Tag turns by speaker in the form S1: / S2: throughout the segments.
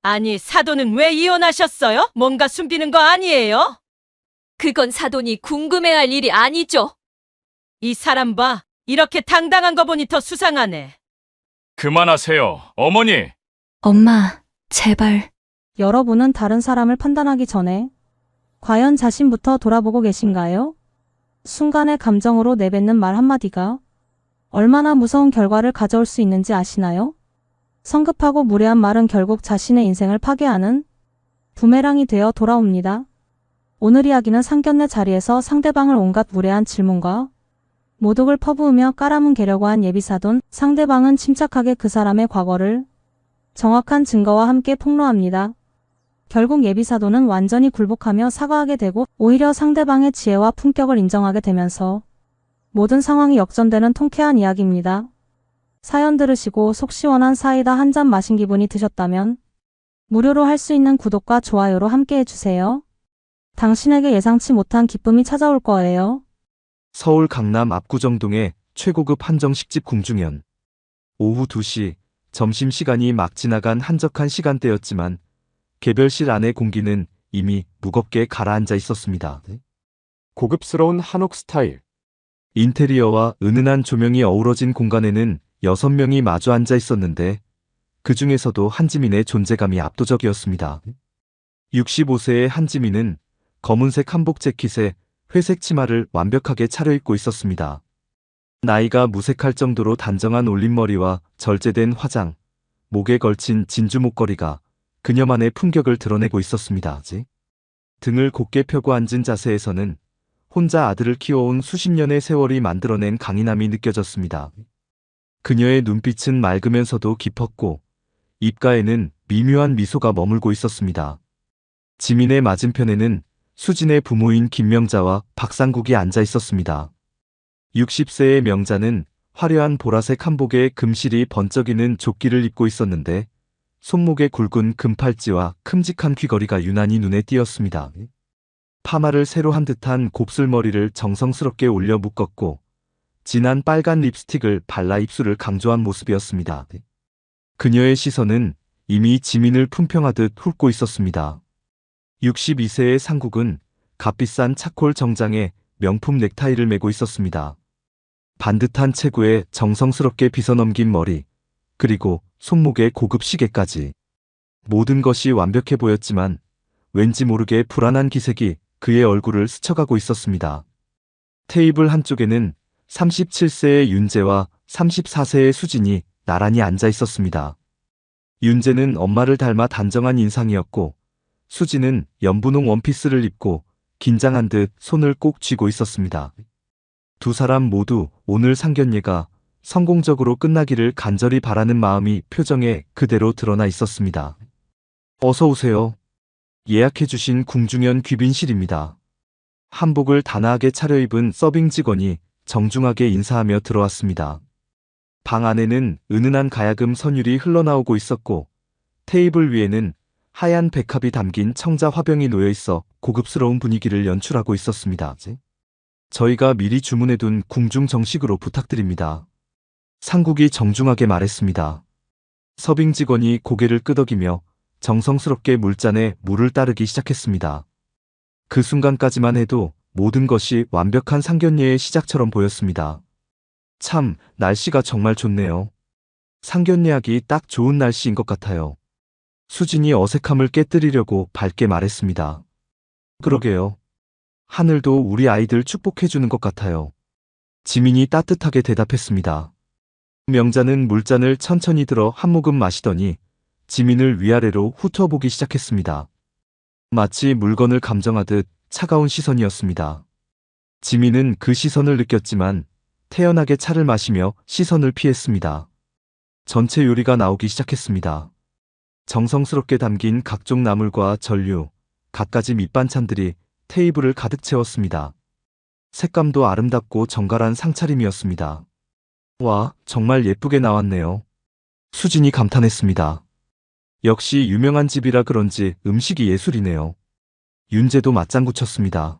S1: 아니, 사돈은 왜 이혼하셨어요? 뭔가 숨기는 거 아니에요?
S2: 그건 사돈이 궁금해할 일이 아니죠.
S1: 이 사람 봐. 이렇게 당당한 거 보니 더 수상하네.
S3: 그만하세요, 어머니.
S4: 엄마, 제발.
S5: 여러분은 다른 사람을 판단하기 전에 과연 자신부터 돌아보고 계신가요? 순간의 감정으로 내뱉는 말 한마디가 얼마나 무서운 결과를 가져올 수 있는지 아시나요? 성급하고 무례한 말은 결국 자신의 인생을 파괴하는 부메랑이 되어 돌아옵니다. 오늘 이야기는 상견례 자리에서 상대방을 온갖 무례한 질문과 모독을 퍼부으며 깔아뭉개려고 한 예비사돈. 상대방은 침착하게 그 사람의 과거를 정확한 증거와 함께 폭로합니다. 결국 예비사돈은 완전히 굴복하며 사과하게 되고 오히려 상대방의 지혜와 품격을 인정하게 되면서 모든 상황이 역전되는 통쾌한 이야기입니다. 사연 들으시고 속 시원한 사이다 한 잔 마신 기분이 드셨다면 무료로 할 수 있는 구독과 좋아요로 함께 해주세요. 당신에게 예상치 못한 기쁨이 찾아올 거예요.
S6: 서울 강남 압구정동의 최고급 한정식집 궁중현. 오후 2시, 점심시간이 막 지나간 한적한 시간대였지만 개별실 안의 공기는 이미 무겁게 가라앉아 있었습니다.
S7: 고급스러운 한옥 스타일.
S6: 인테리어와 은은한 조명이 어우러진 공간에는 6명이 마주 앉아 있었는데 그 중에서도 한지민의 존재감이 압도적이었습니다. 65세의 한지민은 검은색 한복 재킷에 회색 치마를 완벽하게 차려입고 있었습니다. 나이가 무색할 정도로 단정한 올림머리와 절제된 화장, 목에 걸친 진주 목걸이가 그녀만의 품격을 드러내고 있었습니다. 등을 곧게 펴고 앉은 자세에서는 혼자 아들을 키워온 수십 년의 세월이 만들어낸 강인함이 느껴졌습니다. 그녀의 눈빛은 맑으면서도 깊었고 입가에는 미묘한 미소가 머물고 있었습니다. 지민의 맞은편에는 수진의 부모인 김명자와 박상국이 앉아 있었습니다. 60세의 명자는 화려한 보라색 한복에 금실이 번쩍이는 조끼를 입고 있었는데 손목에 굵은 금팔찌와 큼직한 귀걸이가 유난히 눈에 띄었습니다. 파마를 새로 한 듯한 곱슬머리를 정성스럽게 올려 묶었고 진한 빨간 립스틱을 발라 입술을 강조한 모습이었습니다. 그녀의 시선은 이미 지민을 품평하듯 훑고 있었습니다. 62세의 상국은 값비싼 차콜 정장에 명품 넥타이를 메고 있었습니다. 반듯한 체구에 정성스럽게 빗어넘긴 머리, 그리고 손목에 고급 시계까지. 모든 것이 완벽해 보였지만 왠지 모르게 불안한 기색이 그의 얼굴을 스쳐가고 있었습니다. 테이블 한쪽에는 37세의 윤재와 34세의 수진이 나란히 앉아 있었습니다. 윤재는 엄마를 닮아 단정한 인상이었고 수진은 연분홍 원피스를 입고 긴장한 듯 손을 꼭 쥐고 있었습니다. 두 사람 모두 오늘 상견례가 성공적으로 끝나기를 간절히 바라는 마음이 표정에 그대로 드러나 있었습니다. 어서 오세요. 예약해주신 궁중현 귀빈실입니다. 한복을 단아하게 차려입은 서빙 직원이 정중하게 인사하며 들어왔습니다. 방 안에는 은은한 가야금 선율이 흘러나오고 있었고 테이블 위에는 하얀 백합이 담긴 청자 화병이 놓여 있어 고급스러운 분위기를 연출하고 있었습니다. 저희가 미리 주문해둔 궁중 정식으로 부탁드립니다. 상국이 정중하게 말했습니다. 서빙 직원이 고개를 끄덕이며 정성스럽게 물잔에 물을 따르기 시작했습니다. 그 순간까지만 해도 모든 것이 완벽한 상견례의 시작처럼 보였습니다. 참, 날씨가 정말 좋네요. 상견례하기 딱 좋은 날씨인 것 같아요. 수진이 어색함을 깨뜨리려고 밝게 말했습니다. 그러게요. 하늘도 우리 아이들 축복해주는 것 같아요. 지민이 따뜻하게 대답했습니다. 명자는 물잔을 천천히 들어 한 모금 마시더니 지민을 위아래로 훑어보기 시작했습니다. 마치 물건을 감정하듯 차가운 시선이었습니다. 지민은 그 시선을 느꼈지만 태연하게 차를 마시며 시선을 피했습니다. 전체 요리가 나오기 시작했습니다. 정성스럽게 담긴 각종 나물과 전류, 갖가지 밑반찬들이 테이블을 가득 채웠습니다. 색감도 아름답고 정갈한 상차림이었습니다. 와, 정말 예쁘게 나왔네요. 수진이 감탄했습니다. 역시 유명한 집이라 그런지 음식이 예술이네요. 윤재도 맞장구 쳤습니다.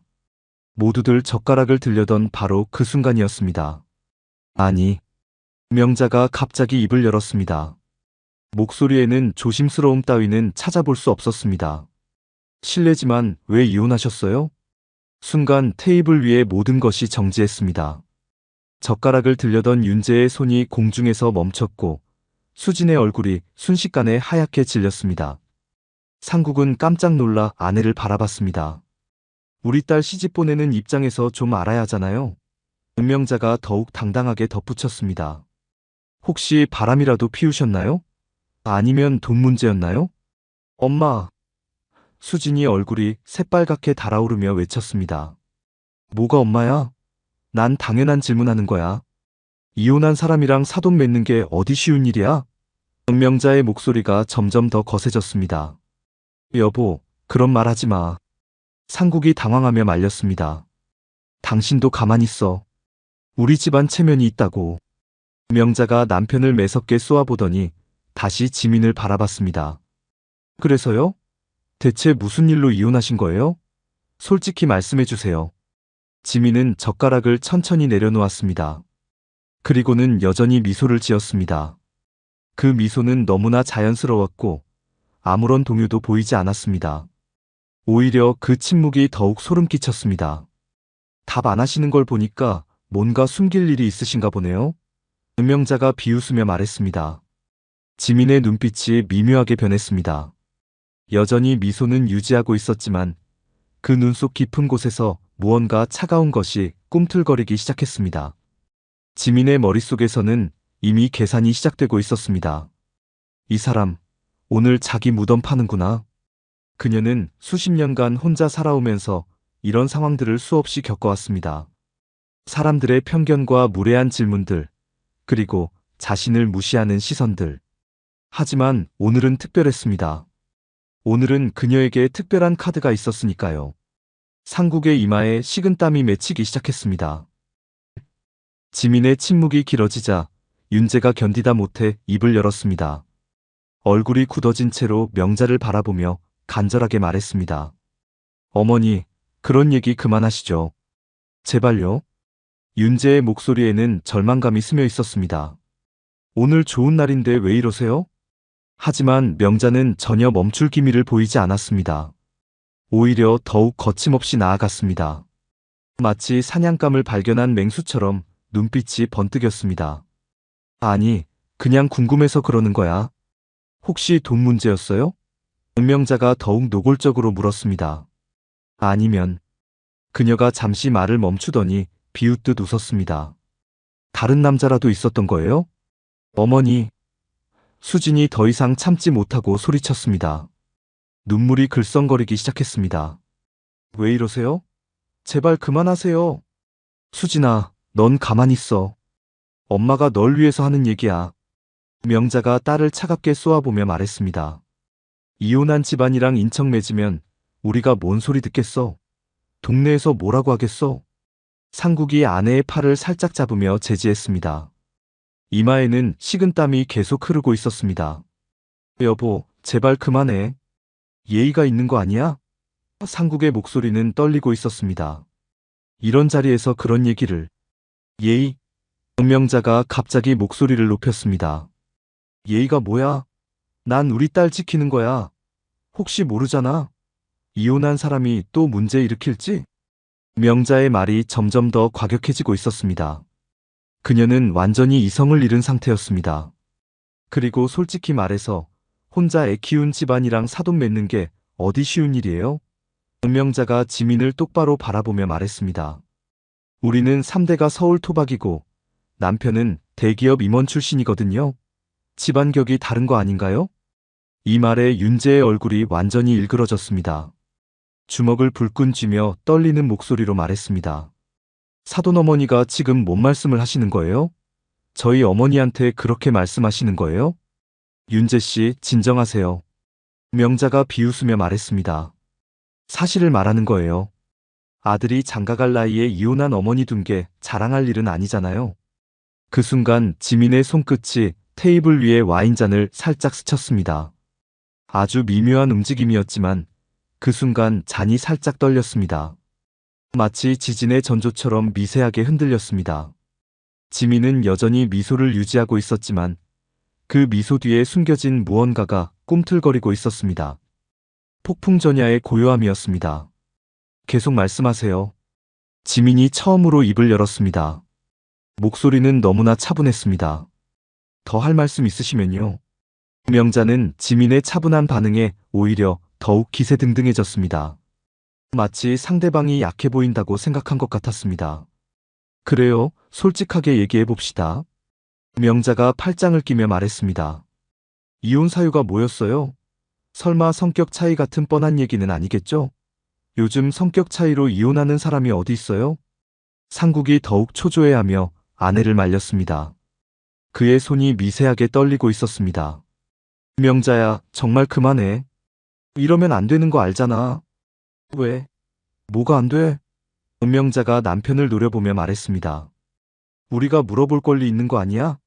S6: 모두들 젓가락을 들려던 바로 그 순간이었습니다. 아니, 명자가 갑자기 입을 열었습니다. 목소리에는 조심스러움 따위는 찾아볼 수 없었습니다. 실례지만 왜 이혼하셨어요? 순간 테이블 위의 모든 것이 정지했습니다. 젓가락을 들려던 윤재의 손이 공중에서 멈췄고 수진의 얼굴이 순식간에 하얗게 질렸습니다. 상국은 깜짝 놀라 아내를 바라봤습니다. 우리 딸 시집 보내는 입장에서 좀 알아야 하잖아요. 은명자가 더욱 당당하게 덧붙였습니다. 혹시 바람이라도 피우셨나요? 아니면 돈 문제였나요? 엄마. 수진이 얼굴이 새빨갛게 달아오르며 외쳤습니다. 뭐가 엄마야? 난 당연한 질문하는 거야. 이혼한 사람이랑 사돈 맺는 게 어디 쉬운 일이야? 은명자의 목소리가 점점 더 거세졌습니다. 여보, 그런 말 하지 마. 상국이 당황하며 말렸습니다. 당신도 가만히 있어. 우리 집안 체면이 있다고. 은명자가 남편을 매섭게 쏘아보더니 다시 지민을 바라봤습니다. 그래서요? 대체 무슨 일로 이혼하신 거예요? 솔직히 말씀해 주세요. 지민은 젓가락을 천천히 내려놓았습니다. 그리고는 여전히 미소를 지었습니다. 그 미소는 너무나 자연스러웠고 아무런 동요도 보이지 않았습니다. 오히려 그 침묵이 더욱 소름 끼쳤습니다. 답 안 하시는 걸 보니까 뭔가 숨길 일이 있으신가 보네요. 은명자가 비웃으며 말했습니다. 지민의 눈빛이 미묘하게 변했습니다. 여전히 미소는 유지하고 있었지만 그 눈 속 깊은 곳에서 무언가 차가운 것이 꿈틀거리기 시작했습니다. 지민의 머릿속에서는 이미 계산이 시작되고 있었습니다. 이 사람, 오늘 자기 무덤 파는구나. 그녀는 수십 년간 혼자 살아오면서 이런 상황들을 수없이 겪어왔습니다. 사람들의 편견과 무례한 질문들, 그리고 자신을 무시하는 시선들. 하지만 오늘은 특별했습니다. 오늘은 그녀에게 특별한 카드가 있었으니까요. 상국의 이마에 식은땀이 맺히기 시작했습니다. 지민의 침묵이 길어지자 윤재가 견디다 못해 입을 열었습니다. 얼굴이 굳어진 채로 명자를 바라보며 간절하게 말했습니다. 어머니, 그런 얘기 그만하시죠. 제발요. 윤재의 목소리에는 절망감이 스며 있었습니다. 오늘 좋은 날인데 왜 이러세요? 하지만 명자는 전혀 멈출 기미를 보이지 않았습니다. 오히려 더욱 거침없이 나아갔습니다. 마치 사냥감을 발견한 맹수처럼 눈빛이 번뜩였습니다. 아니, 그냥 궁금해서 그러는 거야. 혹시 돈 문제였어요? 은명자가 더욱 노골적으로 물었습니다. 아니면. 그녀가 잠시 말을 멈추더니 비웃듯 웃었습니다. 다른 남자라도 있었던 거예요? 어머니. 수진이 더 이상 참지 못하고 소리쳤습니다. 눈물이 글썽거리기 시작했습니다. 왜 이러세요? 제발 그만하세요. 수진아, 넌 가만히 있어. 엄마가 널 위해서 하는 얘기야. 명자가 딸을 차갑게 쏘아보며 말했습니다. 이혼한 집안이랑 인척 맺으면 우리가 뭔 소리 듣겠어? 동네에서 뭐라고 하겠어? 상국이 아내의 팔을 살짝 잡으며 제지했습니다. 이마에는 식은땀이 계속 흐르고 있었습니다. 여보, 제발 그만해. 예의가 있는 거 아니야? 상국의 목소리는 떨리고 있었습니다. 이런 자리에서 그런 얘기를. 예의? 은명자가 갑자기 목소리를 높였습니다. 예의가 뭐야? 난 우리 딸 지키는 거야. 혹시 모르잖아. 이혼한 사람이 또 문제 일으킬지? 명자의 말이 점점 더 과격해지고 있었습니다. 그녀는 완전히 이성을 잃은 상태였습니다. 그리고 솔직히 말해서 혼자 애 키운 집안이랑 사돈 맺는 게 어디 쉬운 일이에요? 은명자가 지민을 똑바로 바라보며 말했습니다. 우리는 3대가 서울 토박이고 남편은 대기업 임원 출신이거든요. 집안 격이 다른 거 아닌가요? 이 말에 윤재의 얼굴이 완전히 일그러졌습니다. 주먹을 불끈 쥐며 떨리는 목소리로 말했습니다. 사돈어머니가 지금 뭔 말씀을 하시는 거예요? 저희 어머니한테 그렇게 말씀하시는 거예요? 윤재 씨, 진정하세요. 명자가 비웃으며 말했습니다. 사실을 말하는 거예요. 아들이 장가갈 나이에 이혼한 어머니 둔 게 자랑할 일은 아니잖아요. 그 순간 지민의 손끝이 테이블 위에 와인잔을 살짝 스쳤습니다. 아주 미묘한 움직임이었지만 그 순간 잔이 살짝 떨렸습니다. 마치 지진의 전조처럼 미세하게 흔들렸습니다. 지민은 여전히 미소를 유지하고 있었지만 그 미소 뒤에 숨겨진 무언가가 꿈틀거리고 있었습니다. 폭풍전야의 고요함이었습니다. 계속 말씀하세요. 지민이 처음으로 입을 열었습니다. 목소리는 너무나 차분했습니다. 더 할 말씀 있으시면요. 명자는 지민의 차분한 반응에 오히려 더욱 기세등등해졌습니다. 마치 상대방이 약해 보인다고 생각한 것 같았습니다. 그래요, 솔직하게 얘기해 봅시다. 명자가 팔짱을 끼며 말했습니다. 이혼 사유가 뭐였어요? 설마 성격 차이 같은 뻔한 얘기는 아니겠죠? 요즘 성격 차이로 이혼하는 사람이 어디 있어요? 상국이 더욱 초조해하며 아내를 말렸습니다. 그의 손이 미세하게 떨리고 있었습니다. 명자야, 정말 그만해. 이러면 안 되는 거 알잖아. 왜? 뭐가 안 돼? 은명자가 남편을 노려보며 말했습니다. 우리가 물어볼 권리 있는 거 아니야?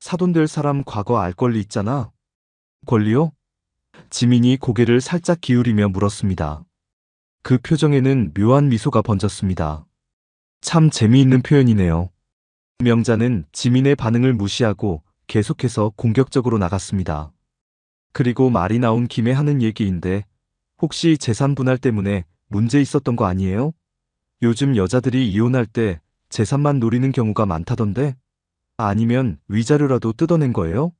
S6: 사돈될 사람 과거 알 권리 있잖아. 권리요? 지민이 고개를 살짝 기울이며 물었습니다. 그 표정에는 묘한 미소가 번졌습니다. 참 재미있는 표현이네요. 명자는 지민의 반응을 무시하고 계속해서 공격적으로 나갔습니다. 그리고 말이 나온 김에 하는 얘기인데 혹시 재산 분할 때문에 문제 있었던 거 아니에요? 요즘 여자들이 이혼할 때 재산만 노리는 경우가 많다던데? 아니면 위자료라도 뜯어낸 거예요?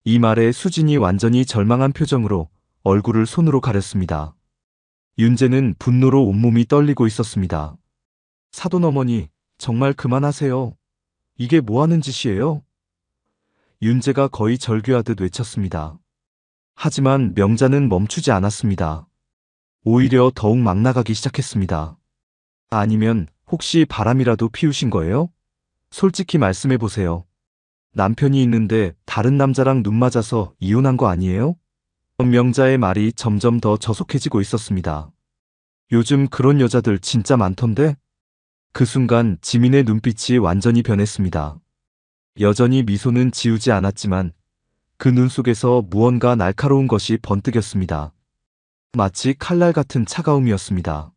S6: 이 말에 수진이 완전히 절망한 표정으로 얼굴을 손으로 가렸습니다. 윤재는 분노로 온몸이 떨리고 있었습니다. 사돈 어머니, 정말 그만하세요. 이게 뭐 하는 짓이에요? 윤재가 거의 절규하듯 외쳤습니다. 하지만 명자는 멈추지 않았습니다. 오히려 더욱 막 나가기 시작했습니다. 아니면 혹시 바람이라도 피우신 거예요? 솔직히 말씀해 보세요. 남편이 있는데 다른 남자랑 눈 맞아서 이혼한 거 아니에요? 명자의 말이 점점 더 저속해지고 있었습니다. 요즘 그런 여자들 진짜 많던데? 그 순간 지민의 눈빛이 완전히 변했습니다. 여전히 미소는 지우지 않았지만 그 눈 속에서 무언가 날카로운 것이 번뜩였습니다. 마치 칼날 같은 차가움이었습니다.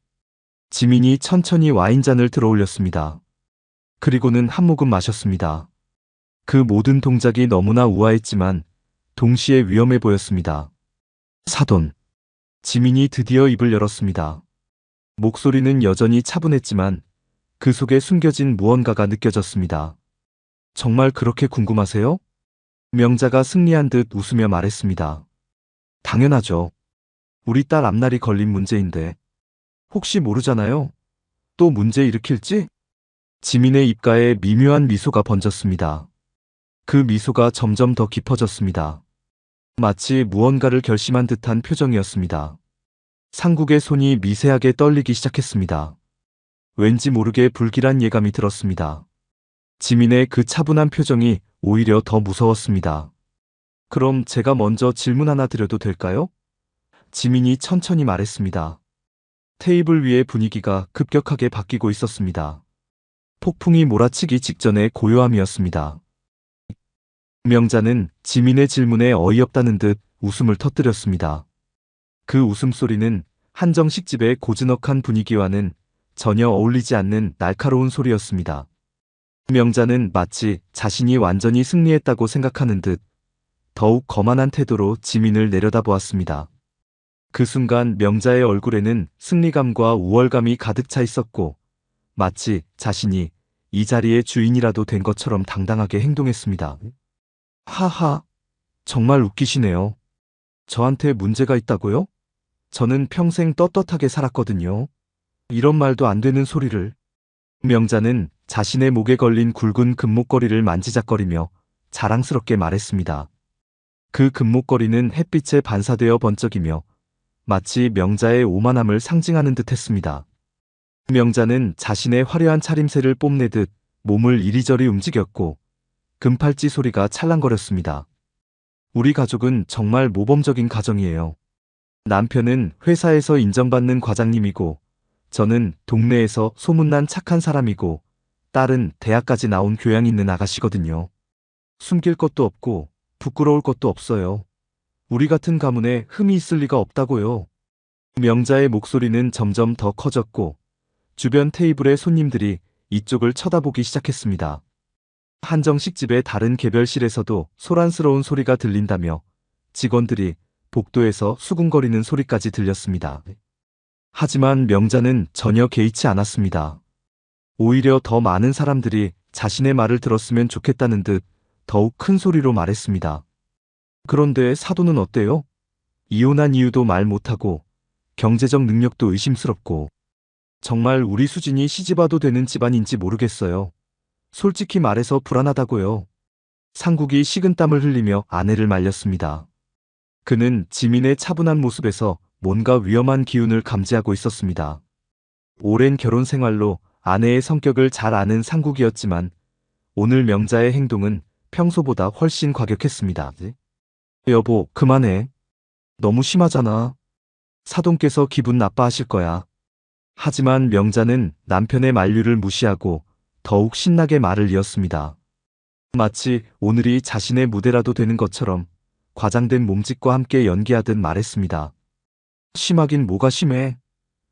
S6: 지민이 천천히 와인잔을 들어올렸습니다. 그리고는 한 모금 마셨습니다. 그 모든 동작이 너무나 우아했지만 동시에 위험해 보였습니다. 사돈. 지민이 드디어 입을 열었습니다. 목소리는 여전히 차분했지만 그 속에 숨겨진 무언가가 느껴졌습니다. 정말 그렇게 궁금하세요? 명자가 승리한 듯 웃으며 말했습니다. 당연하죠. 우리 딸 앞날이 걸린 문제인데 혹시 모르잖아요. 또 문제 일으킬지? 지민의 입가에 미묘한 미소가 번졌습니다. 그 미소가 점점 더 깊어졌습니다. 마치 무언가를 결심한 듯한 표정이었습니다. 상국의 손이 미세하게 떨리기 시작했습니다. 왠지 모르게 불길한 예감이 들었습니다. 지민의 그 차분한 표정이 오히려 더 무서웠습니다. 그럼 제가 먼저 질문 하나 드려도 될까요? 지민이 천천히 말했습니다. 테이블 위의 분위기가 급격하게 바뀌고 있었습니다. 폭풍이 몰아치기 직전의 고요함이었습니다. 명자는 지민의 질문에 어이없다는 듯 웃음을 터뜨렸습니다. 그 웃음소리는 한정식집의 고즈넉한 분위기와는 전혀 어울리지 않는 날카로운 소리였습니다. 명자는 마치 자신이 완전히 승리했다고 생각하는 듯 더욱 거만한 태도로 지민을 내려다보았습니다. 그 순간 명자의 얼굴에는 승리감과 우월감이 가득 차 있었고 마치 자신이 이 자리의 주인이라도 된 것처럼 당당하게 행동했습니다. 하하, 정말 웃기시네요. 저한테 문제가 있다고요? 저는 평생 떳떳하게 살았거든요. 이런 말도 안 되는 소리를. 명자는 자신의 목에 걸린 굵은 금목걸이를 만지작거리며 자랑스럽게 말했습니다. 그 금목걸이는 햇빛에 반사되어 번쩍이며 마치 명자의 오만함을 상징하는 듯 했습니다. 명자는 자신의 화려한 차림새를 뽐내듯 몸을 이리저리 움직였고 금팔찌 소리가 찰랑거렸습니다. 우리 가족은 정말 모범적인 가정이에요. 남편은 회사에서 인정받는 과장님이고 저는 동네에서 소문난 착한 사람이고 딸은 대학까지 나온 교양 있는 아가씨거든요. 숨길 것도 없고 부끄러울 것도 없어요. 우리 같은 가문에 흠이 있을 리가 없다고요. 명자의 목소리는 점점 더 커졌고 주변 테이블의 손님들이 이쪽을 쳐다보기 시작했습니다. 한정식집의 다른 개별실에서도 소란스러운 소리가 들린다며 직원들이 복도에서 수군거리는 소리까지 들렸습니다. 하지만 명자는 전혀 개의치 않았습니다. 오히려 더 많은 사람들이 자신의 말을 들었으면 좋겠다는 듯 더욱 큰 소리로 말했습니다. 그런데 사돈은 어때요? 이혼한 이유도 말 못하고 경제적 능력도 의심스럽고 정말 우리 수진이 시집와도 되는 집안인지 모르겠어요. 솔직히 말해서 불안하다고요. 상국이 식은땀을 흘리며 아내를 말렸습니다. 그는 지민의 차분한 모습에서 뭔가 위험한 기운을 감지하고 있었습니다. 오랜 결혼 생활로 아내의 성격을 잘 아는 상국이었지만 오늘 명자의 행동은 평소보다 훨씬 과격했습니다. 여보, 그만해. 너무 심하잖아. 사돈께서 기분 나빠하실 거야. 하지만 명자는 남편의 만류를 무시하고 더욱 신나게 말을 이었습니다. 마치 오늘이 자신의 무대라도 되는 것처럼 과장된 몸짓과 함께 연기하듯 말했습니다. 심하긴 뭐가 심해?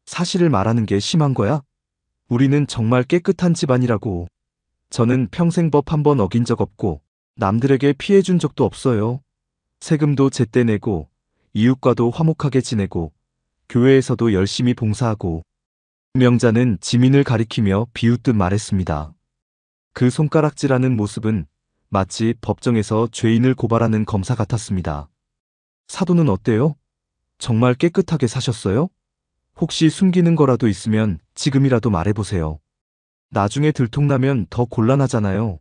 S6: 사실을 말하는 게 심한 거야? 우리는 정말 깨끗한 집안이라고. 저는 평생 법 한 번 어긴 적 없고 남들에게 피해 준 적도 없어요. 세금도 제때 내고 이웃과도 화목하게 지내고 교회에서도 열심히 봉사하고. 명자는 지민을 가리키며 비웃듯 말했습니다. 그 손가락질하는 모습은 마치 법정에서 죄인을 고발하는 검사 같았습니다. 사돈은 어때요? 정말 깨끗하게 사셨어요? 혹시 숨기는 거라도 있으면 지금이라도 말해보세요. 나중에 들통나면 더 곤란하잖아요.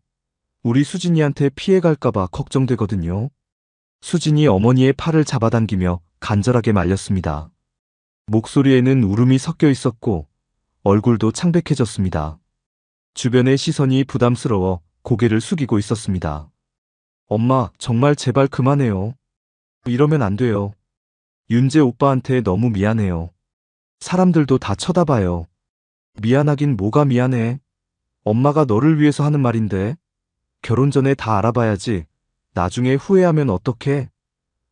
S6: 우리 수진이한테 피해갈까봐 걱정되거든요. 수진이 어머니의 팔을 잡아당기며 간절하게 말렸습니다. 목소리에는 울음이 섞여 있었고 얼굴도 창백해졌습니다. 주변의 시선이 부담스러워 고개를 숙이고 있었습니다. 엄마, 정말 제발 그만해요. 이러면 안 돼요. 윤재 오빠한테 너무 미안해요. 사람들도 다 쳐다봐요. 미안하긴 뭐가 미안해. 엄마가 너를 위해서 하는 말인데. 결혼 전에 다 알아봐야지. 나중에 후회하면 어떡해.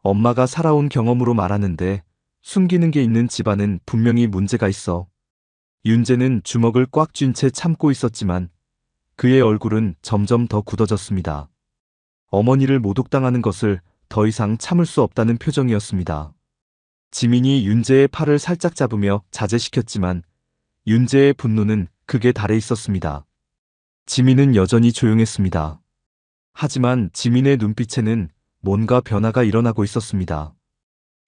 S6: 엄마가 살아온 경험으로 말하는데 숨기는 게 있는 집안은 분명히 문제가 있어. 윤재는 주먹을 꽉 쥔 채 참고 있었지만 그의 얼굴은 점점 더 굳어졌습니다. 어머니를 모독당하는 것을 더 이상 참을 수 없다는 표정이었습니다. 지민이 윤재의 팔을 살짝 잡으며 자제시켰지만 윤재의 분노는 극에 달해 있었습니다. 지민은 여전히 조용했습니다. 하지만 지민의 눈빛에는 뭔가 변화가 일어나고 있었습니다.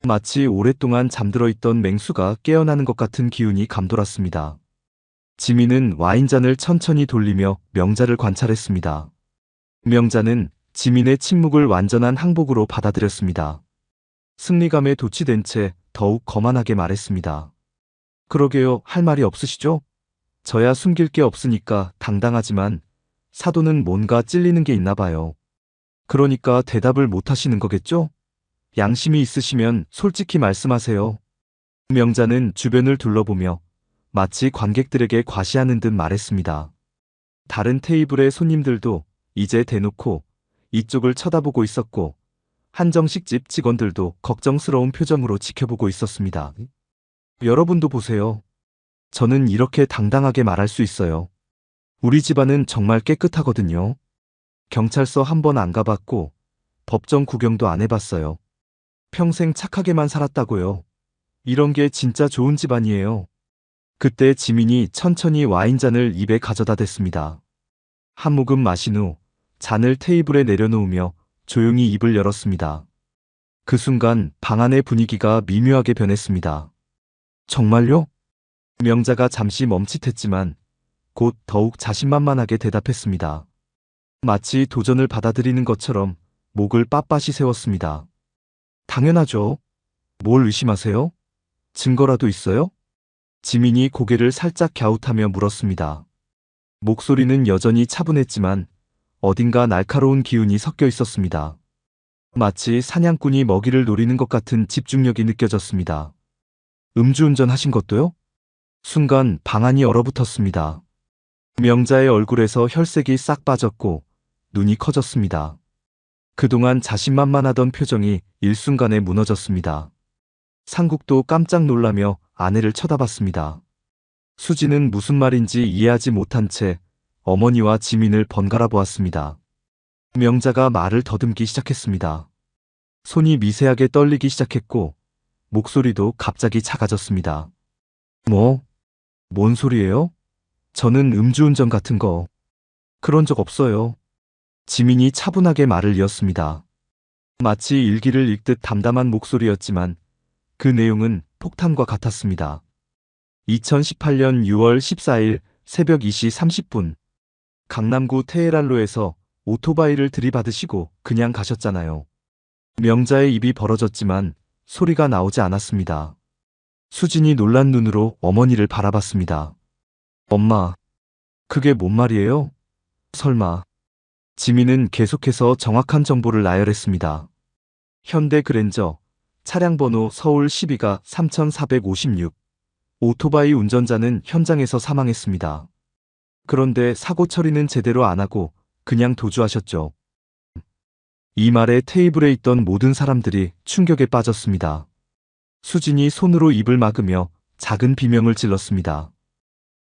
S6: 마치 오랫동안 잠들어 있던 맹수가 깨어나는 것 같은 기운이 감돌았습니다. 지민은 와인잔을 천천히 돌리며 명자를 관찰했습니다. 명자는 지민의 침묵을 완전한 항복으로 받아들였습니다. 승리감에 도취된 채 더욱 거만하게 말했습니다. 그러게요, 할 말이 없으시죠? 저야 숨길 게 없으니까 당당하지만 사돈은 뭔가 찔리는 게 있나 봐요. 그러니까 대답을 못 하시는 거겠죠? 양심이 있으시면 솔직히 말씀하세요. 명자는 주변을 둘러보며 마치 관객들에게 과시하는 듯 말했습니다. 다른 테이블의 손님들도 이제 대놓고 이쪽을 쳐다보고 있었고 한정식집 직원들도 걱정스러운 표정으로 지켜보고 있었습니다. 여러분도 보세요. 저는 이렇게 당당하게 말할 수 있어요. 우리 집안은 정말 깨끗하거든요. 경찰서 한 번 안 가봤고 법정 구경도 안 해봤어요. 평생 착하게만 살았다고요. 이런 게 진짜 좋은 집안이에요. 그때 지민이 천천히 와인잔을 입에 가져다 댔습니다. 한 모금 마신 후 잔을 테이블에 내려놓으며 조용히 입을 열었습니다. 그 순간 방 안의 분위기가 미묘하게 변했습니다. 정말요? 명자가 잠시 멈칫했지만 곧 더욱 자신만만하게 대답했습니다. 마치 도전을 받아들이는 것처럼 목을 빳빳이 세웠습니다. 당연하죠. 뭘 의심하세요? 증거라도 있어요? 지민이 고개를 살짝 갸웃하며 물었습니다. 목소리는 여전히 차분했지만 어딘가 날카로운 기운이 섞여 있었습니다. 마치 사냥꾼이 먹이를 노리는 것 같은 집중력이 느껴졌습니다. 음주운전 하신 것도요? 순간 방 안이 얼어붙었습니다. 명자의 얼굴에서 혈색이 싹 빠졌고 눈이 커졌습니다. 그동안 자신만만하던 표정이 일순간에 무너졌습니다. 상국도 깜짝 놀라며 아내를 쳐다봤습니다. 수지는 무슨 말인지 이해하지 못한 채 어머니와 지민을 번갈아 보았습니다. 명자가 말을 더듬기 시작했습니다. 손이 미세하게 떨리기 시작했고 목소리도 갑자기 작아졌습니다. 뭔 소리예요? 저는 음주운전 같은 거 그런 적 없어요. 지민이 차분하게 말을 이었습니다. 마치 일기를 읽듯 담담한 목소리였지만 그 내용은 폭탄과 같았습니다. 2018년 6월 14일 새벽 2시 30분 강남구 테헤란로에서 오토바이를 들이받으시고 그냥 가셨잖아요. 명자의 입이 벌어졌지만 소리가 나오지 않았습니다. 수진이 놀란 눈으로 어머니를 바라봤습니다. 엄마, 그게 뭔 말이에요? 설마. 지민은 계속해서 정확한 정보를 나열했습니다. 현대 그랜저, 차량 번호 서울 12가 3456. 오토바이 운전자는 현장에서 사망했습니다. 그런데 사고 처리는 제대로 안 하고 그냥 도주하셨죠. 이 말에 테이블에 있던 모든 사람들이 충격에 빠졌습니다. 수진이 손으로 입을 막으며 작은 비명을 질렀습니다.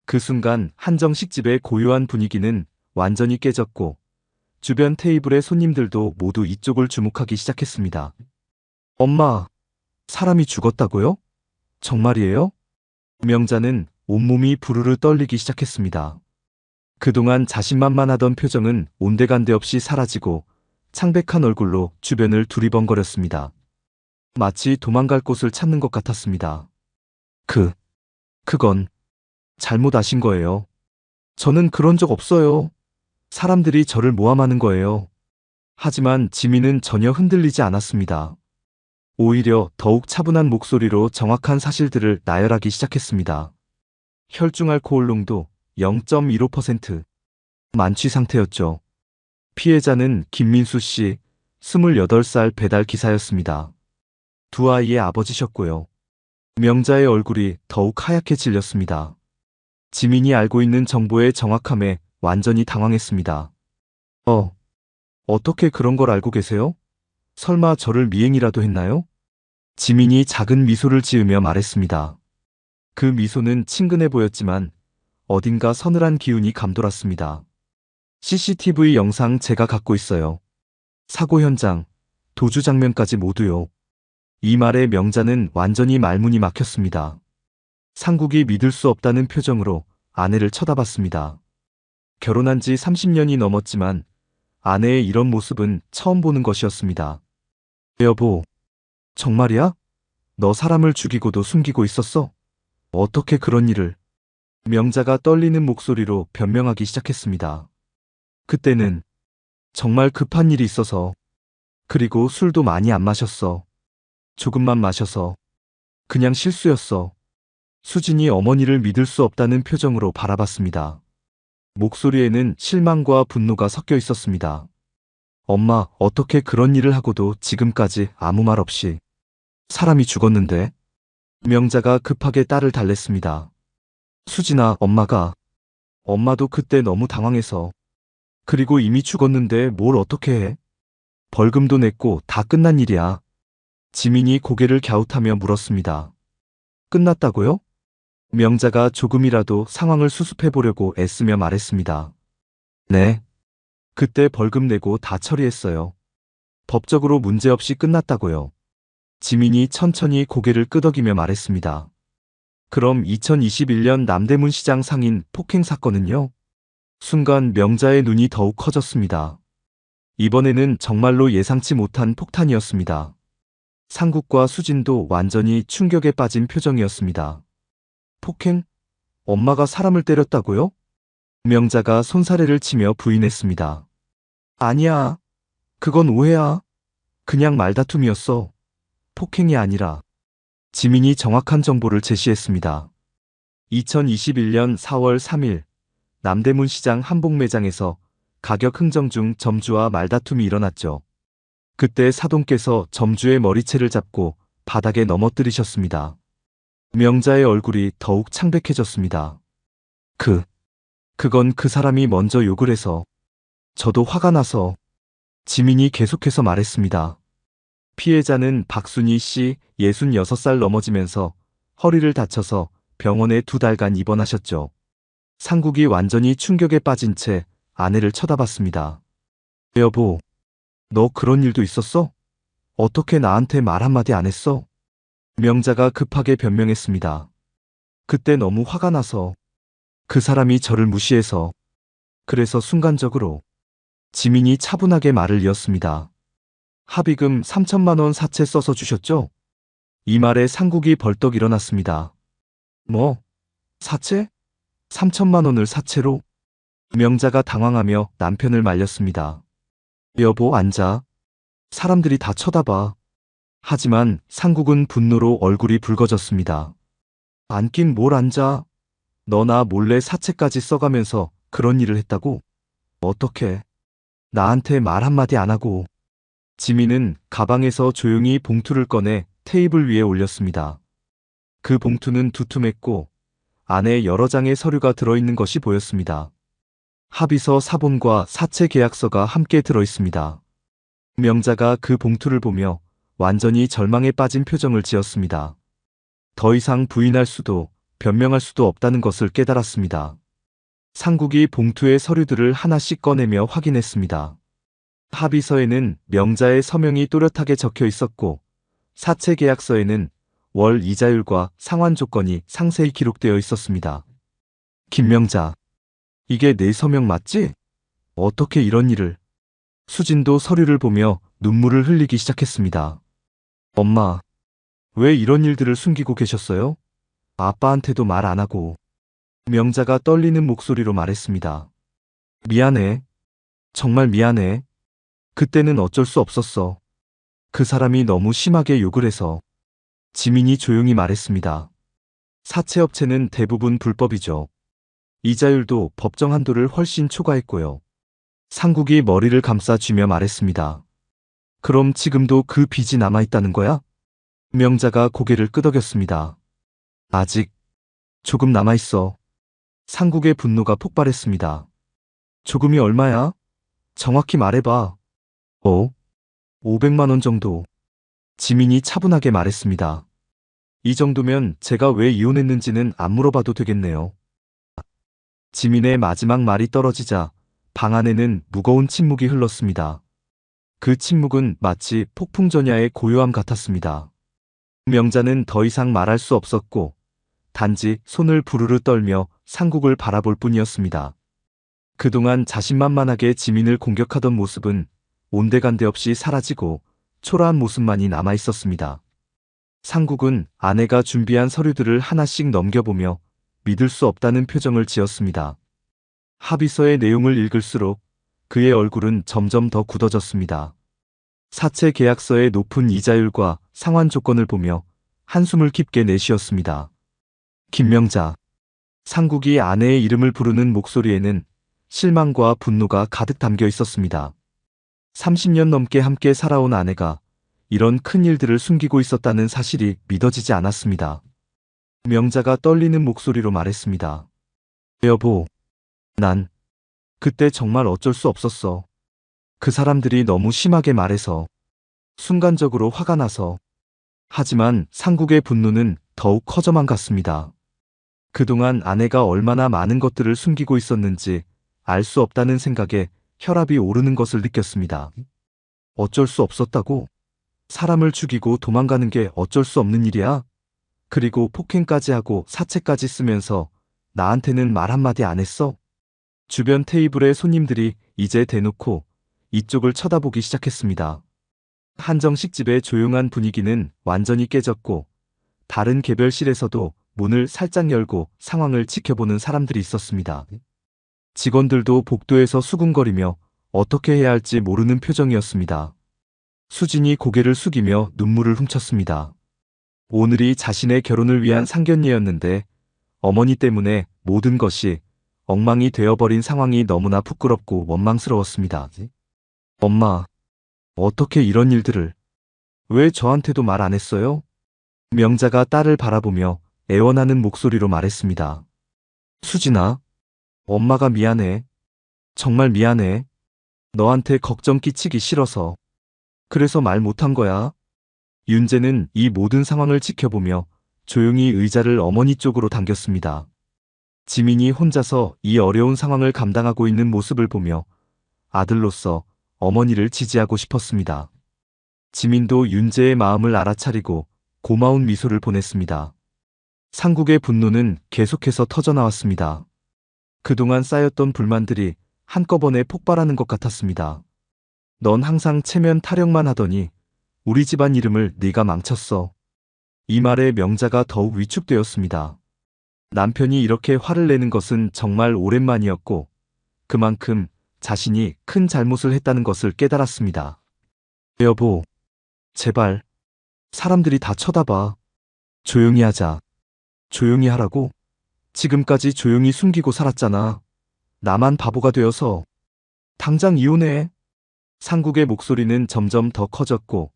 S6: 그 순간 한정식집의 고요한 분위기는 완전히 깨졌고 주변 테이블의 손님들도 모두 이쪽을 주목하기 시작했습니다. 엄마, 사람이 죽었다고요? 정말이에요? 명자는 온몸이 부르르 떨리기 시작했습니다. 그동안 자신만만하던 표정은 온데간데 없이 사라지고 창백한 얼굴로 주변을 두리번거렸습니다. 마치 도망갈 곳을 찾는 것 같았습니다. 그건 잘못 아신 거예요. 저는 그런 적 없어요. 사람들이 저를 모함하는 거예요. 하지만 지민은 전혀 흔들리지 않았습니다. 오히려 더욱 차분한 목소리로 정확한 사실들을 나열하기 시작했습니다. 혈중 알코올 농도 0.15%. 만취 상태였죠. 피해자는 김민수 씨, 28살 배달 기사였습니다. 두 아이의 아버지셨고요. 명자의 얼굴이 더욱 하얗게 질렸습니다. 지민이 알고 있는 정보의 정확함에 완전히 당황했습니다. 어떻게 그런 걸 알고 계세요? 설마 저를 미행이라도 했나요? 지민이 작은 미소를 지으며 말했습니다. 그 미소는 친근해 보였지만 어딘가 서늘한 기운이 감돌았습니다. CCTV 영상 제가 갖고 있어요. 사고 현장, 도주 장면까지 모두요. 이 말에 명자는 완전히 말문이 막혔습니다. 상국이 믿을 수 없다는 표정으로 아내를 쳐다봤습니다. 결혼한 지 30년이 넘었지만 아내의 이런 모습은 처음 보는 것이었습니다. 여보, 정말이야? 너 사람을 죽이고도 숨기고 있었어? 어떻게 그런 일을? 명자가 떨리는 목소리로 변명하기 시작했습니다. 그때는 정말 급한 일이 있어서, 그리고 술도 많이 안 마셨어. 조금만 마셔서. 그냥 실수였어. 수진이 어머니를 믿을 수 없다는 표정으로 바라봤습니다. 목소리에는 실망과 분노가 섞여 있었습니다. 엄마, 어떻게 그런 일을 하고도 지금까지 아무 말 없이. 사람이 죽었는데. 명자가 급하게 딸을 달랬습니다. 수진아, 엄마도 그때 너무 당황해서. 그리고 이미 죽었는데 뭘 어떻게 해? 벌금도 냈고 다 끝난 일이야. 지민이 고개를 갸웃하며 물었습니다. 끝났다고요? 명자가 조금이라도 상황을 수습해 보려고 애쓰며 말했습니다. 네. 그때 벌금 내고 다 처리했어요. 법적으로 문제없이 끝났다고요. 지민이 천천히 고개를 끄덕이며 말했습니다. 그럼 2021년 남대문 시장 상인 폭행 사건은요? 순간 명자의 눈이 더욱 커졌습니다. 이번에는 정말로 예상치 못한 폭탄이었습니다. 상국과 수진도 완전히 충격에 빠진 표정이었습니다. 폭행? 엄마가 사람을 때렸다고요? 명자가 손사래를 치며 부인했습니다. 아니야. 그건 오해야. 그냥 말다툼이었어. 폭행이 아니라. 지민이 정확한 정보를 제시했습니다. 2021년 4월 3일 남대문 시장 한복 매장에서 가격 흥정 중 점주와 말다툼이 일어났죠. 그때 사돈께서 점주의 머리채를 잡고 바닥에 넘어뜨리셨습니다. 명자의 얼굴이 더욱 창백해졌습니다. 그건 그 사람이 먼저 욕을 해서. 저도 화가 나서. 지민이 계속해서 말했습니다. 피해자는 박순희 씨 66살 넘어지면서 허리를 다쳐서 병원에 2달간 입원하셨죠. 상국이 완전히 충격에 빠진 채 아내를 쳐다봤습니다. 여보, 너 그런 일도 있었어? 어떻게 나한테 말 한마디 안 했어? 명자가 급하게 변명했습니다. 그때 너무 화가 나서 그 사람이 저를 무시해서 그래서 순간적으로 지민이 차분하게 말을 이었습니다. 합의금 3천만 원 사채 써서 주셨죠? 이 말에 상국이 벌떡 일어났습니다. 뭐? 사채? 3천만 원을 사채로? 명자가 당황하며 남편을 말렸습니다. 여보, 앉아. 사람들이 다 쳐다봐. 하지만 상국은 분노로 얼굴이 붉어졌습니다. 앉긴 뭘 앉아. 너나 몰래 사채까지 써가면서 그런 일을 했다고? 어떻게? 나한테 말 한마디 안 하고. 지민은 가방에서 조용히 봉투를 꺼내 테이블 위에 올렸습니다. 그 봉투는 두툼했고 안에 여러 장의 서류가 들어있는 것이 보였습니다. 합의서 사본과 사채 계약서가 함께 들어있습니다. 명자가 그 봉투를 보며 완전히 절망에 빠진 표정을 지었습니다. 더 이상 부인할 수도 변명할 수도 없다는 것을 깨달았습니다. 상국이 봉투의 서류들을 하나씩 꺼내며 확인했습니다. 합의서에는 명자의 서명이 또렷하게 적혀 있었고 사채 계약서에는 월 이자율과 상환 조건이 상세히 기록되어 있었습니다. 김명자, 이게 내 서명 맞지? 어떻게 이런 일을? 수진도 서류를 보며 눈물을 흘리기 시작했습니다. 엄마, 왜 이런 일들을 숨기고 계셨어요? 아빠한테도 말 안 하고. 명자가 떨리는 목소리로 말했습니다. 미안해. 정말 미안해. 그때는 어쩔 수 없었어. 그 사람이 너무 심하게 욕을 해서. 지민이 조용히 말했습니다. 사채업체는 대부분 불법이죠. 이자율도 법정 한도를 훨씬 초과했고요. 상국이 머리를 감싸쥐며 말했습니다. 그럼 지금도 그 빚이 남아있다는 거야? 명자가 고개를 끄덕였습니다. 아직 조금 남아있어. 상국의 분노가 폭발했습니다. 조금이 얼마야? 정확히 말해봐. 500만 원 정도. 지민이 차분하게 말했습니다. 이 정도면 제가 왜 이혼했는지는 안 물어봐도 되겠네요. 지민의 마지막 말이 떨어지자 방 안에는 무거운 침묵이 흘렀습니다. 그 침묵은 마치 폭풍전야의 고요함 같았습니다. 명자는 더 이상 말할 수 없었고 단지 손을 부르르 떨며 상국을 바라볼 뿐이었습니다. 그동안 자신만만하게 지민을 공격하던 모습은 온데간데 없이 사라지고 초라한 모습만이 남아 있었습니다. 상국은 아내가 준비한 서류들을 하나씩 넘겨보며 믿을 수 없다는 표정을 지었습니다. 합의서의 내용을 읽을수록 그의 얼굴은 점점 더 굳어졌습니다. 사채 계약서의 높은 이자율과 상환 조건을 보며 한숨을 깊게 내쉬었습니다. 김명자. 상국이 아내의 이름을 부르는 목소리에는 실망과 분노가 가득 담겨 있었습니다. 30년 넘게 함께 살아온 아내가 이런 큰 일들을 숨기고 있었다는 사실이 믿어지지 않았습니다. 명자가 떨리는 목소리로 말했습니다. 여보, 난 그때 정말 어쩔 수 없었어. 그 사람들이 너무 심하게 말해서 순간적으로 화가 나서. 하지만 상국의 분노는 더욱 커져만 갔습니다. 그동안 아내가 얼마나 많은 것들을 숨기고 있었는지 알 수 없다는 생각에 혈압이 오르는 것을 느꼈습니다. 어쩔 수 없었다고? 사람을 죽이고 도망가는 게 어쩔 수 없는 일이야? 그리고 폭행까지 하고 사채까지 쓰면서 나한테는 말 한마디 안 했어? 주변 테이블의 손님들이 이제 대놓고 이쪽을 쳐다보기 시작했습니다. 한정식 집의 조용한 분위기는 완전히 깨졌고 다른 개별실에서도 문을 살짝 열고 상황을 지켜보는 사람들이 있었습니다. 직원들도 복도에서 수군거리며 어떻게 해야 할지 모르는 표정이었습니다. 수진이 고개를 숙이며 눈물을 훔쳤습니다. 오늘이 자신의 결혼을 위한 상견례였는데 어머니 때문에 모든 것이 엉망이 되어버린 상황이 너무나 부끄럽고 원망스러웠습니다. 엄마, 어떻게 이런 일들을? 왜 저한테도 말 안 했어요? 명자가 딸을 바라보며 애원하는 목소리로 말했습니다. 수진아, 엄마가 미안해. 정말 미안해. 너한테 걱정 끼치기 싫어서. 그래서 말 못한 거야. 윤재는 이 모든 상황을 지켜보며 조용히 의자를 어머니 쪽으로 당겼습니다. 지민이 혼자서 이 어려운 상황을 감당하고 있는 모습을 보며 아들로서 어머니를 지지하고 싶었습니다. 지민도 윤재의 마음을 알아차리고 고마운 미소를 보냈습니다. 상국의 분노는 계속해서 터져나왔습니다. 그동안 쌓였던 불만들이 한꺼번에 폭발하는 것 같았습니다. 넌 항상 체면 타령만 하더니 우리 집안 이름을 네가 망쳤어. 이 말에 명자가 더욱 위축되었습니다. 남편이 이렇게 화를 내는 것은 정말 오랜만이었고 그만큼 자신이 큰 잘못을 했다는 것을 깨달았습니다. 여보, 제발. 사람들이 다 쳐다봐. 조용히 하자. 조용히 하라고? 지금까지 조용히 숨기고 살았잖아. 나만 바보가 되어서. 당장 이혼해. 상국의 목소리는 점점 더 커졌고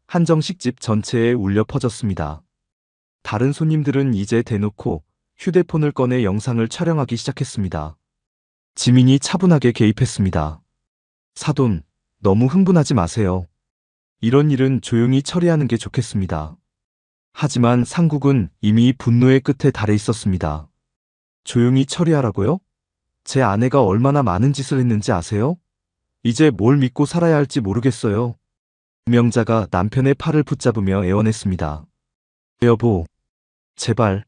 S6: 한정식 집 전체에 울려 퍼졌습니다. 다른 손님들은 이제 대놓고 휴대폰을 꺼내 영상을 촬영하기 시작했습니다. 지민이 차분하게 개입했습니다. 사돈, 너무 흥분하지 마세요. 이런 일은 조용히 처리하는 게 좋겠습니다. 하지만 상국은 이미 분노의 끝에 달해 있었습니다. 조용히 처리하라고요? 제 아내가 얼마나 많은 짓을 했는지 아세요? 이제 뭘 믿고 살아야 할지 모르겠어요. 명자가 남편의 팔을 붙잡으며 애원했습니다. 여보, 제발.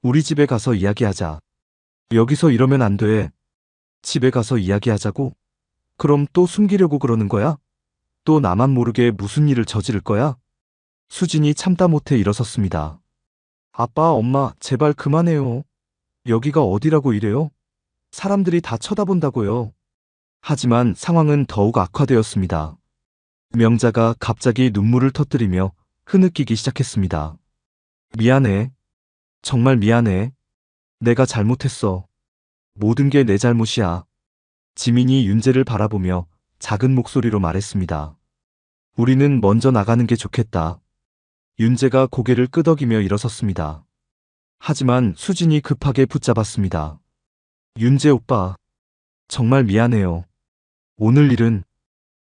S6: 우리 집에 가서 이야기하자. 여기서 이러면 안 돼. 집에 가서 이야기하자고? 그럼 또 숨기려고 그러는 거야? 또 나만 모르게 무슨 일을 저지를 거야? 수진이 참다 못해 일어섰습니다. 아빠, 엄마, 제발 그만해요. 여기가 어디라고 이래요? 사람들이 다 쳐다본다고요. 하지만 상황은 더욱 악화되었습니다. 명자가 갑자기 눈물을 터뜨리며 흐느끼기 시작했습니다. 미안해. 정말 미안해. 내가 잘못했어. 모든 게 내 잘못이야. 지민이 윤재를 바라보며 작은 목소리로 말했습니다. 우리는 먼저 나가는 게 좋겠다. 윤재가 고개를 끄덕이며 일어섰습니다. 하지만 수진이 급하게 붙잡았습니다. 윤재 오빠, 정말 미안해요. 오늘 일은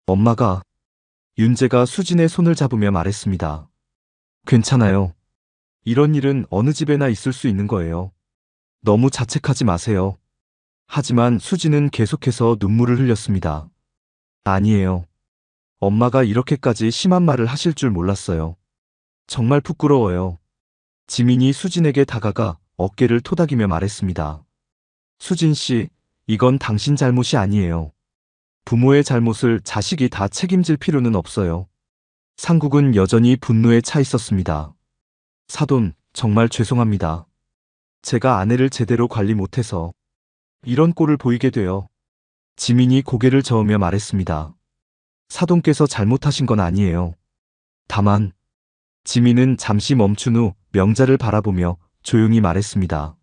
S6: 엄마가. 윤재가 수진의 손을 잡으며 말했습니다. 괜찮아요. 이런 일은 어느 집에나 있을 수 있는 거예요. 너무 자책하지 마세요. 하지만 수진은 계속해서 눈물을 흘렸습니다. 아니에요. 엄마가 이렇게까지 심한 말을 하실 줄 몰랐어요. 정말 부끄러워요. 지민이 수진에게 다가가 어깨를 토닥이며 말했습니다. 수진 씨, 이건 당신 잘못이 아니에요. 부모의 잘못을 자식이 다 책임질 필요는 없어요. 상국은 여전히 분노에 차 있었습니다. 사돈, 정말 죄송합니다. 제가 아내를 제대로 관리 못해서 이런 꼴을 보이게 되어. 지민이 고개를 저으며 말했습니다. 사돈께서 잘못하신 건 아니에요. 다만. 지민은 잠시 멈춘 후 명자를 바라보며 조용히 말했습니다.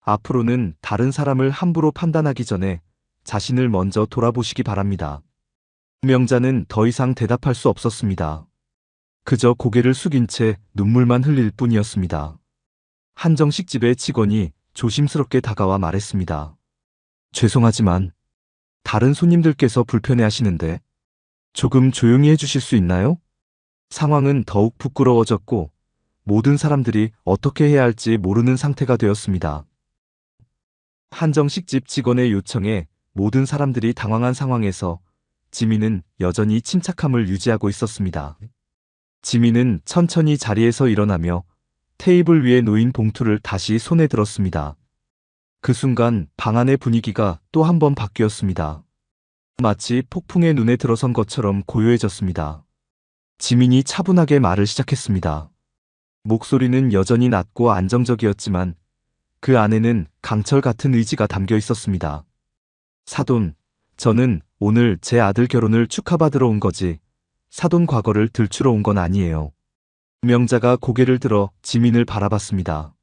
S6: 앞으로는 다른 사람을 함부로 판단하기 전에 자신을 먼저 돌아보시기 바랍니다. 명자는 더 이상 대답할 수 없었습니다. 그저 고개를 숙인 채 눈물만 흘릴 뿐이었습니다. 한정식 집의 직원이 조심스럽게 다가와 말했습니다. 죄송하지만 다른 손님들께서 불편해하시는데 조금 조용히 해주실 수 있나요? 상황은 더욱 부끄러워졌고 모든 사람들이 어떻게 해야 할지 모르는 상태가 되었습니다. 한정식 집 직원의 요청에 모든 사람들이 당황한 상황에서 지민은 여전히 침착함을 유지하고 있었습니다. 지민은 천천히 자리에서 일어나며 테이블 위에 놓인 봉투를 다시 손에 들었습니다. 그 순간 방 안의 분위기가 또 한 번 바뀌었습니다. 마치 폭풍의 눈에 들어선 것처럼 고요해졌습니다. 지민이 차분하게 말을 시작했습니다. 목소리는 여전히 낮고 안정적이었지만 그 안에는 강철 같은 의지가 담겨 있었습니다. 사돈, 저는 오늘 제 아들 결혼을 축하받으러 온 거지 사돈 과거를 들추러 온 건 아니에요. 명자가 고개를 들어 지민을 바라봤습니다.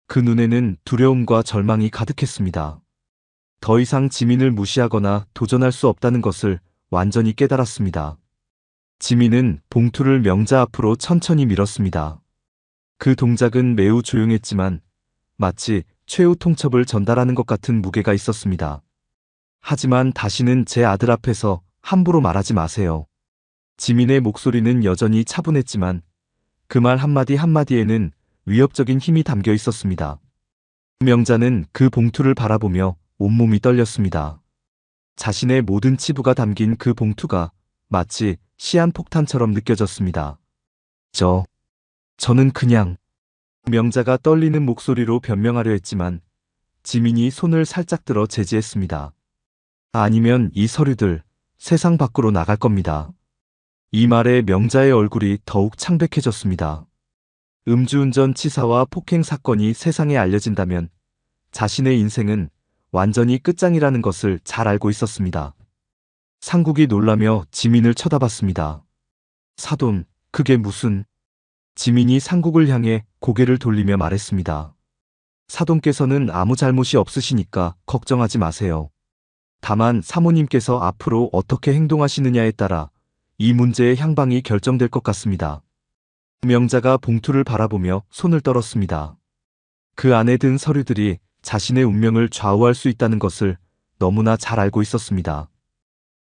S6: 그 눈에는 두려움과 절망이 가득했습니다. 더 이상 지민을 무시하거나 도전할 수 없다는 것을 완전히 깨달았습니다. 지민은 봉투를 명자 앞으로 천천히 밀었습니다. 그 동작은 매우 조용했지만 마치 최후 통첩을 전달하는 것 같은 무게가 있었습니다. 하지만 다시는 제 아들 앞에서 함부로 말하지 마세요. 지민의 목소리는 여전히 차분했지만 그 말 한마디 한마디에는 위협적인 힘이 담겨 있었습니다. 명자는 그 봉투를 바라보며 온몸이 떨렸습니다. 자신의 모든 치부가 담긴 그 봉투가 마치 시한폭탄처럼 느껴졌습니다. 저는 그냥 명자가 떨리는 목소리로 변명하려 했지만 지민이 손을 살짝 들어 제지했습니다. 아니면 이 서류들 세상 밖으로 나갈 겁니다. 이 말에 명자의 얼굴이 더욱 창백해졌습니다. 음주운전 치사와 폭행 사건이 세상에 알려진다면 자신의 인생은 완전히 끝장이라는 것을 잘 알고 있었습니다. 상국이 놀라며 지민을 쳐다봤습니다. 사돈, 그게 무슨... 지민이 상국을 향해 고개를 돌리며 말했습니다. 사돈께서는 아무 잘못이 없으시니까 걱정하지 마세요. 다만 사모님께서 앞으로 어떻게 행동하시느냐에 따라 이 문제의 향방이 결정될 것 같습니다. 명자가 봉투를 바라보며 손을 떨었습니다. 그 안에 든 서류들이 자신의 운명을 좌우할 수 있다는 것을 너무나 잘 알고 있었습니다.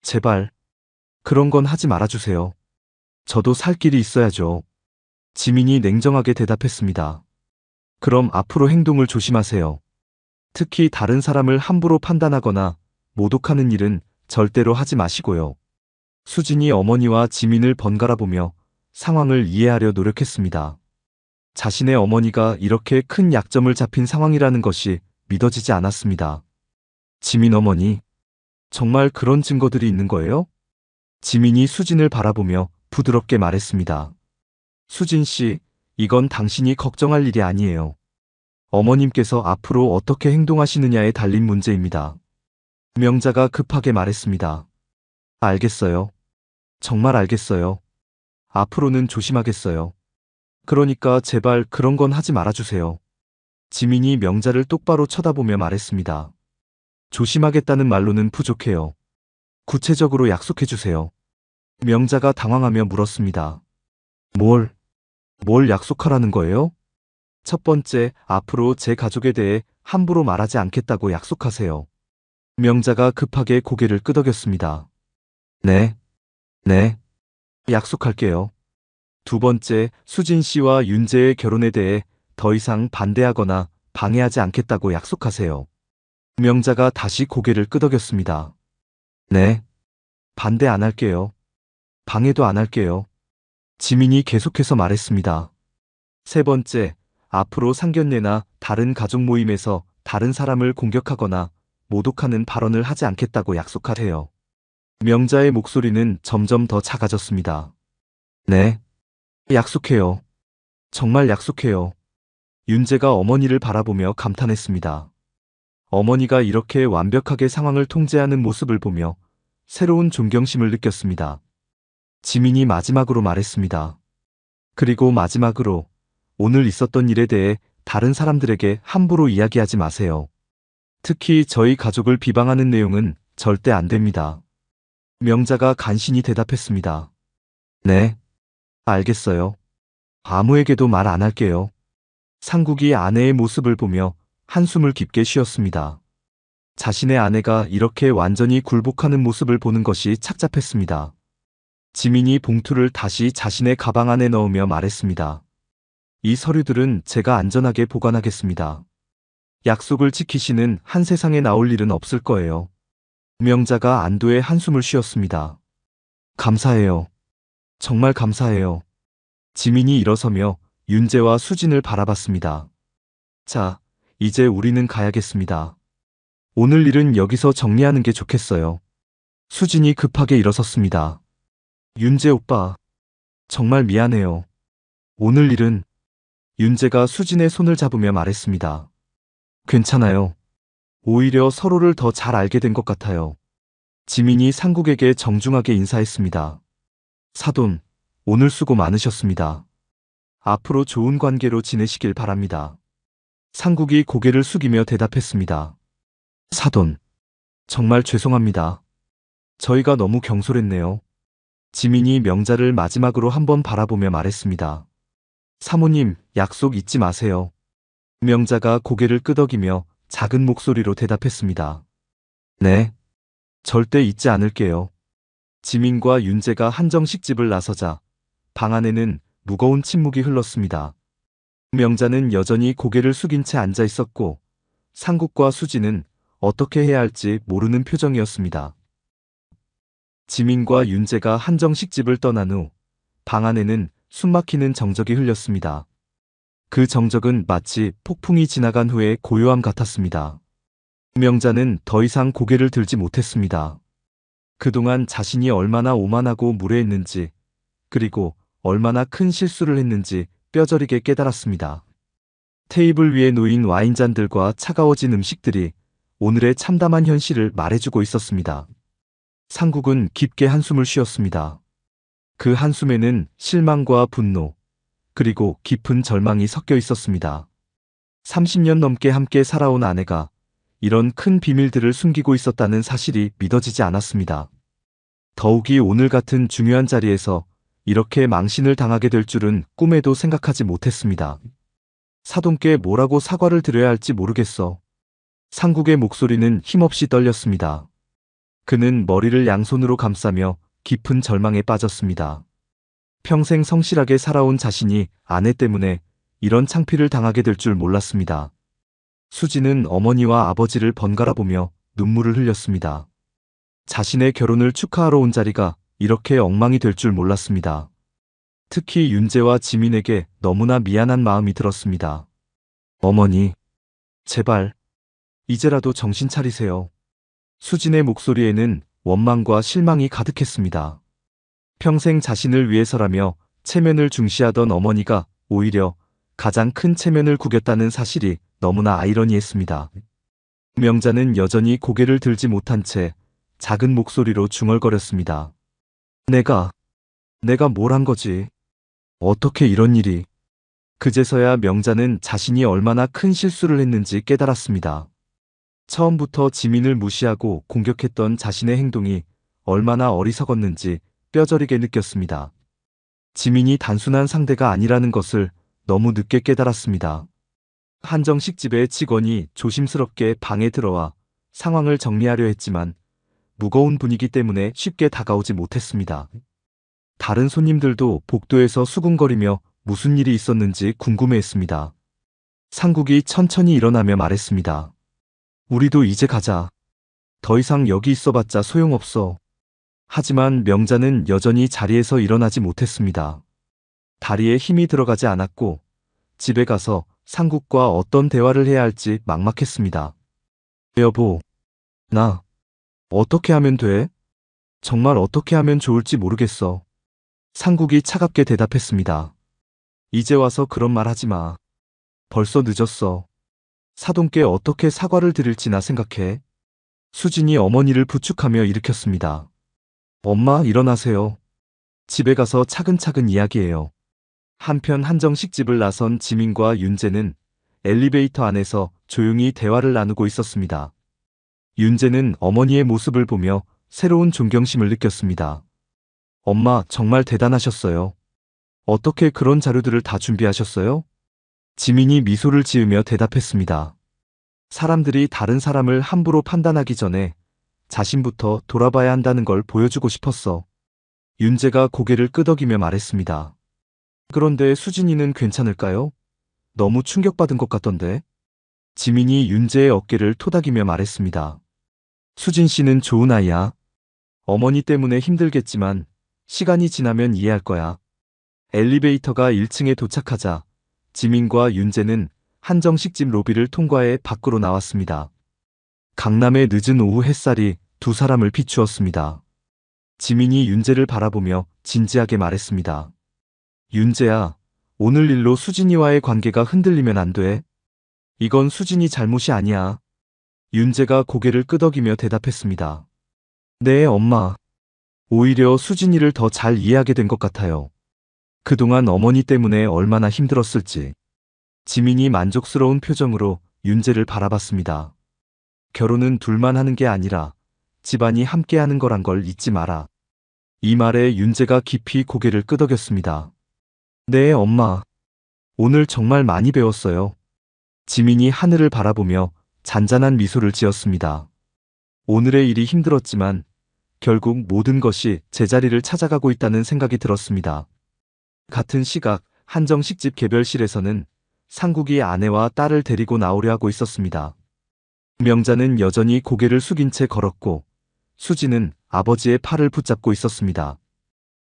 S6: 제발 그런 건 하지 말아주세요. 저도 살 길이 있어야죠. 지민이 냉정하게 대답했습니다. 그럼 앞으로 행동을 조심하세요. 특히 다른 사람을 함부로 판단하거나 모독하는 일은 절대로 하지 마시고요. 수진이 어머니와 지민을 번갈아 보며 상황을 이해하려 노력했습니다. 자신의 어머니가 이렇게 큰 약점을 잡힌 상황이라는 것이 믿어지지 않았습니다. 지민 어머니, 정말 그런 증거들이 있는 거예요? 지민이 수진을 바라보며 부드럽게 말했습니다. 수진 씨, 이건 당신이 걱정할 일이 아니에요. 어머님께서 앞으로 어떻게 행동하시느냐에 달린 문제입니다. 명자가 급하게 말했습니다. 알겠어요. 정말 알겠어요. 앞으로는 조심하겠어요. 그러니까 제발 그런 건 하지 말아주세요. 지민이 명자를 똑바로 쳐다보며 말했습니다. 조심하겠다는 말로는 부족해요. 구체적으로 약속해주세요. 명자가 당황하며 물었습니다. 뭘 약속하라는 거예요? 첫 번째, 앞으로 제 가족에 대해 함부로 말하지 않겠다고 약속하세요. 명자가 급하게 고개를 끄덕였습니다. 네, 약속할게요. 두 번째, 수진 씨와 윤재의 결혼에 대해 더 이상 반대하거나 방해하지 않겠다고 약속하세요. 명자가 다시 고개를 끄덕였습니다. 네, 반대 안 할게요. 방해도 안 할게요. 지민이 계속해서 말했습니다. 세 번째, 앞으로 상견례나 다른 가족 모임에서 다른 사람을 공격하거나 모독하는 발언을 하지 않겠다고 약속하세요. 명자의 목소리는 점점 더 작아졌습니다. 네, 약속해요. 정말 약속해요. 윤재가 어머니를 바라보며 감탄했습니다. 어머니가 이렇게 완벽하게 상황을 통제하는 모습을 보며 새로운 존경심을 느꼈습니다. 지민이 마지막으로 말했습니다. 그리고 마지막으로 오늘 있었던 일에 대해 다른 사람들에게 함부로 이야기하지 마세요. 특히 저희 가족을 비방하는 내용은 절대 안 됩니다. 명자가 간신히 대답했습니다. 네, 알겠어요. 아무에게도 말 안 할게요. 상국이 아내의 모습을 보며 한숨을 깊게 쉬었습니다. 자신의 아내가 이렇게 완전히 굴복하는 모습을 보는 것이 착잡했습니다. 지민이 봉투를 다시 자신의 가방 안에 넣으며 말했습니다. 이 서류들은 제가 안전하게 보관하겠습니다. 약속을 지키시는 한 세상에 나올 일은 없을 거예요. 명자가 안도의 한숨을 쉬었습니다. 감사해요. 정말 감사해요. 지민이 일어서며 윤재와 수진을 바라봤습니다. 자, 이제 우리는 가야겠습니다. 오늘 일은 여기서 정리하는 게 좋겠어요. 수진이 급하게 일어섰습니다. 윤재 오빠, 정말 미안해요. 오늘 일은... 윤재가 수진의 손을 잡으며 말했습니다. 괜찮아요. 오히려 서로를 더 잘 알게 된 것 같아요. 지민이 상국에게 정중하게 인사했습니다. 사돈, 오늘 수고 많으셨습니다. 앞으로 좋은 관계로 지내시길 바랍니다. 상국이 고개를 숙이며 대답했습니다. 사돈, 정말 죄송합니다. 저희가 너무 경솔했네요. 지민이 명자를 마지막으로 한번 바라보며 말했습니다. 사모님, 약속 잊지 마세요. 명자가 고개를 끄덕이며 작은 목소리로 대답했습니다. 네, 절대 잊지 않을게요. 지민과 윤재가 한정식집을 나서자 방 안에는 무거운 침묵이 흘렀습니다. 명자는 여전히 고개를 숙인 채 앉아 있었고 상국과 수진은 어떻게 해야 할지 모르는 표정이었습니다. 지민과 윤재가 한정식집을 떠난 후 방 안에는 숨막히는 정적이 흘렸습니다. 그 정적은 마치 폭풍이 지나간 후의 고요함 같았습니다. 명자는 더 이상 고개를 들지 못했습니다. 그동안 자신이 얼마나 오만하고 무례했는지, 그리고 얼마나 큰 실수를 했는지 뼈저리게 깨달았습니다. 테이블 위에 놓인 와인잔들과 차가워진 음식들이 오늘의 참담한 현실을 말해주고 있었습니다. 상국은 깊게 한숨을 쉬었습니다. 그 한숨에는 실망과 분노, 그리고 깊은 절망이 섞여 있었습니다. 30년 넘게 함께 살아온 아내가 이런 큰 비밀들을 숨기고 있었다는 사실이 믿어지지 않았습니다. 더욱이 오늘 같은 중요한 자리에서 이렇게 망신을 당하게 될 줄은 꿈에도 생각하지 못했습니다. 사돈께 뭐라고 사과를 드려야 할지 모르겠어. 상국의 목소리는 힘없이 떨렸습니다. 그는 머리를 양손으로 감싸며 깊은 절망에 빠졌습니다. 평생 성실하게 살아온 자신이 아내 때문에 이런 창피를 당하게 될 줄 몰랐습니다. 수지는 어머니와 아버지를 번갈아 보며 눈물을 흘렸습니다. 자신의 결혼을 축하하러 온 자리가 이렇게 엉망이 될 줄 몰랐습니다. 특히 윤재와 지민에게 너무나 미안한 마음이 들었습니다. 어머니, 제발, 이제라도 정신 차리세요. 수진의 목소리에는 원망과 실망이 가득했습니다. 평생 자신을 위해서라며 체면을 중시하던 어머니가 오히려 가장 큰 체면을 구겼다는 사실이 너무나 아이러니했습니다. 명자는 여전히 고개를 들지 못한 채 작은 목소리로 중얼거렸습니다. 내가 뭘 한 거지? 어떻게 이런 일이? 그제서야 명자는 자신이 얼마나 큰 실수를 했는지 깨달았습니다. 처음부터 지민을 무시하고 공격했던 자신의 행동이 얼마나 어리석었는지 뼈저리게 느꼈습니다. 지민이 단순한 상대가 아니라는 것을 너무 늦게 깨달았습니다. 한정식집의 직원이 조심스럽게 방에 들어와 상황을 정리하려 했지만 무거운 분위기 때문에 쉽게 다가오지 못했습니다. 다른 손님들도 복도에서 수군거리며 무슨 일이 있었는지 궁금해했습니다. 상국이 천천히 일어나며 말했습니다. 우리도 이제 가자. 더 이상 여기 있어봤자 소용없어. 하지만 명자는 여전히 자리에서 일어나지 못했습니다. 다리에 힘이 들어가지 않았고 집에 가서 상국과 어떤 대화를 해야 할지 막막했습니다. 여보, 나 어떻게 하면 돼? 정말 어떻게 하면 좋을지 모르겠어. 상국이 차갑게 대답했습니다. 이제 와서 그런 말 하지 마. 벌써 늦었어. 사돈께 어떻게 사과를 드릴지나 생각해. 수진이 어머니를 부축하며 일으켰습니다. 엄마, 일어나세요. 집에 가서 차근차근 이야기해요. 한편 한정식집을 나선 지민과 윤재는 엘리베이터 안에서 조용히 대화를 나누고 있었습니다. 윤재는 어머니의 모습을 보며 새로운 존경심을 느꼈습니다. 엄마, 정말 대단하셨어요. 어떻게 그런 자료들을 다 준비하셨어요? 지민이 미소를 지으며 대답했습니다. 사람들이 다른 사람을 함부로 판단하기 전에 자신부터 돌아봐야 한다는 걸 보여주고 싶었어. 윤재가 고개를 끄덕이며 말했습니다. 그런데 수진이는 괜찮을까요? 너무 충격받은 것 같던데. 지민이 윤재의 어깨를 토닥이며 말했습니다. 수진 씨는 좋은 아이야. 어머니 때문에 힘들겠지만 시간이 지나면 이해할 거야. 엘리베이터가 1층에 도착하자 지민과 윤재는 한정식집 로비를 통과해 밖으로 나왔습니다. 강남의 늦은 오후 햇살이 두 사람을 비추었습니다. 지민이 윤재를 바라보며 진지하게 말했습니다. 윤재야, 오늘 일로 수진이와의 관계가 흔들리면 안 돼. 이건 수진이 잘못이 아니야. 윤재가 고개를 끄덕이며 대답했습니다. 네, 엄마. 오히려 수진이를 더 잘 이해하게 된 것 같아요. 그동안 어머니 때문에 얼마나 힘들었을지. 지민이 만족스러운 표정으로 윤재를 바라봤습니다. 결혼은 둘만 하는 게 아니라 집안이 함께 하는 거란 걸 잊지 마라. 이 말에 윤재가 깊이 고개를 끄덕였습니다. 네, 엄마. 오늘 정말 많이 배웠어요. 지민이 하늘을 바라보며 잔잔한 미소를 지었습니다. 오늘의 일이 힘들었지만 결국 모든 것이 제자리를 찾아가고 있다는 생각이 들었습니다. 같은 시각 한정식집 개별실에서는 상국이 아내와 딸을 데리고 나오려 하고 있었습니다. 명자는 여전히 고개를 숙인 채 걸었고 수지는 아버지의 팔을 붙잡고 있었습니다.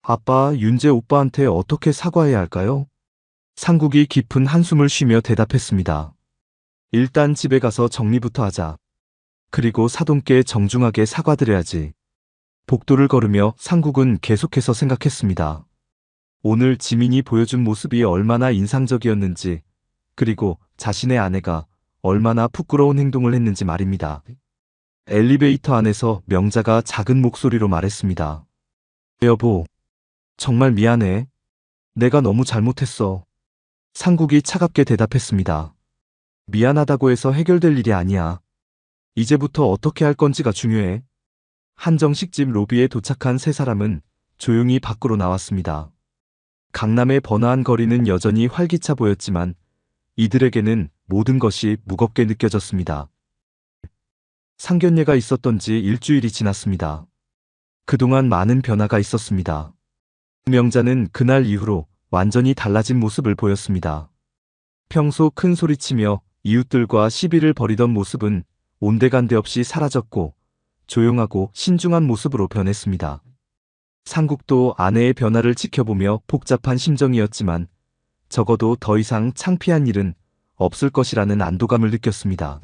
S6: 아빠, 윤재 오빠한테 어떻게 사과해야 할까요? 상국이 깊은 한숨을 쉬며 대답했습니다. 일단 집에 가서 정리부터 하자. 그리고 사돈께 정중하게 사과드려야지. 복도를 걸으며 상국은 계속해서 생각했습니다. 오늘 지민이 보여준 모습이 얼마나 인상적이었는지, 그리고 자신의 아내가 얼마나 부끄러운 행동을 했는지 말입니다. 엘리베이터 안에서 명자가 작은 목소리로 말했습니다. 여보, 정말 미안해. 내가 너무 잘못했어. 상국이 차갑게 대답했습니다. 미안하다고 해서 해결될 일이 아니야. 이제부터 어떻게 할 건지가 중요해. 한정식집 로비에 도착한 세 사람은 조용히 밖으로 나왔습니다. 강남의 번화한 거리는 여전히 활기차 보였지만 이들에게는 모든 것이 무겁게 느껴졌습니다. 상견례가 있었던지 일주일이 지났습니다. 그동안 많은 변화가 있었습니다. 명자는 그날 이후로 완전히 달라진 모습을 보였습니다. 평소 큰 소리치며 이웃들과 시비를 벌이던 모습은 온데간데 없이 사라졌고 조용하고 신중한 모습으로 변했습니다. 상국도 아내의 변화를 지켜보며 복잡한 심정이었지만 적어도 더 이상 창피한 일은 없을 것이라는 안도감을 느꼈습니다.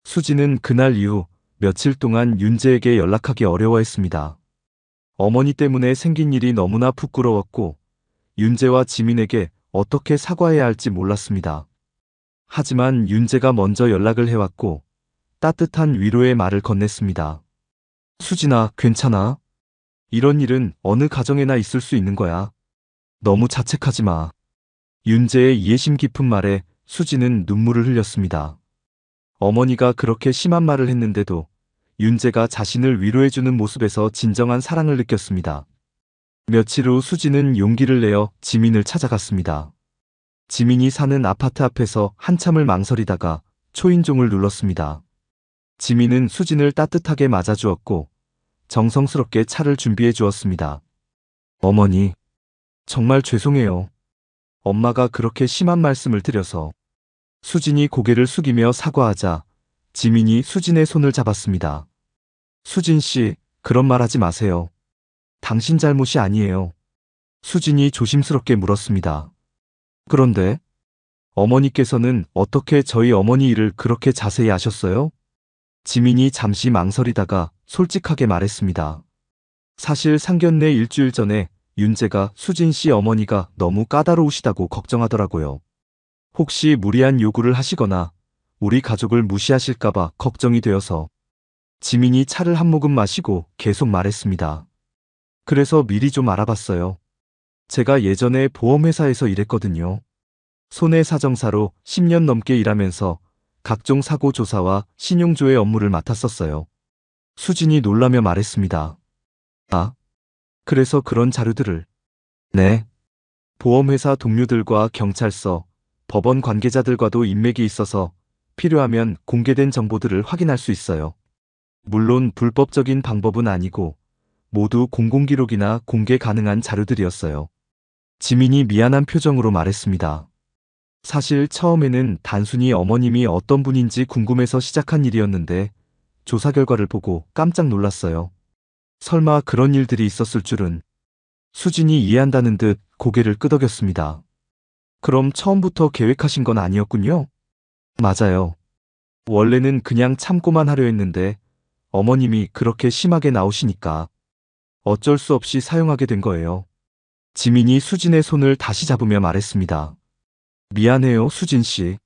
S6: 수지는 그날 이후 며칠 동안 윤재에게 연락하기 어려워했습니다. 어머니 때문에 생긴 일이 너무나 부끄러웠고 윤재와 지민에게 어떻게 사과해야 할지 몰랐습니다. 하지만 윤재가 먼저 연락을 해왔고 따뜻한 위로의 말을 건넸습니다. 수진아, 괜찮아. 이런 일은 어느 가정에나 있을 수 있는 거야. 너무 자책하지 마. 윤재의 이해심 깊은 말에 수지는 눈물을 흘렸습니다. 어머니가 그렇게 심한 말을 했는데도 윤재가 자신을 위로해주는 모습에서 진정한 사랑을 느꼈습니다. 며칠 후 수지는 용기를 내어 지민을 찾아갔습니다. 지민이 사는 아파트 앞에서 한참을 망설이다가 초인종을 눌렀습니다. 지민은 수진을 따뜻하게 맞아주었고 정성스럽게 차를 준비해 주었습니다. 어머니, 정말 죄송해요. 엄마가 그렇게 심한 말씀을 드려서. 수진이 고개를 숙이며 사과하자 지민이 수진의 손을 잡았습니다. 수진 씨, 그런 말 하지 마세요. 당신 잘못이 아니에요. 수진이 조심스럽게 물었습니다. 그런데 어머니께서는 어떻게 저희 어머니 일을 그렇게 자세히 아셨어요? 지민이 잠시 망설이다가 솔직하게 말했습니다. 사실 상견례 일주일 전에 윤재가 수진 씨 어머니가 너무 까다로우시다고 걱정하더라고요. 혹시 무리한 요구를 하시거나 우리 가족을 무시하실까봐 걱정이 되어서. 지민이 차를 한 모금 마시고 계속 말했습니다. 그래서 미리 좀 알아봤어요. 제가 예전에 보험회사에서 일했거든요. 손해사정사로 10년 넘게 일하면서 각종 사고 조사와 신용조회 업무를 맡았었어요. 수진이 놀라며 말했습니다. 아, 그래서 그런 자료들을. 네. 보험회사 동료들과 경찰서, 법원 관계자들과도 인맥이 있어서 필요하면 공개된 정보들을 확인할 수 있어요. 물론 불법적인 방법은 아니고 모두 공공기록이나 공개 가능한 자료들이었어요. 지민이 미안한 표정으로 말했습니다. 사실 처음에는 단순히 어머님이 어떤 분인지 궁금해서 시작한 일이었는데 조사 결과를 보고 깜짝 놀랐어요. 설마 그런 일들이 있었을 줄은. 수진이 이해한다는 듯 고개를 끄덕였습니다. 그럼 처음부터 계획하신 건 아니었군요? 맞아요. 원래는 그냥 참고만 하려 했는데 어머님이 그렇게 심하게 나오시니까 어쩔 수 없이 사용하게 된 거예요. 지민이 수진의 손을 다시 잡으며 말했습니다. 미안해요, 수진 씨.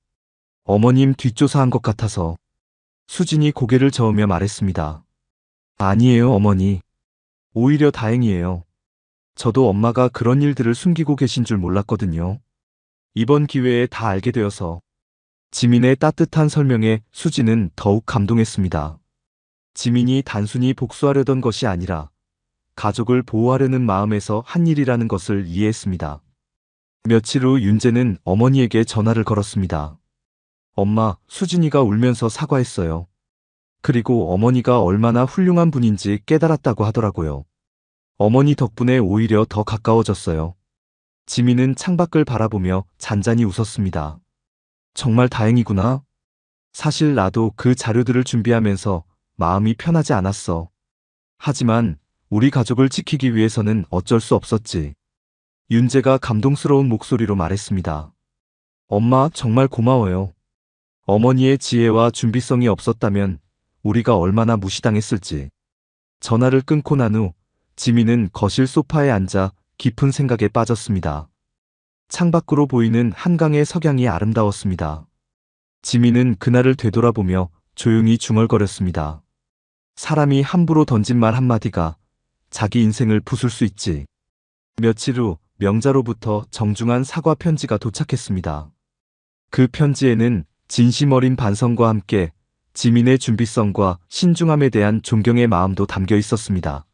S6: 어머님 뒷조사한 것 같아서. 수진이 고개를 저으며 말했습니다. 아니에요, 어머니. 오히려 다행이에요. 저도 엄마가 그런 일들을 숨기고 계신 줄 몰랐거든요. 이번 기회에 다 알게 되어서. 지민의 따뜻한 설명에 수진은 더욱 감동했습니다. 지민이 단순히 복수하려던 것이 아니라 가족을 보호하려는 마음에서 한 일이라는 것을 이해했습니다. 며칠 후 윤재는 어머니에게 전화를 걸었습니다. 엄마, 수진이가 울면서 사과했어요. 그리고 어머니가 얼마나 훌륭한 분인지 깨달았다고 하더라고요. 어머니 덕분에 오히려 더 가까워졌어요. 지민은 창밖을 바라보며 잔잔히 웃었습니다. 정말 다행이구나. 사실 나도 그 자료들을 준비하면서 마음이 편하지 않았어. 하지만 우리 가족을 지키기 위해서는 어쩔 수 없었지. 윤재가 감동스러운 목소리로 말했습니다. 엄마, 정말 고마워요. 어머니의 지혜와 준비성이 없었다면 우리가 얼마나 무시당했을지. 전화를 끊고 난 후 지민은 거실 소파에 앉아 깊은 생각에 빠졌습니다. 창밖으로 보이는 한강의 석양이 아름다웠습니다. 지민은 그날을 되돌아보며 조용히 중얼거렸습니다. 사람이 함부로 던진 말 한마디가 자기 인생을 부술 수 있지. 며칠 후 명자로부터 정중한 사과 편지가 도착했습니다. 그 편지에는 진심 어린 반성과 함께 지민의 준비성과 신중함에 대한 존경의 마음도 담겨 있었습니다.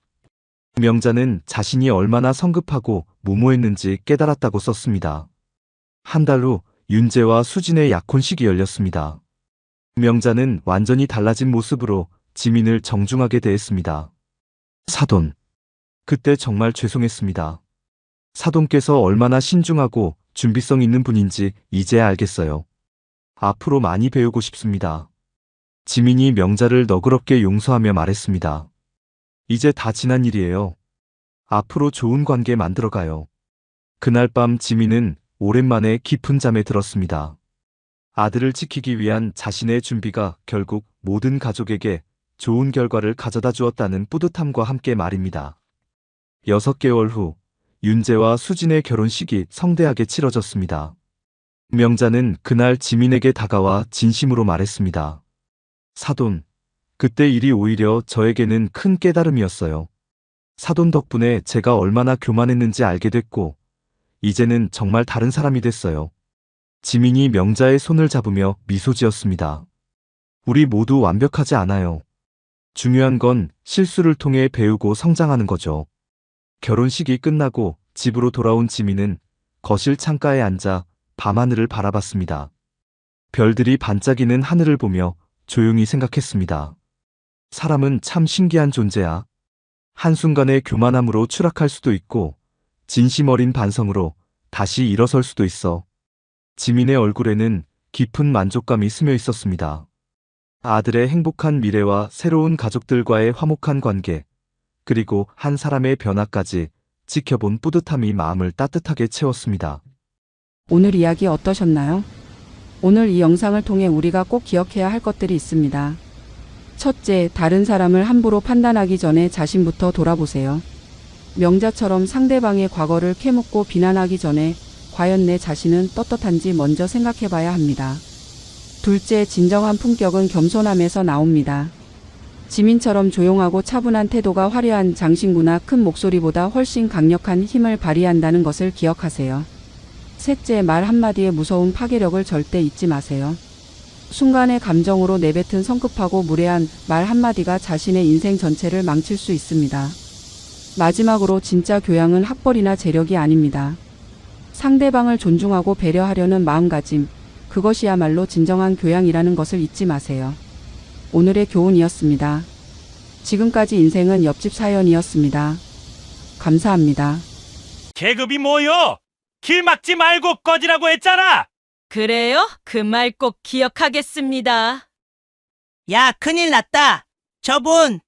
S6: 명자는 자신이 얼마나 성급하고 무모했는지 깨달았다고 썼습니다. 한 달 후 윤재와 수진의 약혼식이 열렸습니다. 명자는 완전히 달라진 모습으로 지민을 정중하게 대했습니다. 사돈, 그때 정말 죄송했습니다. 사돈께서 얼마나 신중하고 준비성 있는 분인지 이제야 알겠어요. 앞으로 많이 배우고 싶습니다. 지민이 명자를 너그럽게 용서하며 말했습니다. 이제 다 지난 일이에요. 앞으로 좋은 관계 만들어가요. 그날 밤 지민은 오랜만에 깊은 잠에 들었습니다. 아들을 지키기 위한 자신의 준비가 결국 모든 가족에게 좋은 결과를 가져다 주었다는 뿌듯함과 함께 말입니다. 6개월 후 윤재와 수진의 결혼식이 성대하게 치러졌습니다. 명자는 그날 지민에게 다가와 진심으로 말했습니다. 사돈, 그때 일이 오히려 저에게는 큰 깨달음이었어요. 사돈 덕분에 제가 얼마나 교만했는지 알게 됐고, 이제는 정말 다른 사람이 됐어요. 지민이 명자의 손을 잡으며 미소 지었습니다. 우리 모두 완벽하지 않아요. 중요한 건 실수를 통해 배우고 성장하는 거죠. 결혼식이 끝나고 집으로 돌아온 지민은 거실 창가에 앉아 밤하늘을 바라봤습니다. 별들이 반짝이는 하늘을 보며 조용히 생각했습니다. 사람은 참 신기한 존재야. 한순간의 교만함으로 추락할 수도 있고 진심 어린 반성으로 다시 일어설 수도 있어. 지민의 얼굴에는 깊은 만족감이 스며 있었습니다. 아들의 행복한 미래와 새로운 가족들과의 화목한 관계, 그리고 한 사람의 변화까지 지켜본 뿌듯함이 마음을 따뜻하게 채웠습니다.
S8: 오늘 이야기 어떠셨나요? 오늘 이 영상을 통해 우리가 꼭 기억해야 할 것들이 있습니다. 첫째, 다른 사람을 함부로 판단하기 전에 자신부터 돌아보세요. 명자처럼 상대방의 과거를 캐묻고 비난하기 전에 과연 내 자신은 떳떳한지 먼저 생각해봐야 합니다. 둘째, 진정한 품격은 겸손함에서 나옵니다. 지민처럼 조용하고 차분한 태도가 화려한 장신구나 큰 목소리보다 훨씬 강력한 힘을 발휘한다는 것을 기억하세요. 셋째, 말 한마디의 무서운 파괴력을 절대 잊지 마세요. 순간의 감정으로 내뱉은 성급하고 무례한 말 한마디가 자신의 인생 전체를 망칠 수 있습니다. 마지막으로 진짜 교양은 학벌이나 재력이 아닙니다. 상대방을 존중하고 배려하려는 마음가짐, 그것이야말로 진정한 교양이라는 것을 잊지 마세요. 오늘의 교훈이었습니다. 지금까지 인생은 옆집 사연이었습니다. 감사합니다.
S9: 계급이 뭐요? 길 막지 말고 꺼지라고 했잖아!
S1: 그래요? 그 말 꼭 기억하겠습니다.
S10: 야, 큰일 났다. 저분.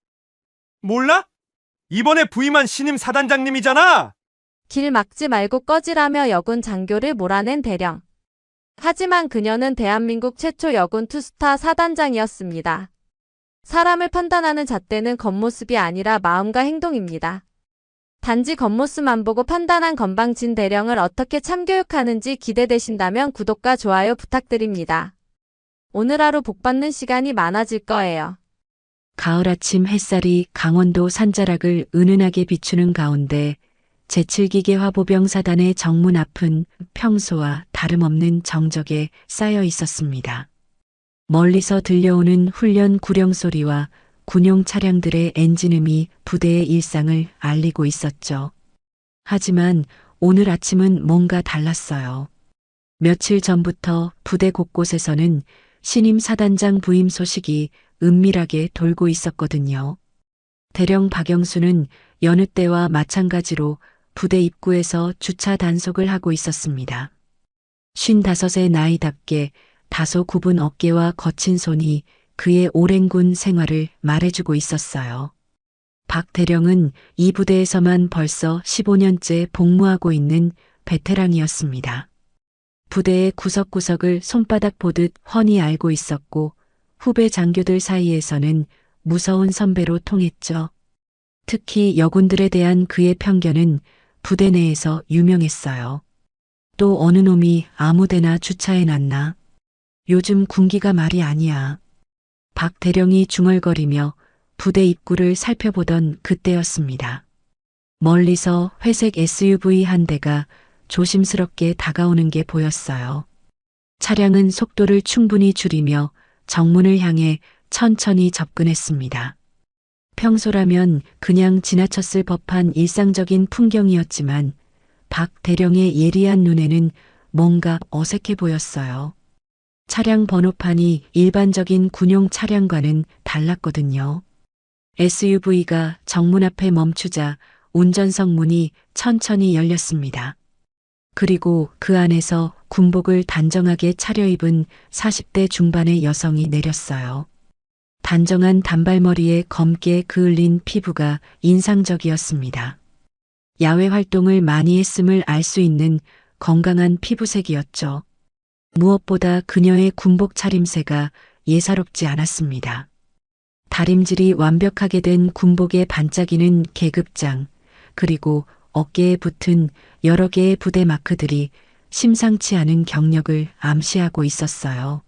S9: 몰라? 이번에 부임한 신임 사단장님이잖아!
S11: 길 막지 말고 꺼지라며 여군 장교를 몰아낸 대령. 하지만 그녀는 대한민국 최초 여군 투스타 사단장이었습니다. 사람을 판단하는 잣대는 겉모습이 아니라 마음과 행동입니다. 단지 겉모습만 보고 판단한 건방진 대령을 어떻게 참교육하는지 기대되신다면 구독과 좋아요 부탁드립니다. 오늘 하루 복받는 시간이 많아질 거예요.
S12: 가을 아침 햇살이 강원도 산자락을 은은하게 비추는 가운데 제7기계 화보병 사단의 정문 앞은 평소와 다름없는 정적에 쌓여 있었습니다. 멀리서 들려오는 훈련 구령 소리와 군용 차량들의 엔진음이 부대의 일상을 알리고 있었죠. 하지만 오늘 아침은 뭔가 달랐어요. 며칠 전부터 부대 곳곳에서는 신임 사단장 부임 소식이 은밀하게 돌고 있었거든요. 대령 박영수는 여느 때와 마찬가지로 부대 입구에서 주차 단속을 하고 있었습니다. 55의 나이답게 다소 굽은 어깨와 거친 손이 그의 오랜 군 생활을 말해주고 있었어요. 박 대령은 이 부대에서만 벌써 15년째 복무하고 있는 베테랑이었습니다. 부대의 구석구석을 손바닥 보듯 훤히 알고 있었고 후배 장교들 사이에서는 무서운 선배로 통했죠. 특히 여군들에 대한 그의 편견은 부대 내에서 유명했어요. 또 어느 놈이 아무데나 주차해놨나? 요즘 군기가 말이 아니야. 박 대령이 중얼거리며 부대 입구를 살펴보던 그때였습니다. 멀리서 회색 SUV 한 대가 조심스럽게 다가오는 게 보였어요. 차량은 속도를 충분히 줄이며 정문을 향해 천천히 접근했습니다. 평소라면 그냥 지나쳤을 법한 일상적인 풍경이었지만 박 대령의 예리한 눈에는 뭔가 어색해 보였어요. 차량 번호판이 일반적인 군용 차량과는 달랐거든요. SUV가 정문 앞에 멈추자 운전석 문이 천천히 열렸습니다. 그리고 그 안에서 군복을 단정하게 차려입은 40대 중반의 여성이 내렸어요. 단정한 단발머리에 검게 그을린 피부가 인상적이었습니다. 야외 활동을 많이 했음을 알 수 있는 건강한 피부색이었죠. 무엇보다 그녀의 군복 차림새가 예사롭지 않았습니다. 다림질이 완벽하게 된 군복에 반짝이는 계급장, 그리고 어깨에 붙은 여러 개의 부대 마크들이 심상치 않은 경력을 암시하고 있었어요.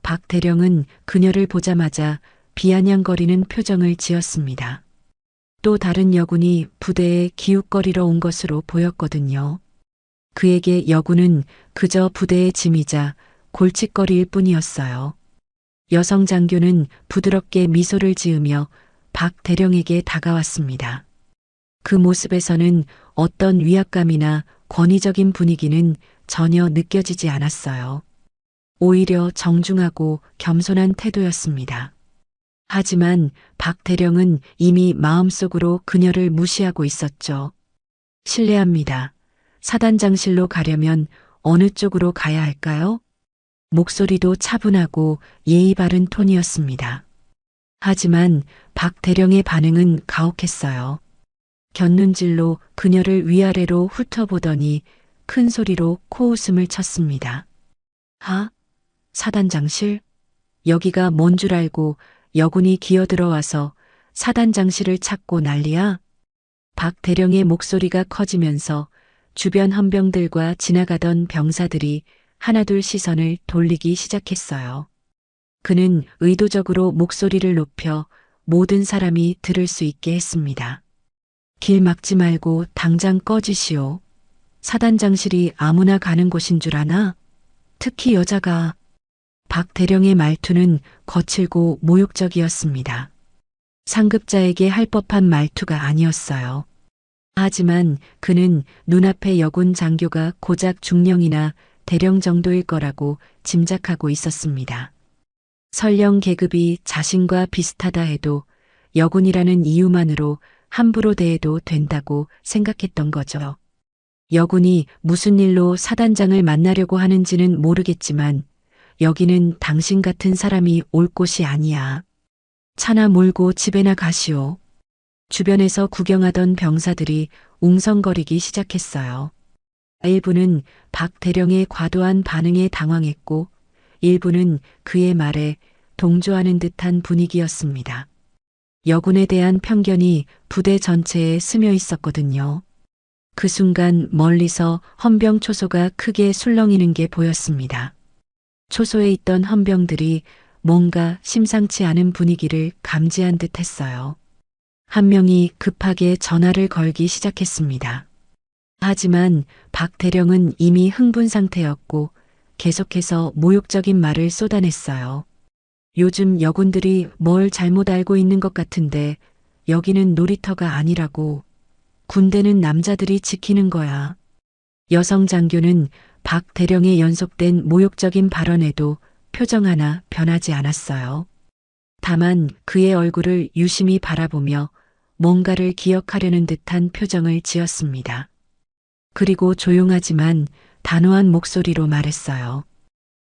S12: 박 대령은 그녀를 보자마자 비아냥거리는 표정을 지었습니다. 또 다른 여군이 부대에 기웃거리러 온 것으로 보였거든요. 그에게 여군은 그저 부대의 짐이자 골칫거리일 뿐이었어요. 여성 장교는 부드럽게 미소를 지으며 박 대령에게 다가왔습니다. 그 모습에서는 어떤 위압감이나 권위적인 분위기는 전혀 느껴지지 않았어요. 오히려 정중하고 겸손한 태도였습니다. 하지만 박 대령은 이미 마음속으로 그녀를 무시하고 있었죠. 실례합니다. 사단장실로 가려면 어느 쪽으로 가야 할까요? 목소리도 차분하고 예의 바른 톤이었습니다. 하지만 박 대령의 반응은 가혹했어요. 곁눈질로 그녀를 위아래로 훑어보더니 큰 소리로 코웃음을 쳤습니다. 사단장실? 여기가 뭔 줄 알고 여군이 기어들어와서 사단장실을 찾고 난리야? 박 대령의 목소리가 커지면서 주변 헌병들과 지나가던 병사들이 하나둘 시선을 돌리기 시작했어요. 그는 의도적으로 목소리를 높여 모든 사람이 들을 수 있게 했습니다. 길 막지 말고 당장 꺼지시오. 사단장실이 아무나 가는 곳인 줄 아나? 특히 여자가. 박 대령의 말투는 거칠고 모욕적이었습니다. 상급자에게 할 법한 말투가 아니었어요. 하지만 그는 눈앞의 여군 장교가 고작 중령이나 대령 정도일 거라고 짐작하고 있었습니다. 설령 계급이 자신과 비슷하다 해도 여군이라는 이유만으로 함부로 대해도 된다고 생각했던 거죠. 여군이 무슨 일로 사단장을 만나려고 하는지는 모르겠지만 여기는 당신 같은 사람이 올 곳이 아니야. 차나 몰고 집에나 가시오. 주변에서 구경하던 병사들이 웅성거리기 시작했어요. 일부는 박 대령의 과도한 반응에 당황했고 일부는 그의 말에 동조하는 듯한 분위기였습니다. 여군에 대한 편견이 부대 전체에 스며 있었거든요. 그 순간 멀리서 헌병 초소가 크게 술렁이는 게 보였습니다. 초소에 있던 헌병들이 뭔가 심상치 않은 분위기를 감지한 듯 했어요. 한 명이 급하게 전화를 걸기 시작했습니다. 하지만 박 대령은 이미 흥분 상태였고 계속해서 모욕적인 말을 쏟아냈어요. 요즘 여군들이 뭘 잘못 알고 있는 것 같은데 여기는 놀이터가 아니라고. 군대는 남자들이 지키는 거야. 여성 장교는 박 대령의 연속된 모욕적인 발언에도 표정 하나 변하지 않았어요. 다만 그의 얼굴을 유심히 바라보며 뭔가를 기억하려는 듯한 표정을 지었습니다. 그리고 조용하지만 단호한 목소리로 말했어요.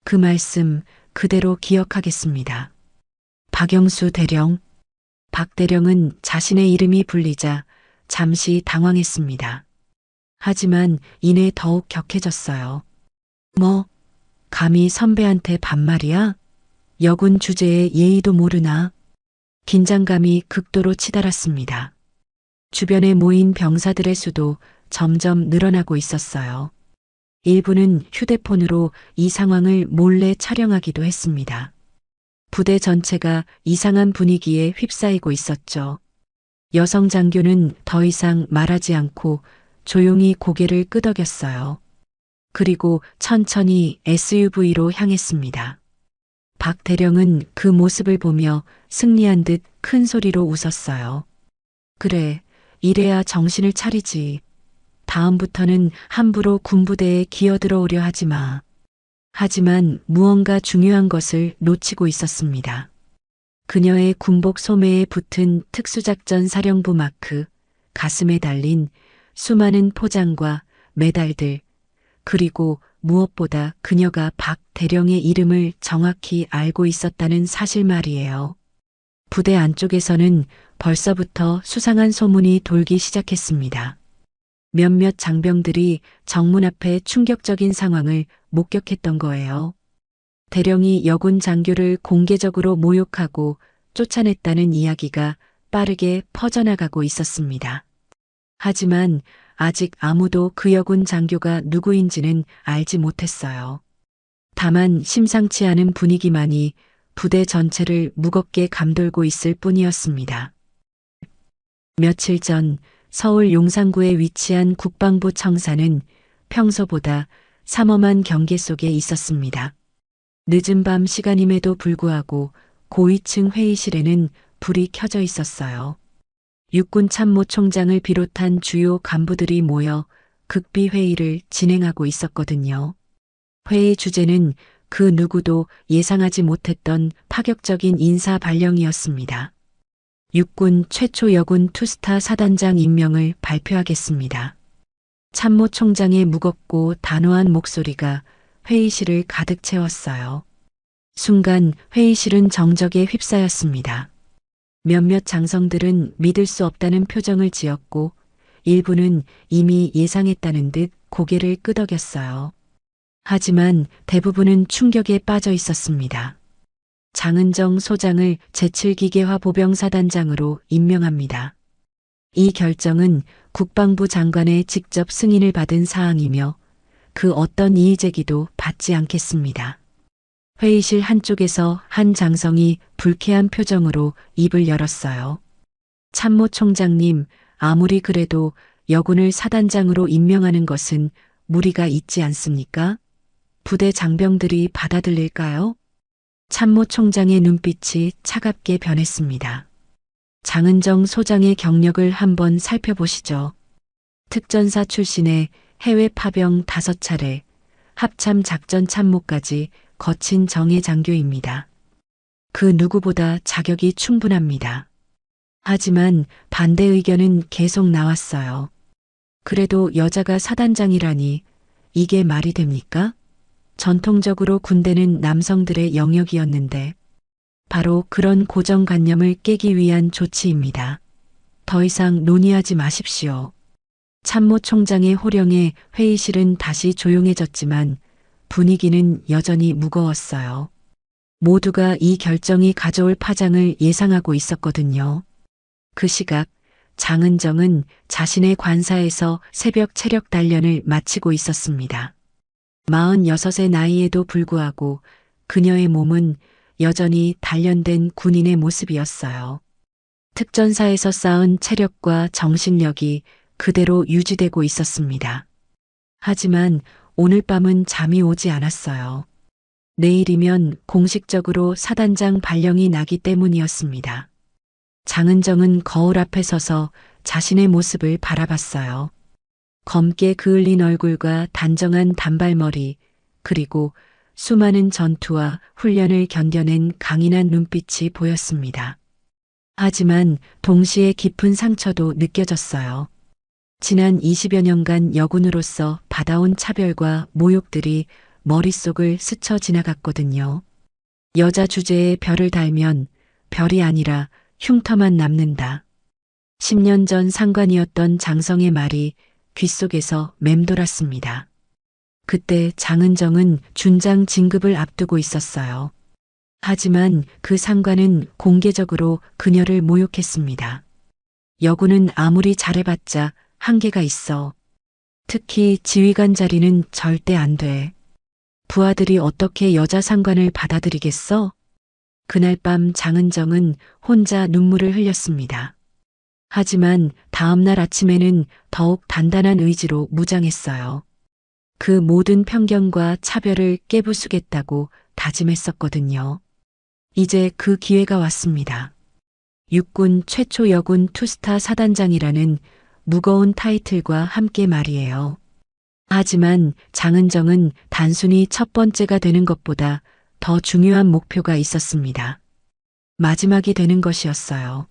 S12: 그 말씀 그대로 기억하겠습니다. 박영수 대령. 박 대령은 자신의 이름이 불리자 잠시 당황했습니다. 하지만 이내 더욱 격해졌어요. 뭐, 감히 선배한테 반말이야? 여군 주제에 예의도 모르나? 긴장감이 극도로 치달았습니다. 주변에 모인 병사들의 수도 점점 늘어나고 있었어요. 일부는 휴대폰으로 이 상황을 몰래 촬영하기도 했습니다. 부대 전체가 이상한 분위기에 휩싸이고 있었죠. 여성 장교는 더 이상 말하지 않고 조용히 고개를 끄덕였어요. 그리고 천천히 SUV로 향했습니다. 박 대령은 그 모습을 보며 승리한 듯 큰 소리로 웃었어요. 그래, 이래야 정신을 차리지. 다음부터는 함부로 군부대에 기어들어오려 하지 마. 하지만 무언가 중요한 것을 놓치고 있었습니다. 그녀의 군복 소매에 붙은 특수작전 사령부 마크, 가슴에 달린 수많은 포장과 메달들, 그리고 무엇보다 그녀가 박 대령의 이름을 정확히 알고 있었다는 사실 말이에요. 부대 안쪽에서는 벌써부터 수상한 소문이 돌기 시작했습니다. 몇몇 장병들이 정문 앞에 충격적인 상황을 목격했던 거예요. 대령이 여군 장교를 공개적으로 모욕하고 쫓아냈다는 이야기가 빠르게 퍼져나가고 있었습니다. 하지만 아직 아무도 그 여군 장교가 누구인지는 알지 못했어요. 다만 심상치 않은 분위기만이 부대 전체를 무겁게 감돌고 있을 뿐이었습니다. 며칠 전 서울 용산구에 위치한 국방부 청사는 평소보다 삼엄한 경계 속에 있었습니다. 늦은 밤 시간임에도 불구하고 고위층 회의실에는 불이 켜져 있었어요. 육군 참모총장을 비롯한 주요 간부들이 모여 극비 회의를 진행하고 있었거든요. 회의 주제는 그 누구도 예상하지 못했던 파격적인 인사 발령이었습니다. 육군 최초 여군 투스타 사단장 임명을 발표하겠습니다. 참모총장의 무겁고 단호한 목소리가 회의실을 가득 채웠어요. 순간 회의실은 정적에 휩싸였습니다. 몇몇 장성들은 믿을 수 없다는 표정을 지었고 일부는 이미 예상했다는 듯 고개를 끄덕였어요. 하지만 대부분은 충격에 빠져 있었습니다. 장은정 소장을 제7기계화 보병사단장으로 임명합니다. 이 결정은 국방부 장관의 직접 승인을 받은 사항이며 그 어떤 이의제기도 받지 않겠습니다. 회의실 한쪽에서 한 장성이 불쾌한 표정으로 입을 열었어요. 참모총장님, 아무리 그래도 여군을 사단장으로 임명하는 것은 무리가 있지 않습니까? 부대 장병들이 받아들일까요? 참모총장의 눈빛이 차갑게 변했습니다. 장은정 소장의 경력을 한번 살펴보시죠. 특전사 출신의 해외 파병 5차례, 합참 작전 참모까지 거친 정예 장교입니다. 그 누구보다 자격이 충분합니다. 하지만 반대 의견은 계속 나왔어요. 그래도 여자가 사단장이라니 이게 말이 됩니까? 전통적으로 군대는 남성들의 영역이었는데 바로 그런 고정관념을 깨기 위한 조치입니다. 더 이상 논의하지 마십시오. 참모총장의 호령에 회의실은 다시 조용해졌지만 분위기는 여전히 무거웠어요. 모두가 이 결정이 가져올 파장을 예상하고 있었거든요. 그 시각 장은정은 자신의 관사에서 새벽 체력 단련을 마치고 있었습니다. 46의 나이에도 불구하고 그녀의 몸은 여전히 단련된 군인의 모습이었어요. 특전사에서 쌓은 체력과 정신력이 그대로 유지되고 있었습니다. 하지만 오늘 밤은 잠이 오지 않았어요. 내일이면 공식적으로 사단장 발령이 나기 때문이었습니다. 장은정은 거울 앞에 서서 자신의 모습을 바라봤어요. 검게 그을린 얼굴과 단정한 단발머리, 그리고 수많은 전투와 훈련을 견뎌낸 강인한 눈빛이 보였습니다. 하지만 동시에 깊은 상처도 느껴졌어요. 지난 20여 년간 여군으로서 받아온 차별과 모욕들이 머릿속을 스쳐 지나갔거든요. 여자 주제에 별을 달면 별이 아니라 흉터만 남는다. 10년 전 상관이었던 장성의 말이 귓속에서 맴돌았습니다. 그때 장은정은 준장 진급을 앞두고 있었어요. 하지만 그 상관은 공개적으로 그녀를 모욕했습니다. 여군은 아무리 잘해봤자 한계가 있어. 특히 지휘관 자리는 절대 안 돼. 부하들이 어떻게 여자 상관을 받아들이겠어? 그날 밤 장은정은 혼자 눈물을 흘렸습니다. 하지만 다음날 아침에는 더욱 단단한 의지로 무장했어요. 그 모든 편견과 차별을 깨부수겠다고 다짐했었거든요. 이제 그 기회가 왔습니다. 육군 최초 여군 투스타 사단장이라는 무거운 타이틀과 함께 말이에요. 하지만 장은정은 단순히 첫 번째가 되는 것보다 더 중요한 목표가 있었습니다. 마지막이 되는 것이었어요.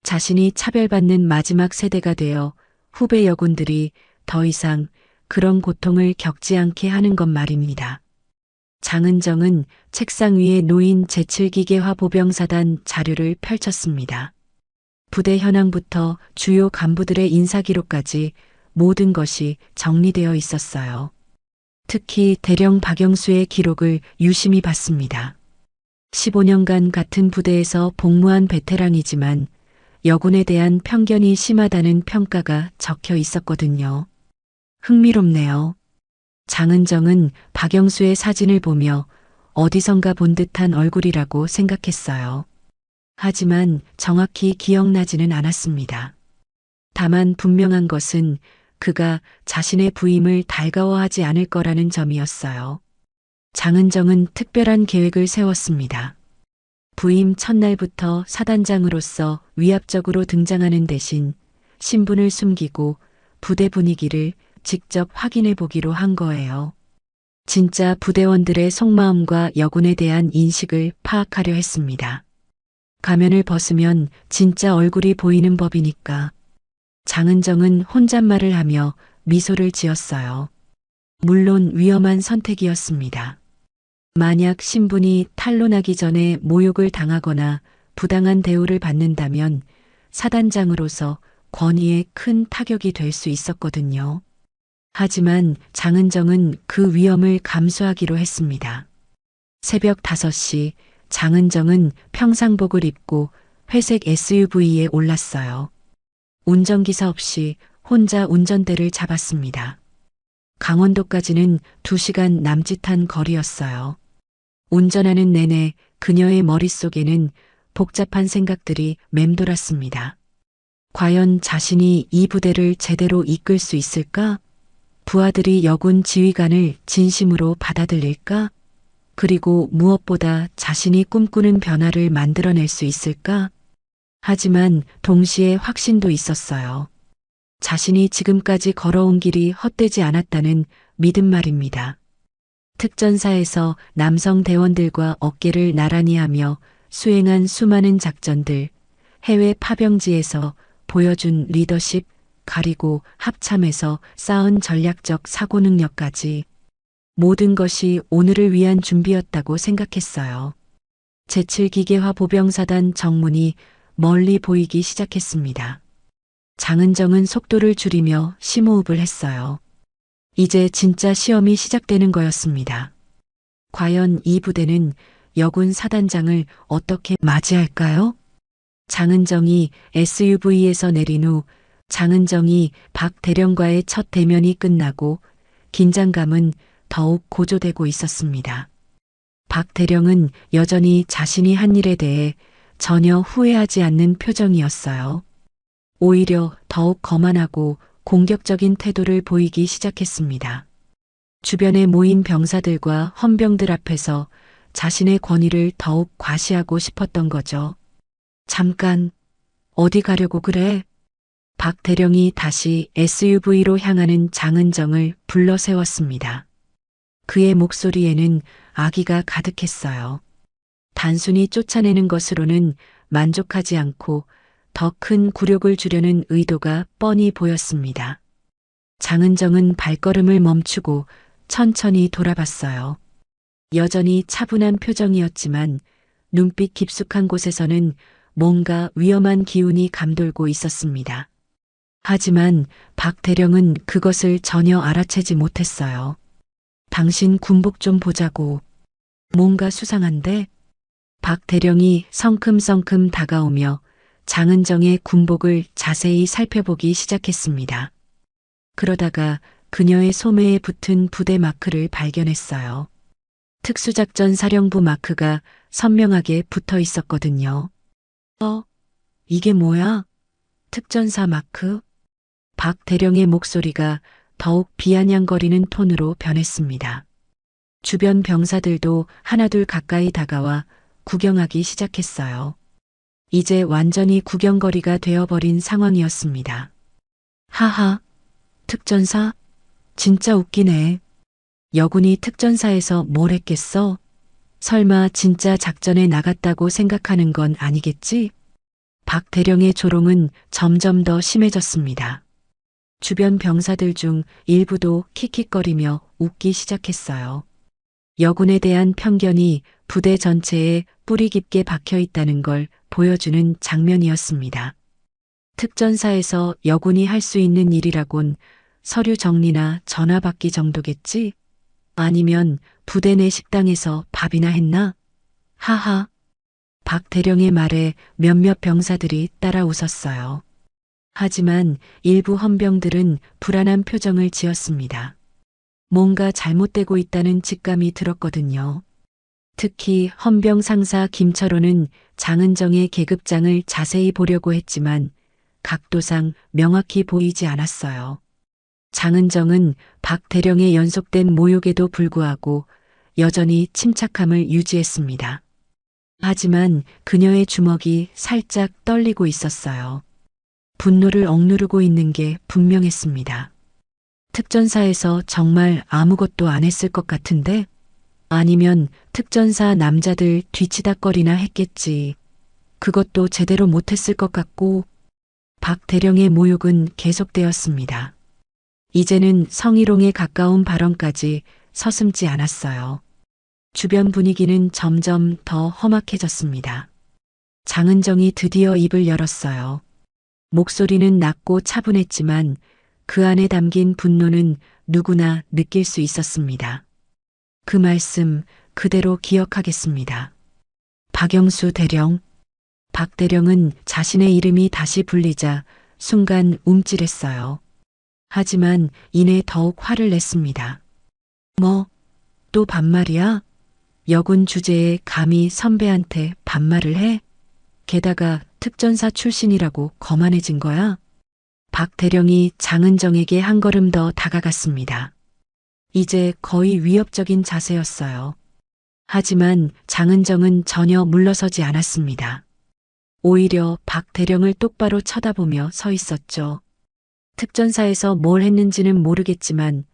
S12: 자신이 차별받는 마지막 세대가 되어 후배 여군들이 더 이상 그런 고통을 겪지 않게 하는 것 말입니다. 장은정은 책상 위에 놓인 제7기계화 보병사단 자료를 펼쳤습니다. 부대 현황부터 주요 간부들의 인사기록까지 모든 것이 정리되어 있었어요. 특히 대령 박영수의 기록을 유심히 봤습니다. 15년간 같은 부대에서 복무한 베테랑이지만 여군에 대한 편견이 심하다는 평가가 적혀 있었거든요. 흥미롭네요. 장은정은 박영수의 사진을 보며 어디선가 본 듯한 얼굴이라고 생각했어요. 하지만 정확히 기억나지는 않았습니다. 다만 분명한 것은 그가 자신의 부임을 달가워하지 않을 거라는 점이었어요. 장은정은 특별한 계획을 세웠습니다. 부임 첫날부터 사단장으로서 위압적으로 등장하는 대신 신분을 숨기고 부대 분위기를 직접 확인해 보기로 한 거예요. 진짜 부대원들의 속마음과 여군에 대한 인식을 파악하려 했습니다. 가면을 벗으면 진짜 얼굴이 보이는 법이니까. 장은정은 혼잣말을 하며 미소를 지었어요. 물론 위험한 선택이었습니다. 만약 신분이 탄로나기 전에 모욕을 당하거나 부당한 대우를 받는다면 사단장으로서 권위에 큰 타격이 될 수 있었거든요. 하지만 장은정은 그 위험을 감수하기로 했습니다. 새벽 5시 장은정은 평상복을 입고 회색 SUV에 올랐어요. 운전기사 없이 혼자 운전대를 잡았습니다. 강원도까지는 2시간 남짓한 거리였어요. 운전하는 내내 그녀의 머릿속에는 복잡한 생각들이 맴돌았습니다. 과연 자신이 이 부대를 제대로 이끌 수 있을까? 부하들이 여군 지휘관을 진심으로 받아들일까? 그리고 무엇보다 자신이 꿈꾸는 변화를 만들어낼 수 있을까? 하지만 동시에 확신도 있었어요. 자신이 지금까지 걸어온 길이 헛되지 않았다는 믿음 말입니다. 특전사에서 남성 대원들과 어깨를 나란히 하며 수행한 수많은 작전들, 해외 파병지에서 보여준 리더십, 가리고 합참에서 쌓은 전략적 사고 능력까지 모든 것이 오늘을 위한 준비였다고 생각했어요. 제7기계화 보병사단 정문이 멀리 보이기 시작했습니다. 장은정은 속도를 줄이며 심호흡을 했어요. 이제 진짜 시험이 시작되는 거였습니다. 과연 이 부대는 여군 사단장을 어떻게 맞이할까요? 장은정이 SUV에서 내린 후 장은정이 박 대령과의 첫 대면이 끝나고 긴장감은 더욱 고조되고 있었습니다. 박 대령은 여전히 자신이 한 일에 대해 전혀 후회하지 않는 표정이었어요. 오히려 더욱 거만하고 공격적인 태도를 보이기 시작했습니다. 주변에 모인 병사들과 헌병들 앞에서 자신의 권위를 더욱 과시하고 싶었던 거죠. 잠깐, 어디 가려고 그래? 박 대령이 다시 SUV로 향하는 장은정을 불러 세웠습니다. 그의 목소리에는 악의가 가득했어요. 단순히 쫓아내는 것으로는 만족하지 않고 더 큰 굴욕을 주려는 의도가 뻔히 보였습니다. 장은정은 발걸음을 멈추고 천천히 돌아봤어요. 여전히 차분한 표정이었지만 눈빛 깊숙한 곳에서는 뭔가 위험한 기운이 감돌고 있었습니다. 하지만 박 대령은 그것을 전혀 알아채지 못했어요. 당신 군복 좀 보자고. 뭔가 수상한데? 박 대령이 성큼성큼 다가오며 장은정의 군복을 자세히 살펴보기 시작했습니다. 그러다가 그녀의 소매에 붙은 부대 마크를 발견했어요. 특수작전 사령부 마크가 선명하게 붙어 있었거든요. 이게 뭐야? 특전사 마크? 박 대령의 목소리가 더욱 비아냥거리는 톤으로 변했습니다. 주변 병사들도 하나둘 가까이 다가와 구경하기 시작했어요. 이제 완전히 구경거리가 되어버린 상황이었습니다. 하하, 특전사? 진짜 웃기네. 여군이 특전사에서 뭘 했겠어? 설마 진짜 작전에 나갔다고 생각하는 건 아니겠지? 박 대령의 조롱은 점점 더 심해졌습니다. 주변 병사들 중 일부도 킥킥거리며 웃기 시작했어요. 여군에 대한 편견이 부대 전체에 뿌리 깊게 박혀 있다는 걸 보여주는 장면이었습니다. 특전사에서 여군이 할 수 있는 일이라곤 서류 정리나 전화 받기 정도겠지? 아니면 부대 내 식당에서 밥이나 했나? 하하. 박 대령의 말에 몇몇 병사들이 따라 웃었어요. 하지만 일부 헌병들은 불안한 표정을 지었습니다. 뭔가 잘못되고 있다는 직감이 들었거든요. 특히 헌병 상사 김철호는 장은정의 계급장을 자세히 보려고 했지만 각도상 명확히 보이지 않았어요. 장은정은 박 대령의 연속된 모욕에도 불구하고 여전히 침착함을 유지했습니다. 하지만 그녀의 주먹이 살짝 떨리고 있었어요. 분노를 억누르고 있는 게 분명했습니다. 특전사에서 정말 아무것도 안 했을 것 같은데? 아니면 특전사 남자들 뒤치다거리나 했겠지. 그것도 제대로 못했을 것 같고. 박 대령의 모욕은 계속되었습니다. 이제는 성희롱에 가까운 발언까지 서슴지 않았어요. 주변 분위기는 점점 더 험악해졌습니다. 장은정이 드디어 입을 열었어요. 목소리는 낮고 차분했지만 그 안에 담긴 분노는 누구나 느낄 수 있었습니다. 그 말씀 그대로 기억하겠습니다. 박영수 대령. 박 대령은 자신의 이름이 다시 불리자 순간 움찔했어요. 하지만 이내 더욱 화를 냈습니다. 뭐, 또 반말이야? 여군 주제에 감히 선배한테 반말을 해? 게다가 특전사 출신이라고 거만해진 거야? 박 대령이 장은정에게 한 걸음 더 다가갔습니다. 이제 거의 위협적인 자세였어요. 하지만 장은정은 전혀 물러서지 않았습니다. 오히려 박 대령을 똑바로 쳐다보며 서 있었죠. 특전사에서 뭘 했는지는 모르겠지만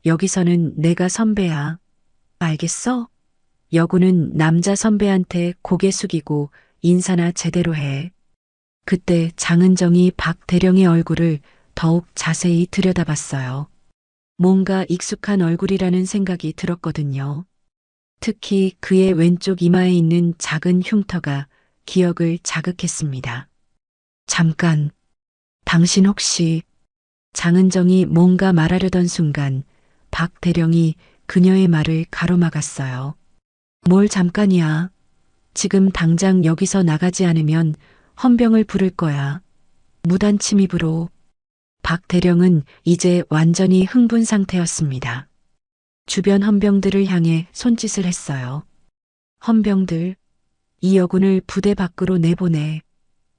S12: 여기서는 내가 선배야. 알겠어? 여군은 남자 선배한테 고개 숙이고 인사나 제대로 해. 그때 장은정이 박 대령의 얼굴을 더욱 자세히 들여다봤어요. 뭔가 익숙한 얼굴이라는 생각이 들었거든요. 특히 그의 왼쪽 이마에 있는 작은 흉터가 기억을 자극했습니다. 잠깐, 당신 혹시... 장은정이 뭔가 말하려던 순간 박 대령이 그녀의 말을 가로막았어요. 뭘 잠깐이야. 지금 당장 여기서 나가지 않으면 헌병을 부를 거야. 무단 침입으로. 박 대령은 이제 완전히 흥분 상태였습니다. 주변 헌병들을 향해 손짓을 했어요. 헌병들, 이 여군을 부대 밖으로 내보내.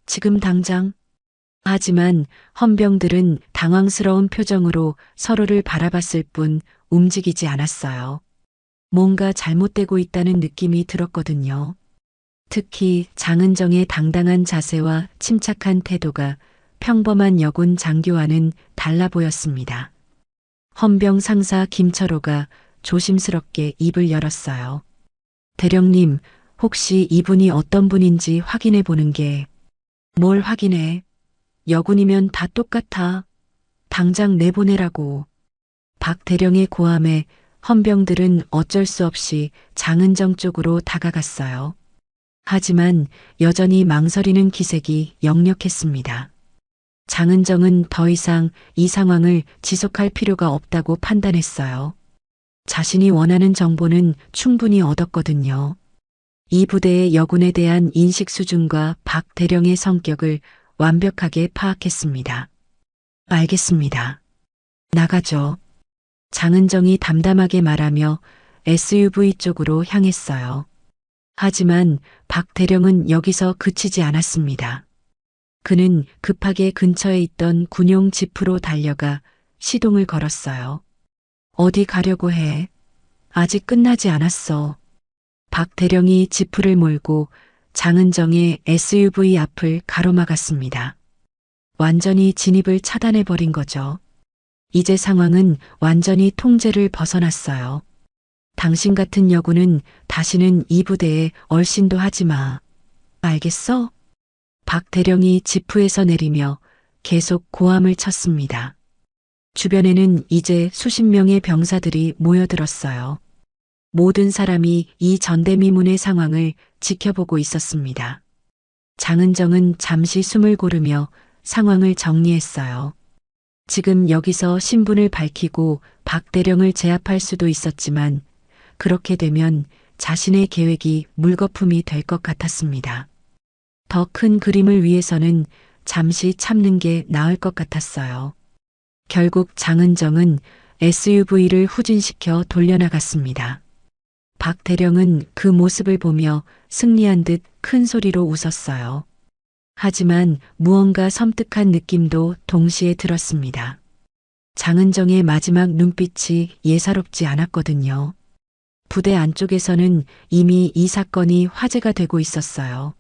S12: 지금 당장. 하지만 헌병들은 당황스러운 표정으로 서로를 바라봤을 뿐 움직이지 않았어요. 뭔가 잘못되고 있다는 느낌이 들었거든요. 특히 장은정의 당당한 자세와 침착한 태도가 평범한 여군 장교와는 달라 보였습니다. 헌병 상사 김철호가 조심스럽게 입을 열었어요. 대령님, 혹시 이분이 어떤 분인지 확인해 보는 게... 뭘 확인해? 여군이면 다 똑같아. 당장 내보내라고. 박 대령의 고함에 헌병들은 어쩔 수 없이 장은정 쪽으로 다가갔어요. 하지만 여전히 망설이는 기색이 역력했습니다. 장은정은 더 이상 이 상황을 지속할 필요가 없다고 판단했어요. 자신이 원하는 정보는 충분히 얻었거든요. 이 부대의 여군에 대한 인식 수준과 박 대령의 성격을 완벽하게 파악했습니다. 알겠습니다. 나가죠. 장은정이 담담하게 말하며 SUV 쪽으로 향했어요. 하지만 박 대령은 여기서 그치지 않았습니다. 그는 급하게 근처에 있던 군용 지프로 달려가 시동을 걸었어요. 어디 가려고 해? 아직 끝나지 않았어. 박 대령이 지프를 몰고 장은정의 SUV 앞을 가로막았습니다. 완전히 진입을 차단해버린 거죠. 이제 상황은 완전히 통제를 벗어났어요. 당신 같은 여군은 다시는 이 부대에 얼씬도 하지 마. 알겠어? 박 대령이 지프에서 내리며 계속 고함을 쳤습니다. 주변에는 이제 수십 명의 병사들이 모여들었어요. 모든 사람이 이 전대미문의 상황을 지켜보고 있었습니다. 장은정은 잠시 숨을 고르며 상황을 정리했어요. 지금 여기서 신분을 밝히고 박 대령을 제압할 수도 있었지만 그렇게 되면 자신의 계획이 물거품이 될 것 같았습니다. 더 큰 그림을 위해서는 잠시 참는 게 나을 것 같았어요. 결국 장은정은 SUV를 후진시켜 돌려나갔습니다. 박 대령은 그 모습을 보며 승리한 듯 큰 소리로 웃었어요. 하지만 무언가 섬뜩한 느낌도 동시에 들었습니다. 장은정의 마지막 눈빛이 예사롭지 않았거든요. 부대 안쪽에서는 이미 이 사건이 화제가 되고 있었어요.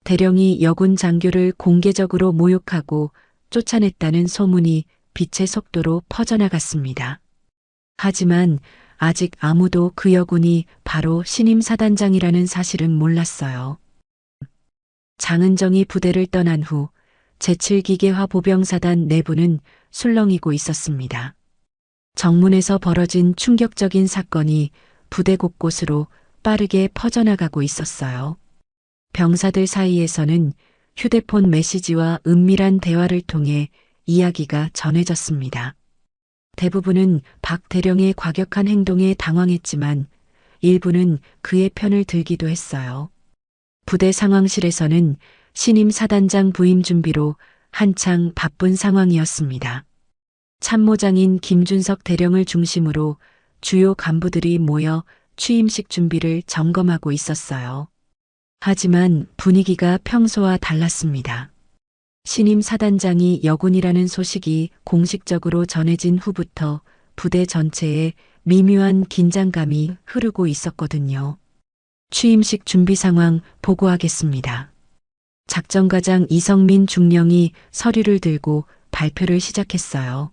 S12: 대령이 여군 장교를 공개적으로 모욕하고 쫓아냈다는 소문이 빛의 속도로 퍼져나갔습니다. 하지만 아직 아무도 그 여군이 바로 신임 사단장이라는 사실은 몰랐어요. 장은정이 부대를 떠난 후 제7기계화 보병사단 내부는 술렁이고 있었습니다. 정문에서 벌어진 충격적인 사건이 부대 곳곳으로 빠르게 퍼져나가고 있었어요. 병사들 사이에서는 휴대폰 메시지와 은밀한 대화를 통해 이야기가 전해졌습니다. 대부분은 박 대령의 과격한 행동에 당황했지만 일부는 그의 편을 들기도 했어요. 부대 상황실에서는 신임 사단장 부임 준비로 한창 바쁜 상황이었습니다. 참모장인 김준석 대령을 중심으로 주요 간부들이 모여 취임식 준비를 점검하고 있었어요. 하지만 분위기가 평소와 달랐습니다. 신임 사단장이 여군이라는 소식이 공식적으로 전해진 후부터 부대 전체에 미묘한 긴장감이 흐르고 있었거든요. 취임식 준비 상황 보고하겠습니다. 작전과장 이성민 중령이 서류를 들고 발표를 시작했어요.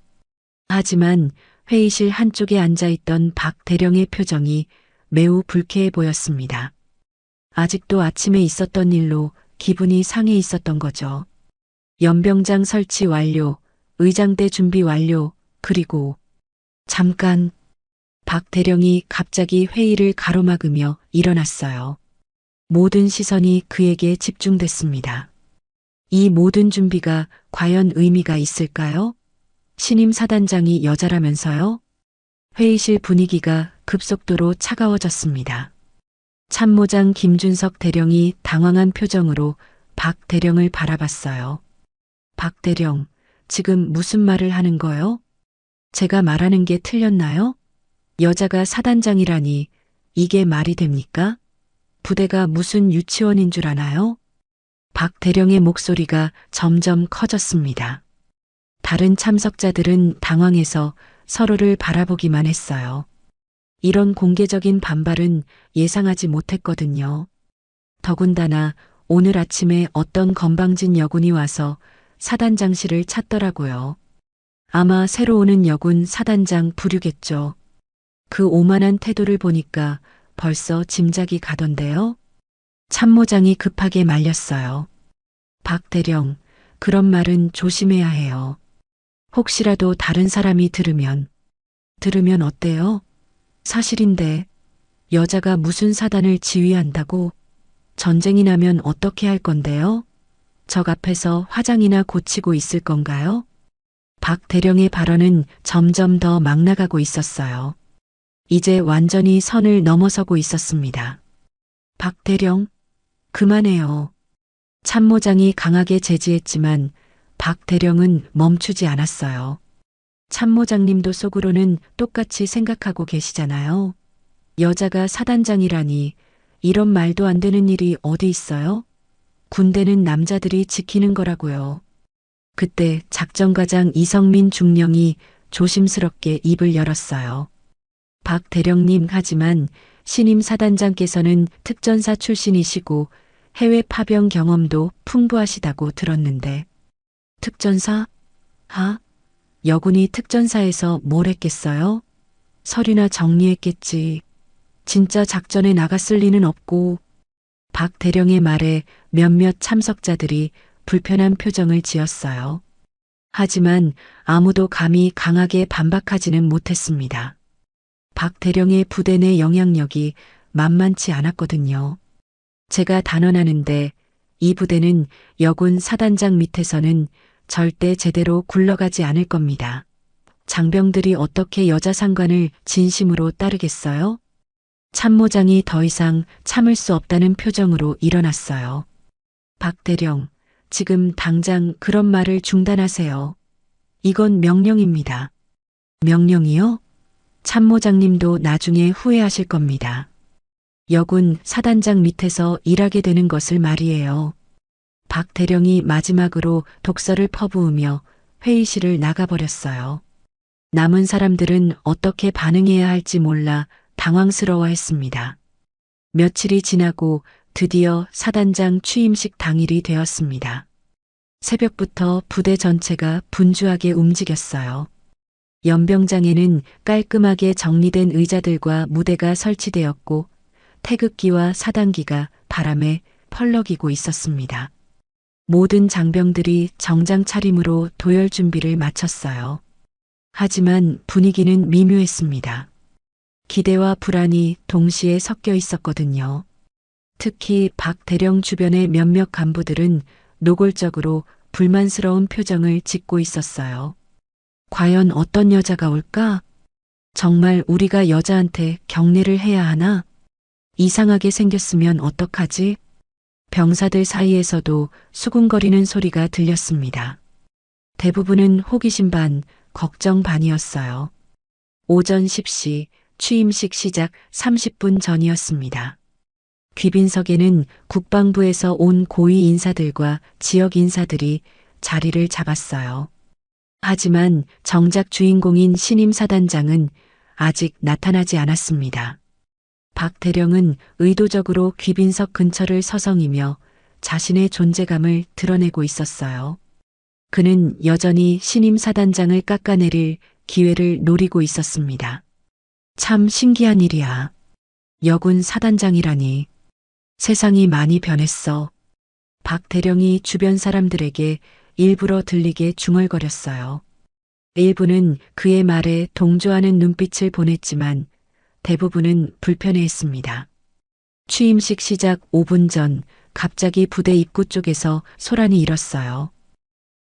S12: 하지만 회의실 한쪽에 앉아있던 박 대령의 표정이 매우 불쾌해 보였습니다. 아직도 아침에 있었던 일로 기분이 상해 있었던 거죠. 연병장 설치 완료, 의장대 준비 완료, 그리고 잠깐. 박 대령이 갑자기 회의를 가로막으며 일어났어요. 모든 시선이 그에게 집중됐습니다. 이 모든 준비가 과연 의미가 있을까요? 신임 사단장이 여자라면서요? 회의실 분위기가 급속도로 차가워졌습니다. 참모장 김준석 대령이 당황한 표정으로 박 대령을 바라봤어요. 박 대령, 지금 무슨 말을 하는 거요? 제가 말하는 게 틀렸나요? 여자가 사단장이라니 이게 말이 됩니까? 부대가 무슨 유치원인 줄 아나요? 박 대령의 목소리가 점점 커졌습니다. 다른 참석자들은 당황해서 서로를 바라보기만 했어요. 이런 공개적인 반발은 예상하지 못했거든요. 더군다나 오늘 아침에 어떤 건방진 여군이 와서 사단장실을 찾더라고요. 아마 새로 오는 여군 사단장 부류겠죠. 그 오만한 태도를 보니까 벌써 짐작이 가던데요. 참모장이 급하게 말렸어요. 박 대령, 그런 말은 조심해야 해요. 혹시라도 다른 사람이 들으면 어때요? 사실인데 여자가 무슨 사단을 지휘한다고? 전쟁이 나면 어떻게 할 건데요? 적 앞에서 화장이나 고치고 있을 건가요? 박 대령의 발언은 점점 더 막 나가고 있었어요. 이제 완전히 선을 넘어서고 있었습니다. 박 대령, 그만해요. 참모장이 강하게 제지했지만 박 대령은 멈추지 않았어요. 참모장님도 속으로는 똑같이 생각하고 계시잖아요. 여자가 사단장이라니 이런 말도 안 되는 일이 어디 있어요? 군대는 남자들이 지키는 거라고요. 그때 작전과장 이성민 중령이 조심스럽게 입을 열었어요. 박 대령님, 하지만 신임 사단장께서는 특전사 출신이시고 해외 파병 경험도 풍부하시다고 들었는데. 특전사? 여군이 특전사에서 뭘 했겠어요? 서류나 정리했겠지. 진짜 작전에 나갔을 리는 없고. 박 대령의 말에 몇몇 참석자들이 불편한 표정을 지었어요. 하지만 아무도 감히 강하게 반박하지는 못했습니다. 박 대령의 부대 내 영향력이 만만치 않았거든요. 제가 단언하는데 이 부대는 여군 사단장 밑에서는 절대 제대로 굴러가지 않을 겁니다. 장병들이 어떻게 여자 상관을 진심으로 따르겠어요? 참모장이 더 이상 참을 수 없다는 표정으로 일어났어요. 박 대령, 지금 당장 그런 말을 중단하세요. 이건 명령입니다. 명령이요? 참모장님도 나중에 후회하실 겁니다. 여군 사단장 밑에서 일하게 되는 것을 말이에요. 박 대령이 마지막으로 독설을 퍼부으며 회의실을 나가버렸어요. 남은 사람들은 어떻게 반응해야 할지 몰라 당황스러워했습니다. 며칠이 지나고 드디어 사단장 취임식 당일이 되었습니다. 새벽부터 부대 전체가 분주하게 움직였어요. 연병장에는 깔끔하게 정리된 의자들과 무대가 설치되었고 태극기와 사단기가 바람에 펄럭이고 있었습니다. 모든 장병들이 정장 차림으로 도열 준비를 마쳤어요. 하지만 분위기는 미묘했습니다. 기대와 불안이 동시에 섞여 있었거든요. 특히 박 대령 주변의 몇몇 간부들은 노골적으로 불만스러운 표정을 짓고 있었어요. 과연 어떤 여자가 올까? 정말 우리가 여자한테 경례를 해야 하나? 이상하게 생겼으면 어떡하지? 병사들 사이에서도 수군거리는 소리가 들렸습니다. 대부분은 호기심 반, 걱정 반이었어요. 오전 10시 취임식 시작 30분 전이었습니다. 귀빈석에는 국방부에서 온 고위 인사들과 지역 인사들이 자리를 잡았어요. 하지만 정작 주인공인 신임 사단장은 아직 나타나지 않았습니다. 박 대령은 의도적으로 귀빈석 근처를 서성이며 자신의 존재감을 드러내고 있었어요. 그는 여전히 신임 사단장을 깎아내릴 기회를 노리고 있었습니다. 참 신기한 일이야. 여군 사단장이라니. 세상이 많이 변했어. 박 대령이 주변 사람들에게 일부러 들리게 중얼거렸어요. 일부는 그의 말에 동조하는 눈빛을 보냈지만 대부분은 불편해했습니다. 취임식 시작 5분 전 갑자기 부대 입구 쪽에서 소란이 일었어요.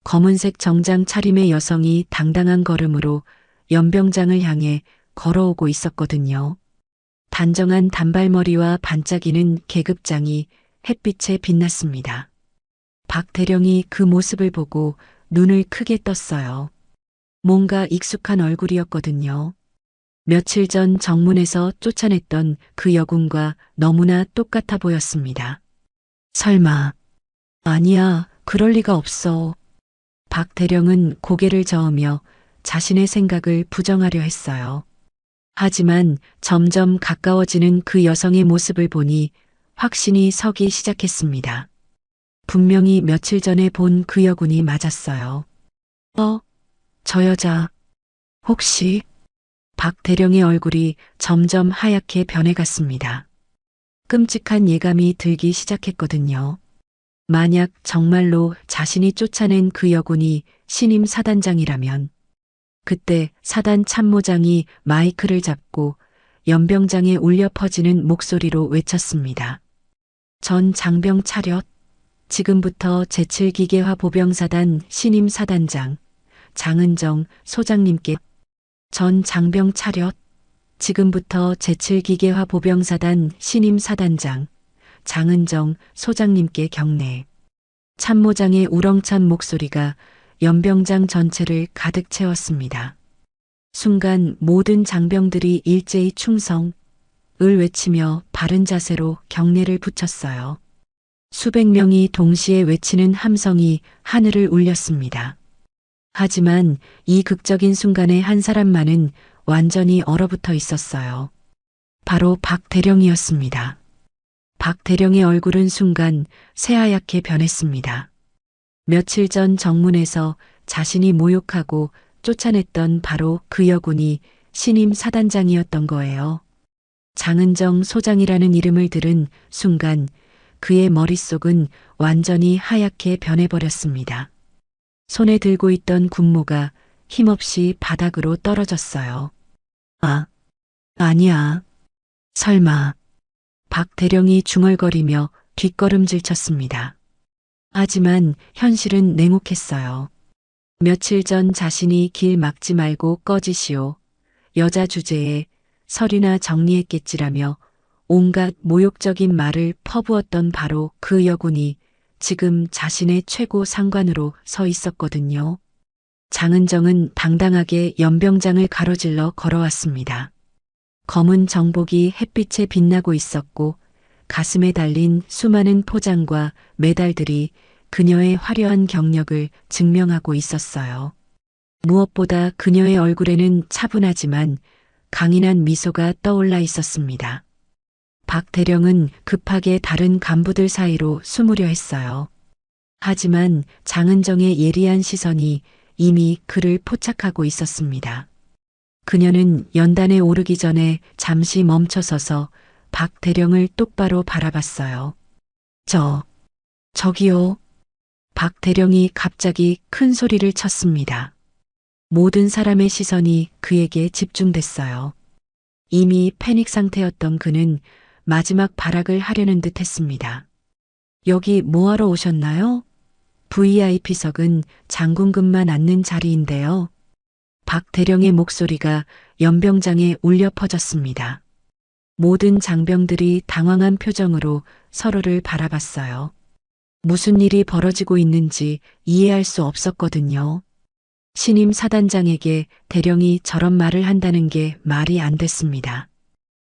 S12: 검은색 정장 차림의 여성이 당당한 걸음으로 연병장을 향해 걸어오고 있었거든요. 단정한 단발머리와 반짝이는 계급장이 햇빛에 빛났습니다. 박 대령이 그 모습을 보고 눈을 크게 떴어요. 뭔가 익숙한 얼굴이었거든요. 며칠 전 정문에서 쫓아냈던 그 여군과 너무나 똑같아 보였습니다. 설마. 아니야, 그럴 리가 없어. 박 대령은 고개를 저으며 자신의 생각을 부정하려 했어요. 하지만 점점 가까워지는 그 여성의 모습을 보니 확신이 서기 시작했습니다. 분명히 며칠 전에 본 그 여군이 맞았어요. 저 여자, 혹시? 박 대령의 얼굴이 점점 하얗게 변해갔습니다. 끔찍한 예감이 들기 시작했거든요. 만약 정말로 자신이 쫓아낸 그 여군이 신임 사단장이라면 그때 사단 참모장이 마이크를 잡고 연병장에 울려 퍼지는 목소리로 외쳤습니다. 전 장병 차렷, 지금부터 제7기계화 보병사단 신임 사단장 장은정 소장님께 전 장병 차렷, 지금부터 제7기계화 보병사단 신임 사단장 장은정 소장님께 경례. 참모장의 우렁찬 목소리가 연병장 전체를 가득 채웠습니다. 순간 모든 장병들이 일제히 충성을 외치며 바른 자세로 경례를 붙였어요. 수백 명이 동시에 외치는 함성이 하늘을 울렸습니다. 하지만 이 극적인 순간에 한 사람만은 완전히 얼어붙어 있었어요. 바로 박 대령이었습니다. 박 대령의 얼굴은 순간 새하얗게 변했습니다. 며칠 전 정문에서 자신이 모욕하고 쫓아냈던 바로 그 여군이 신임 사단장이었던 거예요. 장은정 소장이라는 이름을 들은 순간 그의 머릿속은 완전히 하얗게 변해버렸습니다. 손에 들고 있던 군모가 힘없이 바닥으로 떨어졌어요. 아니야. 설마. 박 대령이 중얼거리며 뒷걸음질 쳤습니다. 하지만 현실은 냉혹했어요. 며칠 전 자신이 길 막지 말고 꺼지시오. 여자 주제에 서류나 정리했겠지라며 온갖 모욕적인 말을 퍼부었던 바로 그 여군이 지금 자신의 최고 상관으로 서 있었거든요. 장은정은 당당하게 연병장을 가로질러 걸어왔습니다. 검은 정복이 햇빛에 빛나고 있었고 가슴에 달린 수많은 포장과 메달들이 그녀의 화려한 경력을 증명하고 있었어요. 무엇보다 그녀의 얼굴에는 차분하지만 강인한 미소가 떠올라 있었습니다. 박 대령은 급하게 다른 간부들 사이로 숨으려 했어요. 하지만 장은정의 예리한 시선이 이미 그를 포착하고 있었습니다. 그녀는 연단에 오르기 전에 잠시 멈춰서서 박 대령을 똑바로 바라봤어요. 저기요. 박 대령이 갑자기 큰 소리를 쳤습니다. 모든 사람의 시선이 그에게 집중됐어요. 이미 패닉 상태였던 그는 마지막 발악을 하려는 듯 했습니다. 여기 뭐하러 오셨나요? VIP석은 장군급만 앉는 자리인데요. 박 대령의 목소리가 연병장에 울려 퍼졌습니다. 모든 장병들이 당황한 표정으로 서로를 바라봤어요. 무슨 일이 벌어지고 있는지 이해할 수 없었거든요. 신임 사단장에게 대령이 저런 말을 한다는 게 말이 안 됐습니다.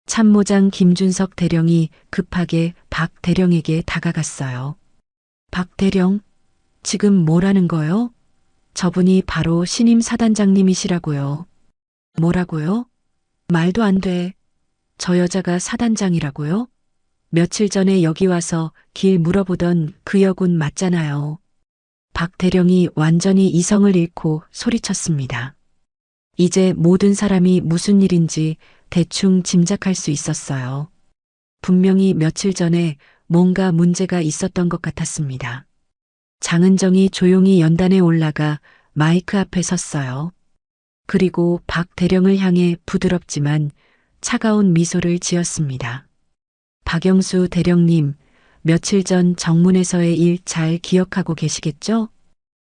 S12: 참모장 김준석 대령이 급하게 박 대령에게 다가갔어요. 박 대령, 지금 뭐라는 거요? 저분이 바로 신임 사단장님이시라고요. 뭐라고요? 말도 안 돼. 저 여자가 사단장이라고요? 며칠 전에 여기 와서 길 물어보던 그 여군 맞잖아요. 박 대령이 완전히 이성을 잃고 소리쳤습니다. 이제 모든 사람이 무슨 일인지 대충 짐작할 수 있었어요. 분명히 며칠 전에 뭔가 문제가 있었던 것 같았습니다. 장은정이 조용히 연단에 올라가 마이크 앞에 섰어요. 그리고 박 대령을 향해 부드럽지만 차가운 미소를 지었습니다. 박영수 대령님, 며칠 전 정문에서의 일 잘 기억하고 계시겠죠?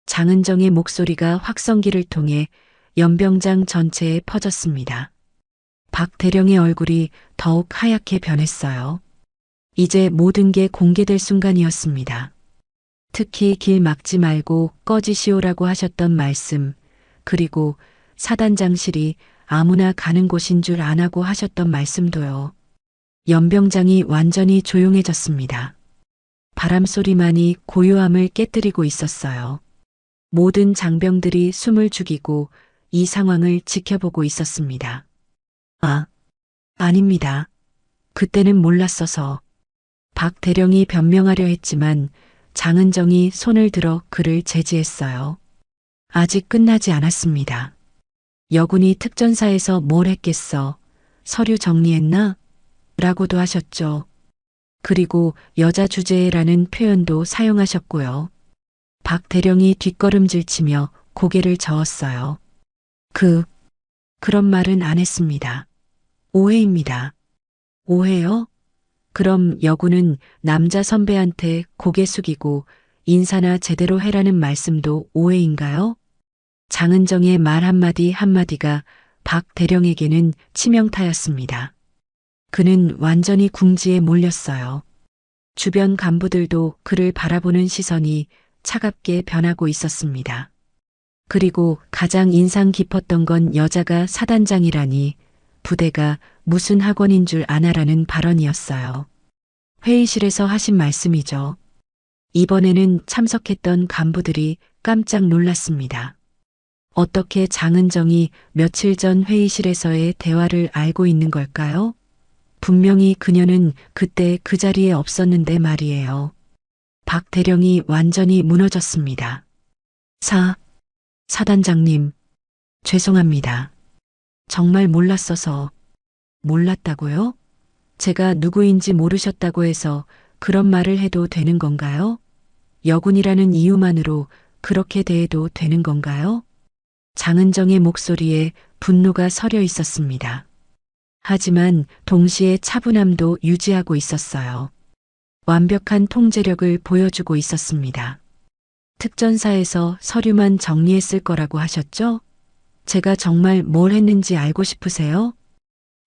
S12: 장은정의 목소리가 확성기를 통해 연병장 전체에 퍼졌습니다. 박 대령의 얼굴이 더욱 하얗게 변했어요. 이제 모든 게 공개될 순간이었습니다. 특히 길 막지 말고 꺼지시오라고 하셨던 말씀, 그리고 사단장실이 아무나 가는 곳인 줄 아나고 하셨던 말씀도요. 연병장이 완전히 조용해졌습니다. 바람 소리만이 고요함을 깨뜨리고 있었어요. 모든 장병들이 숨을 죽이고 이 상황을 지켜보고 있었습니다. 아닙니다. 그때는 몰랐어서. 박 대령이 변명하려 했지만 장은정이 손을 들어 그를 제지했어요. 아직 끝나지 않았습니다. 여군이 특전사에서 뭘 했겠어? 서류 정리했나? 라고도 하셨죠. 그리고 여자 주제라는 표현도 사용하셨고요. 박 대령이 뒷걸음질치며 고개를 저었어요. 그런 말은 안 했습니다. 오해입니다. 오해요? 그럼 여군은 남자 선배한테 고개 숙이고 인사나 제대로 해라는 말씀도 오해인가요? 장은정의 말 한마디 한마디가 박 대령에게는 치명타였습니다. 그는 완전히 궁지에 몰렸어요. 주변 간부들도 그를 바라보는 시선이 차갑게 변하고 있었습니다. 그리고 가장 인상 깊었던 건 여자가 사단장이라니 부대가 무슨 학원인 줄 아나라는 발언이었어요. 회의실에서 하신 말씀이죠. 이번에는 참석했던 간부들이 깜짝 놀랐습니다. 어떻게 장은정이 며칠 전 회의실에서의 대화를 알고 있는 걸까요? 분명히 그녀는 그때 그 자리에 없었는데 말이에요. 박 대령이 완전히 무너졌습니다. 사단장님, 죄송합니다. 정말 몰랐어서. 몰랐다고요? 제가 누구인지 모르셨다고 해서 그런 말을 해도 되는 건가요? 여군이라는 이유만으로 그렇게 대해도 되는 건가요? 장은정의 목소리에 분노가 서려 있었습니다. 하지만 동시에 차분함도 유지하고 있었어요. 완벽한 통제력을 보여주고 있었습니다. 특전사에서 서류만 정리했을 거라고 하셨죠? 제가 정말 뭘 했는지 알고 싶으세요?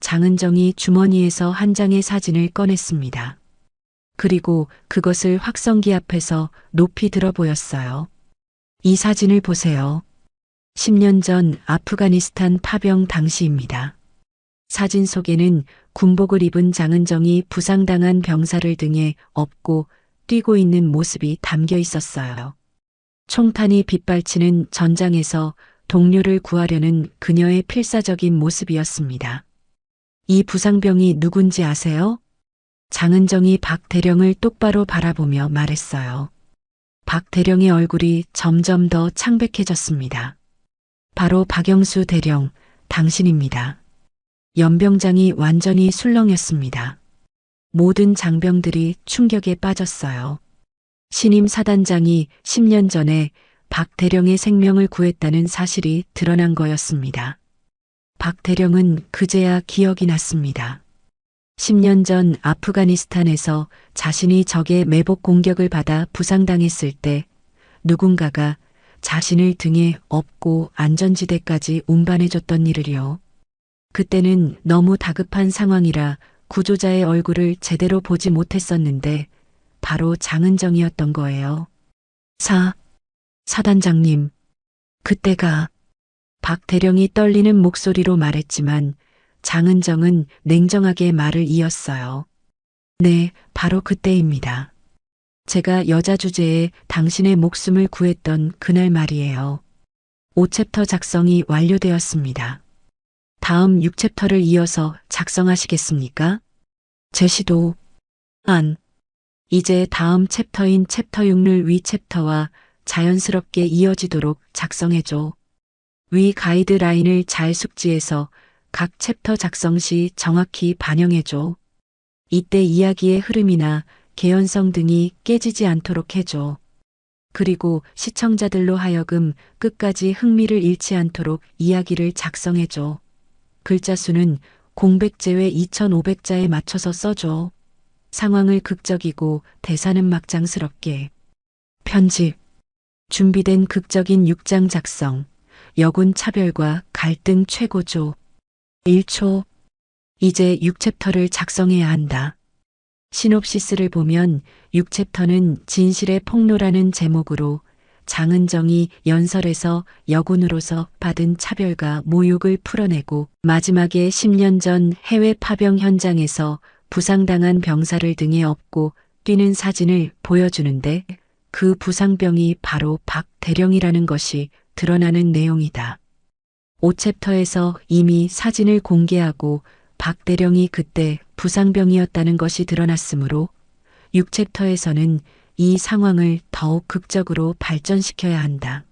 S12: 장은정이 주머니에서 한 장의 사진을 꺼냈습니다. 그리고 그것을 확성기 앞에서 높이 들어 보였어요. 이 사진을 보세요. 10년 전 아프가니스탄 파병 당시입니다. 사진 속에는 군복을 입은 장은정이 부상당한 병사를 등에 업고 뛰고 있는 모습이 담겨 있었어요. 총탄이 빗발치는 전장에서 동료를 구하려는 그녀의 필사적인 모습이었습니다. 이 부상병이 누군지 아세요? 장은정이 박 대령을 똑바로 바라보며 말했어요. 박 대령의 얼굴이 점점 더 창백해졌습니다. 바로 박영수 대령, 당신입니다. 연병장이 완전히 술렁였습니다. 모든 장병들이 충격에 빠졌어요. 신임 사단장이 10년 전에 박 대령의 생명을 구했다는 사실이 드러난 거였습니다. 박 대령은 그제야 기억이 났습니다. 10년 전 아프가니스탄에서 자신이 적의 매복 공격을 받아 부상당했을 때 누군가가 자신을 등에 업고 안전지대까지 운반해줬던 일을요. 그때는 너무 다급한 상황이라 구조자의 얼굴을 제대로 보지 못했었는데 바로 장은정이었던 거예요. 사단장님, 그때가 박 대령이 떨리는 목소리로 말했지만 장은정은 냉정하게 말을 이었어요. 네, 바로 그때입니다. 제가 여자 주제에 당신의 목숨을 구했던 그날 말이에요. 5챕터 작성이 완료되었습니다. 다음 6챕터를 이어서 작성하시겠습니까? 제시도 이제 다음 챕터인 챕터 6를 위 챕터와 자연스럽게 이어지도록 작성해줘. 위 가이드라인을 잘 숙지해서 각 챕터 작성 시 정확히 반영해줘. 이때 이야기의 흐름이나 개연성 등이 깨지지 않도록 해줘. 그리고 시청자들로 하여금 끝까지 흥미를 잃지 않도록 이야기를 작성해줘. 글자 수는 공백 제외 2500자에 맞춰서 써줘. 상황을 극적이고 대사는 막장스럽게. 편집. 준비된 극적인 6장 작성. 여군 차별과 갈등 최고조. 1초. 이제 6챕터를 작성해야 한다. 시놉시스를 보면 6챕터는 진실의 폭로라는 제목으로 장은정이 연설에서 여군으로서 받은 차별과 모욕을 풀어내고 마지막에 10년 전 해외 파병 현장에서 부상당한 병사를 등에 업고 뛰는 사진을 보여주는데 그 부상병이 바로 박 대령이라는 것이 드러나는 내용이다. 5챕터에서 이미 사진을 공개하고 박 대령이 그때 부상병이었다는 것이 드러났으므로 6챕터에서는 이 상황을 더욱 극적으로 발전시켜야 한다.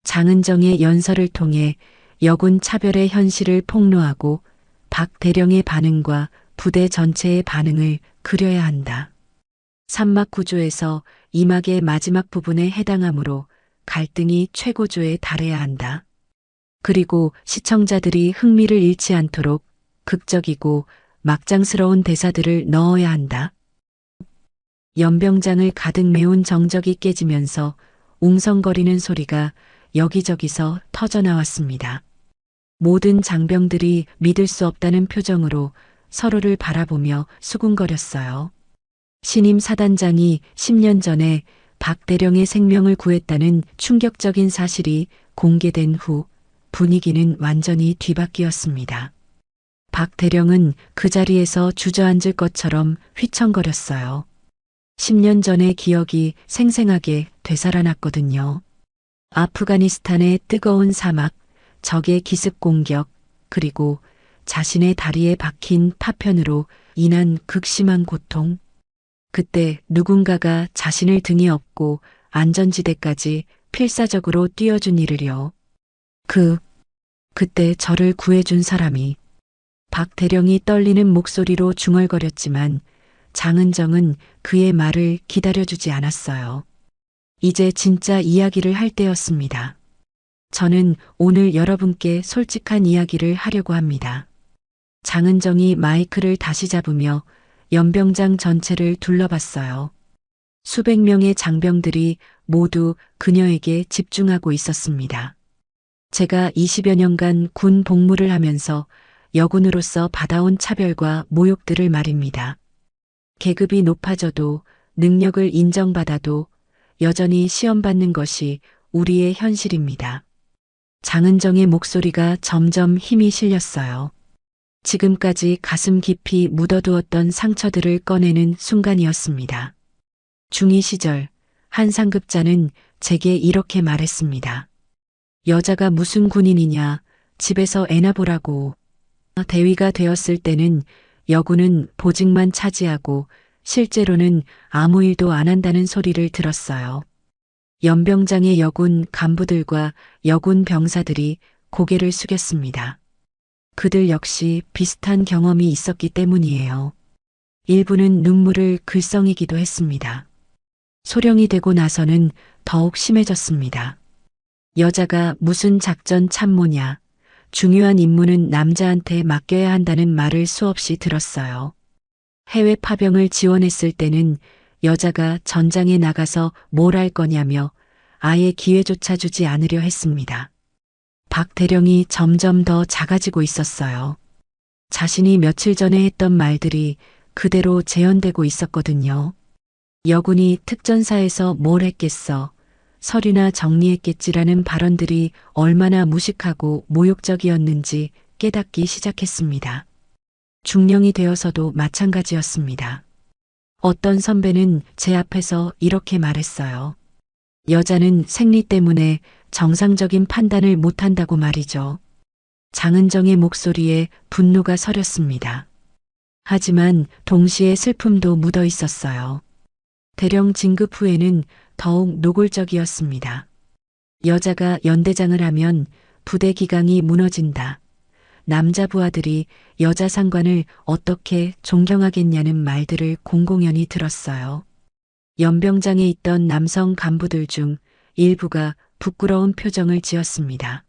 S12: 장은정의 연설을 통해 여군 차별의 현실을 폭로하고 박 대령의 반응과 부대 전체의 반응을 그려야 한다. 3막 구조에서 2막의 마지막 부분에 해당하므로 갈등이 최고조에 달해야 한다. 그리고 시청자들이 흥미를 잃지 않도록 극적이고 막장스러운 대사들을 넣어야 한다. 연병장을 가득 메운 정적이 깨지면서 웅성거리는 소리가 여기저기서 터져나왔습니다. 모든 장병들이 믿을 수 없다는 표정으로 서로를 바라보며 수군거렸어요. 신임 사단장이 10년 전에 박 대령의 생명을 구했다는 충격적인 사실이 공개된 후 분위기는 완전히 뒤바뀌었습니다. 박 대령은 그 자리에서 주저앉을 것처럼 휘청거렸어요. 10년 전의 기억이 생생하게 되살아났거든요. 아프가니스탄의 뜨거운 사막, 적의 기습 공격, 그리고 자신의 다리에 박힌 파편으로 인한 극심한 고통. 그때 누군가가 자신을 등에 업고 안전지대까지 필사적으로 뛰어준 일을요. 그때 저를 구해준 사람이. 박 대령이 떨리는 목소리로 중얼거렸지만 장은정은 그의 말을 기다려주지 않았어요. 이제 진짜 이야기를 할 때였습니다. 저는 오늘 여러분께 솔직한 이야기를 하려고 합니다. 장은정이 마이크를 다시 잡으며 연병장 전체를 둘러봤어요. 수백 명의 장병들이 모두 그녀에게 집중하고 있었습니다. 제가 20여 년간 군 복무를 하면서 여군으로서 받아온 차별과 모욕들을 말입니다. 계급이 높아져도 능력을 인정받아도 여전히 시험받는 것이 우리의 현실입니다. 장은정의 목소리가 점점 힘이 실렸어요. 지금까지 가슴 깊이 묻어두었던 상처들을 꺼내는 순간이었습니다. 중2 시절 한 상급자는 제게 이렇게 말했습니다. 여자가 무슨 군인이냐, 집에서 애나 보라고. 대위가 되었을 때는 여군은 보직만 차지하고 실제로는 아무 일도 안 한다는 소리를 들었어요. 연병장의 여군 간부들과 여군 병사들이 고개를 숙였습니다. 그들 역시 비슷한 경험이 있었기 때문이에요. 일부는 눈물을 글썽이기도 했습니다. 소령이 되고 나서는 더욱 심해졌습니다. 여자가 무슨 작전 참모냐, 중요한 임무는 남자한테 맡겨야 한다는 말을 수없이 들었어요. 해외 파병을 지원했을 때는 여자가 전장에 나가서 뭘 할 거냐며 아예 기회조차 주지 않으려 했습니다. 박 대령이 점점 더 작아지고 있었어요. 자신이 며칠 전에 했던 말들이 그대로 재현되고 있었거든요. 여군이 특전사에서 뭘 했겠어, 서류나 정리했겠지라는 발언들이 얼마나 무식하고 모욕적이었는지 깨닫기 시작했습니다. 중령이 되어서도 마찬가지였습니다. 어떤 선배는 제 앞에서 이렇게 말했어요. 여자는 생리 때문에 정상적인 판단을 못한다고 말이죠. 장은정의 목소리에 분노가 서렸습니다. 하지만 동시에 슬픔도 묻어 있었어요. 대령 진급 후에는 더욱 노골적이었습니다. 여자가 연대장을 하면 부대 기강이 무너진다. 남자 부하들이 여자 상관을 어떻게 존경하겠냐는 말들을 공공연히 들었어요. 연병장에 있던 남성 간부들 중 일부가 부끄러운 표정을 지었습니다.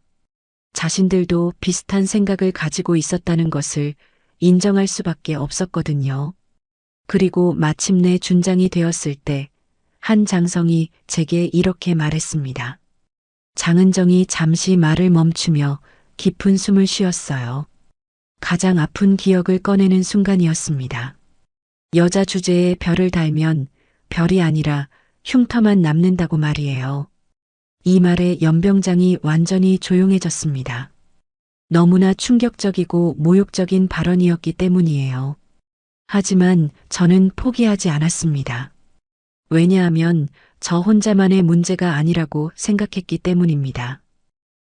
S12: 자신들도 비슷한 생각을 가지고 있었다는 것을 인정할 수밖에 없었거든요. 그리고 마침내 준장이 되었을 때 한 장성이 제게 이렇게 말했습니다. 장은정이 잠시 말을 멈추며 깊은 숨을 쉬었어요. 가장 아픈 기억을 꺼내는 순간이었습니다. 여자 주제에 별을 달면 별이 아니라 흉터만 남는다고 말이에요. 이 말에 연병장이 완전히 조용해졌습니다. 너무나 충격적이고 모욕적인 발언이었기 때문이에요. 하지만 저는 포기하지 않았습니다. 왜냐하면 저 혼자만의 문제가 아니라고 생각했기 때문입니다.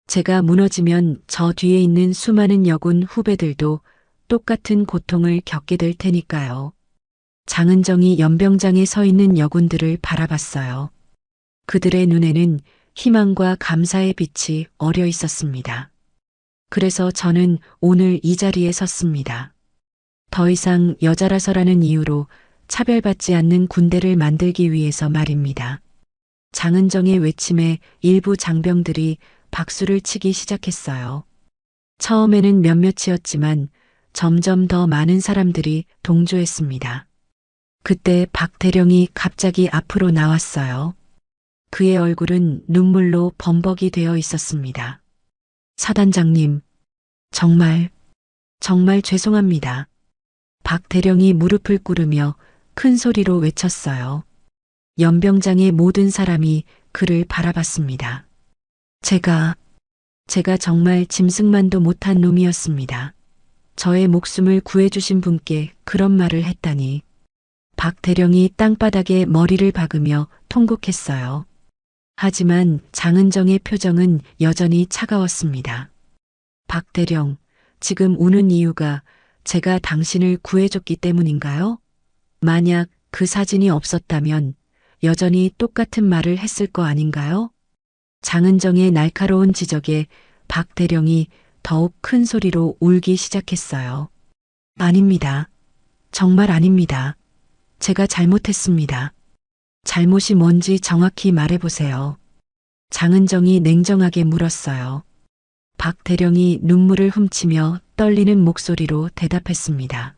S12: 제가 무너지면 저 뒤에 있는 수많은 여군 후배들도 똑같은 고통을 겪게 될 테니까요. 장은정이 연병장에 서 있는 여군들을 바라봤어요. 그들의 눈에는 희망과 감사의 빛이 어려 있었습니다. 그래서 저는 오늘 이 자리에 섰습니다. 더 이상 여자라서라는 이유로 차별받지 않는 군대를 만들기 위해서 말입니다. 장은정의 외침에 일부 장병들이 박수를 치기 시작했어요. 처음에는 몇몇이었지만 점점 더 많은 사람들이 동조했습니다. 그때 박 대령이 갑자기 앞으로 나왔어요. 그의 얼굴은 눈물로 범벅이 되어 있었습니다. 사단장님, 정말 죄송합니다. 박 대령이 무릎을 꿇으며 큰 소리로 외쳤어요. 연병장의 모든 사람이 그를 바라봤습니다. 제가 정말 짐승만도 못한 놈이었습니다. 저의 목숨을 구해주신 분께 그런 말을 했다니. 박 대령이 땅바닥에 머리를 박으며 통곡했어요. 하지만 장은정의 표정은 여전히 차가웠습니다. 박 대령, 지금 우는 이유가 제가 당신을 구해줬기 때문인가요? 만약 그 사진이 없었다면 여전히 똑같은 말을 했을 거 아닌가요? 장은정의 날카로운 지적에 박 대령이 더욱 큰 소리로 울기 시작했어요. 아닙니다. 정말 아닙니다. 제가 잘못했습니다. 잘못이 뭔지 정확히 말해보세요. 장은정이 냉정하게 물었어요. 박 대령이 눈물을 훔치며 떨리는 목소리로 대답했습니다.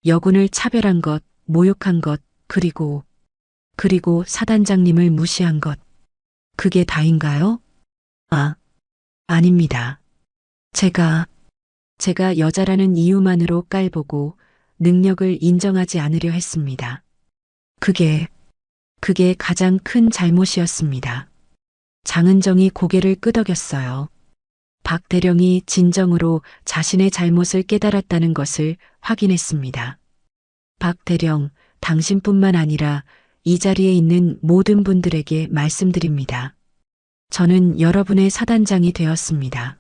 S12: 여군을 차별한 것, 모욕한 것, 그리고 사단장님을 무시한 것. 그게 다인가요? 아닙니다. 제가 여자라는 이유만으로 깔보고 능력을 인정하지 않으려 했습니다. 그게 가장 큰 잘못이었습니다. 장은정이 고개를 끄덕였어요. 박 대령이 진정으로 자신의 잘못을 깨달았다는 것을 확인했습니다. 박 대령, 당신뿐만 아니라 이 자리에 있는 모든 분들에게 말씀드립니다. 저는 여러분의 사단장이 되었습니다.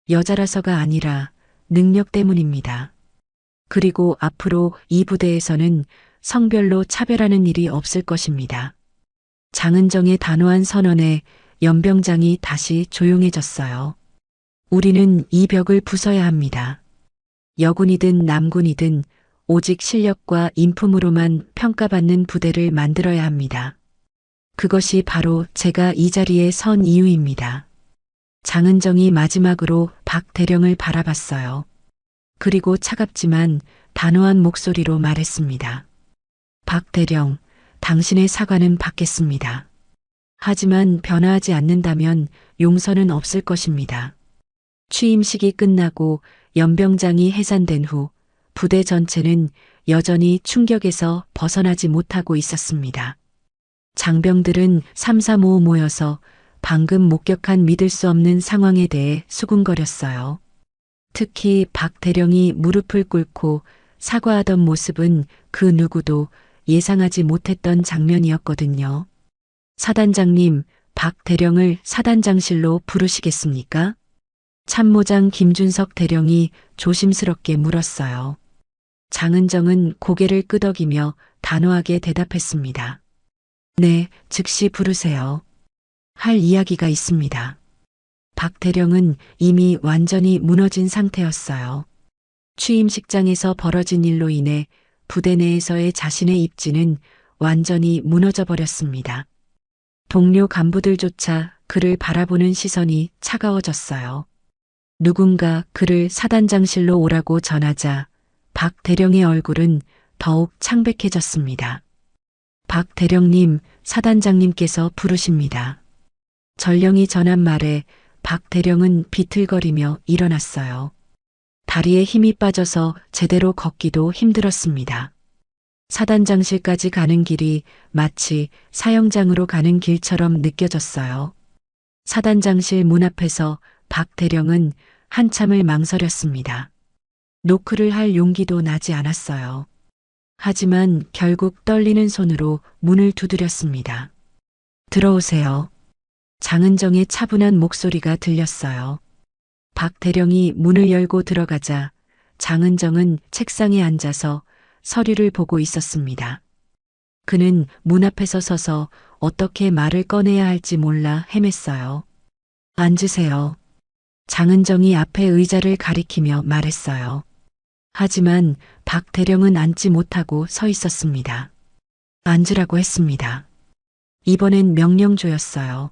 S12: 여자라서가 아니라 능력 때문입니다. 그리고 앞으로 이 부대에서는 성별로 차별하는 일이 없을 것입니다. 장은정의 단호한 선언에 연병장이 다시 조용해졌어요. 우리는 이 벽을 부숴야 합니다. 여군이든 남군이든 오직 실력과 인품으로만 평가받는 부대를 만들어야 합니다. 그것이 바로 제가 이 자리에 선 이유입니다. 장은정이 마지막으로 박 대령을 바라봤어요. 그리고 차갑지만 단호한 목소리로 말했습니다. 박 대령, 당신의 사과는 받겠습니다. 하지만 변화하지 않는다면 용서는 없을 것입니다. 취임식이 끝나고 연병장이 해산된 후 부대 전체는 여전히 충격에서 벗어나지 못하고 있었습니다. 장병들은 삼삼오오 모여서 방금 목격한 믿을 수 없는 상황에 대해 수군거렸어요. 특히 박 대령이 무릎을 꿇고 사과하던 모습은 그 누구도 예상하지 못했던 장면이었거든요. 사단장님, 박 대령을 사단장실로 부르시겠습니까? 참모장 김준석 대령이 조심스럽게 물었어요. 장은정은 고개를 끄덕이며 단호하게 대답했습니다. 네, 즉시 부르세요. 할 이야기가 있습니다. 박 대령은 이미 완전히 무너진 상태였어요. 취임식장에서 벌어진 일로 인해 부대 내에서의 자신의 입지는 완전히 무너져 버렸습니다. 동료 간부들조차 그를 바라보는 시선이 차가워졌어요. 누군가 그를 사단장실로 오라고 전하자 박 대령의 얼굴은 더욱 창백해졌습니다. 박 대령님, 사단장님께서 부르십니다. 전령이 전한 말에 박 대령은 비틀거리며 일어났어요. 다리에 힘이 빠져서 제대로 걷기도 힘들었습니다. 사단장실까지 가는 길이 마치 사형장으로 가는 길처럼 느껴졌어요. 사단장실 문 앞에서 박 대령은 한참을 망설였습니다. 노크를 할 용기도 나지 않았어요. 하지만 결국 떨리는 손으로 문을 두드렸습니다. 들어오세요. 장은정의 차분한 목소리가 들렸어요. 박 대령이 문을 열고 들어가자 장은정은 책상에 앉아서 서류를 보고 있었습니다. 그는 문 앞에서 서서 어떻게 말을 꺼내야 할지 몰라 헤맸어요. 앉으세요. 장은정이 앞에 의자를 가리키며 말했어요. 하지만 박 대령은 앉지 못하고 서 있었습니다. 앉으라고 했습니다. 이번엔 명령조였어요.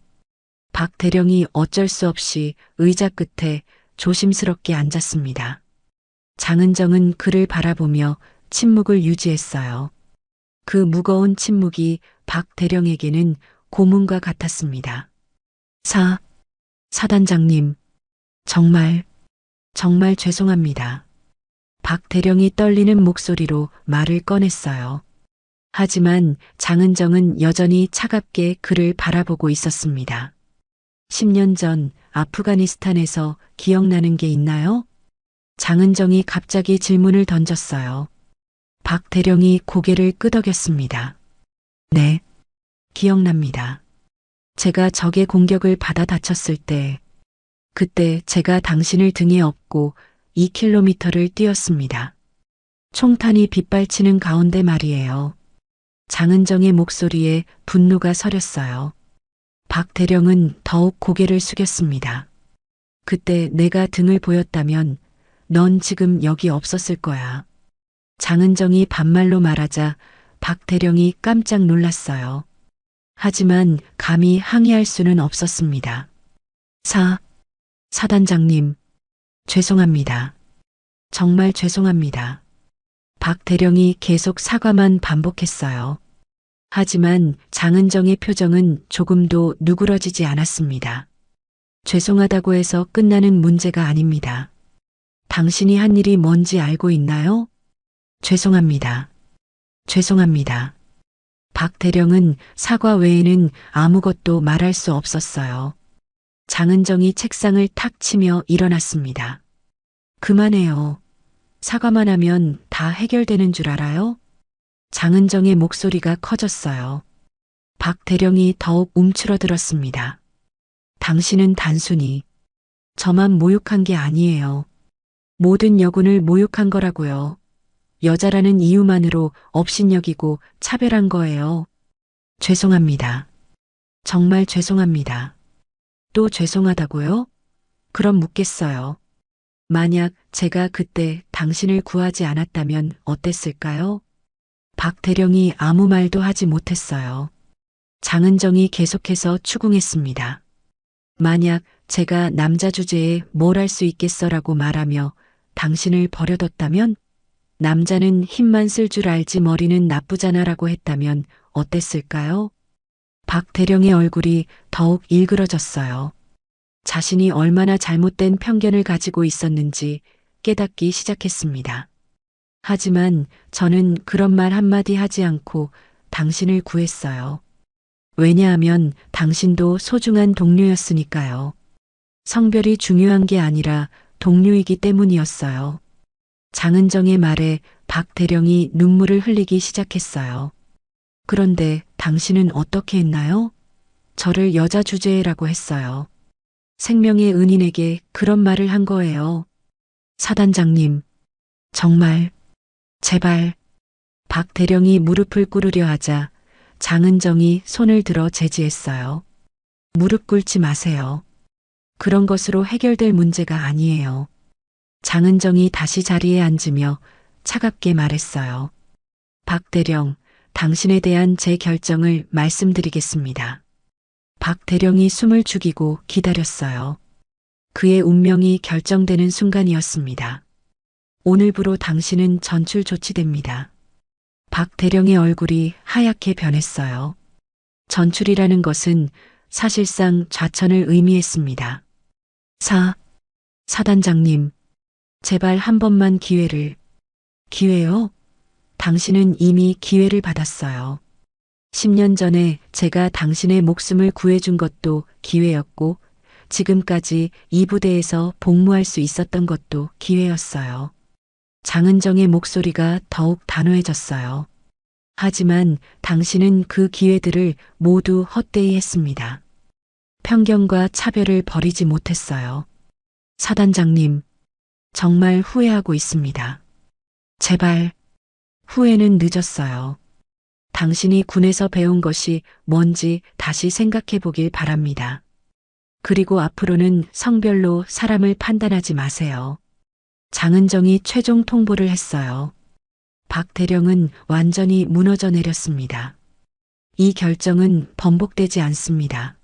S12: 박 대령이 어쩔 수 없이 의자 끝에 조심스럽게 앉았습니다. 장은정은 그를 바라보며 침묵을 유지했어요. 그 무거운 침묵이 박 대령에게는 고문과 같았습니다. 사단장님, 정말 죄송합니다. 박 대령이 떨리는 목소리로 말을 꺼냈어요. 하지만 장은정은 여전히 차갑게 그를 바라보고 있었습니다. 10년 전 아프가니스탄에서 기억나는 게 있나요? 장은정이 갑자기 질문을 던졌어요. 박 대령이 고개를 끄덕였습니다. 네, 기억납니다. 제가 적의 공격을 받아 다쳤을 때, 그때 제가 당신을 등에 업고 2km를 뛰었습니다. 총탄이 빗발치는 가운데 말이에요. 장은정의 목소리에 분노가 서렸어요. 박 대령은 더욱 고개를 숙였습니다. 그때 내가 등을 보였다면 넌 지금 여기 없었을 거야. 장은정이 반말로 말하자 박 대령이 깜짝 놀랐어요. 하지만 감히 항의할 수는 없었습니다. 사단장님, 죄송합니다. 정말 죄송합니다. 박 대령이 계속 사과만 반복했어요. 하지만 장은정의 표정은 조금도 누그러지지 않았습니다. 죄송하다고 해서 끝나는 문제가 아닙니다. 당신이 한 일이 뭔지 알고 있나요? 죄송합니다. 박 대령은 사과 외에는 아무것도 말할 수 없었어요. 장은정이 책상을 탁 치며 일어났습니다. 그만해요. 사과만 하면 다 해결되는 줄 알아요? 장은정의 목소리가 커졌어요. 박 대령이 더욱 움츠러들었습니다. 당신은 단순히 저만 모욕한 게 아니에요. 모든 여군을 모욕한 거라고요. 여자라는 이유만으로 업신여기고 차별한 거예요. 죄송합니다. 정말 죄송합니다. 또 죄송하다고요? 그럼 묻겠어요. 만약 제가 그때 당신을 구하지 않았다면 어땠을까요? 박 대령이 아무 말도 하지 못했어요. 장은정이 계속해서 추궁했습니다. 만약 제가 남자 주제에 뭘 할 수 있겠어라고 말하며 당신을 버려뒀다면, 남자는 힘만 쓸 줄 알지 머리는 나쁘잖아라고 했다면 어땠을까요? 박 대령의 얼굴이 더욱 일그러졌어요. 자신이 얼마나 잘못된 편견을 가지고 있었는지 깨닫기 시작했습니다. 하지만 저는 그런 말 한마디 하지 않고 당신을 구했어요. 왜냐하면 당신도 소중한 동료였으니까요. 성별이 중요한 게 아니라 동료이기 때문이었어요. 장은정의 말에 박 대령이 눈물을 흘리기 시작했어요. 그런데 당신은 어떻게 했나요? 저를 여자 주제라고 했어요. 생명의 은인에게 그런 말을 한 거예요. 사단장님, 정말, 제발. 박 대령이 무릎을 꿇으려 하자 장은정이 손을 들어 제지했어요. 무릎 꿇지 마세요. 그런 것으로 해결될 문제가 아니에요. 장은정이 다시 자리에 앉으며 차갑게 말했어요. 박 대령, 당신에 대한 제 결정을 말씀드리겠습니다. 박 대령이 숨을 죽이고 기다렸어요. 그의 운명이 결정되는 순간이었습니다. 오늘부로 당신은 전출 조치됩니다. 박 대령의 얼굴이 하얗게 변했어요. 전출이라는 것은 사실상 좌천을 의미했습니다. 사단장님, 제발 한 번만 기회요? 당신은 이미 기회를 받았어요. 10년 전에 제가 당신의 목숨을 구해준 것도 기회였고, 지금까지 이 부대에서 복무할 수 있었던 것도 기회였어요. 장은정의 목소리가 더욱 단호해졌어요. 하지만 당신은 그 기회들을 모두 헛되이 했습니다. 편견과 차별을 버리지 못했어요. 사단장님, 정말 후회하고 있습니다. 제발, 후회는 늦었어요. 당신이 군에서 배운 것이 뭔지 다시 생각해 보길 바랍니다. 그리고 앞으로는 성별로 사람을 판단하지 마세요. 장은정이 최종 통보를 했어요. 박 대령은 완전히 무너져 내렸습니다. 이 결정은 번복되지 않습니다.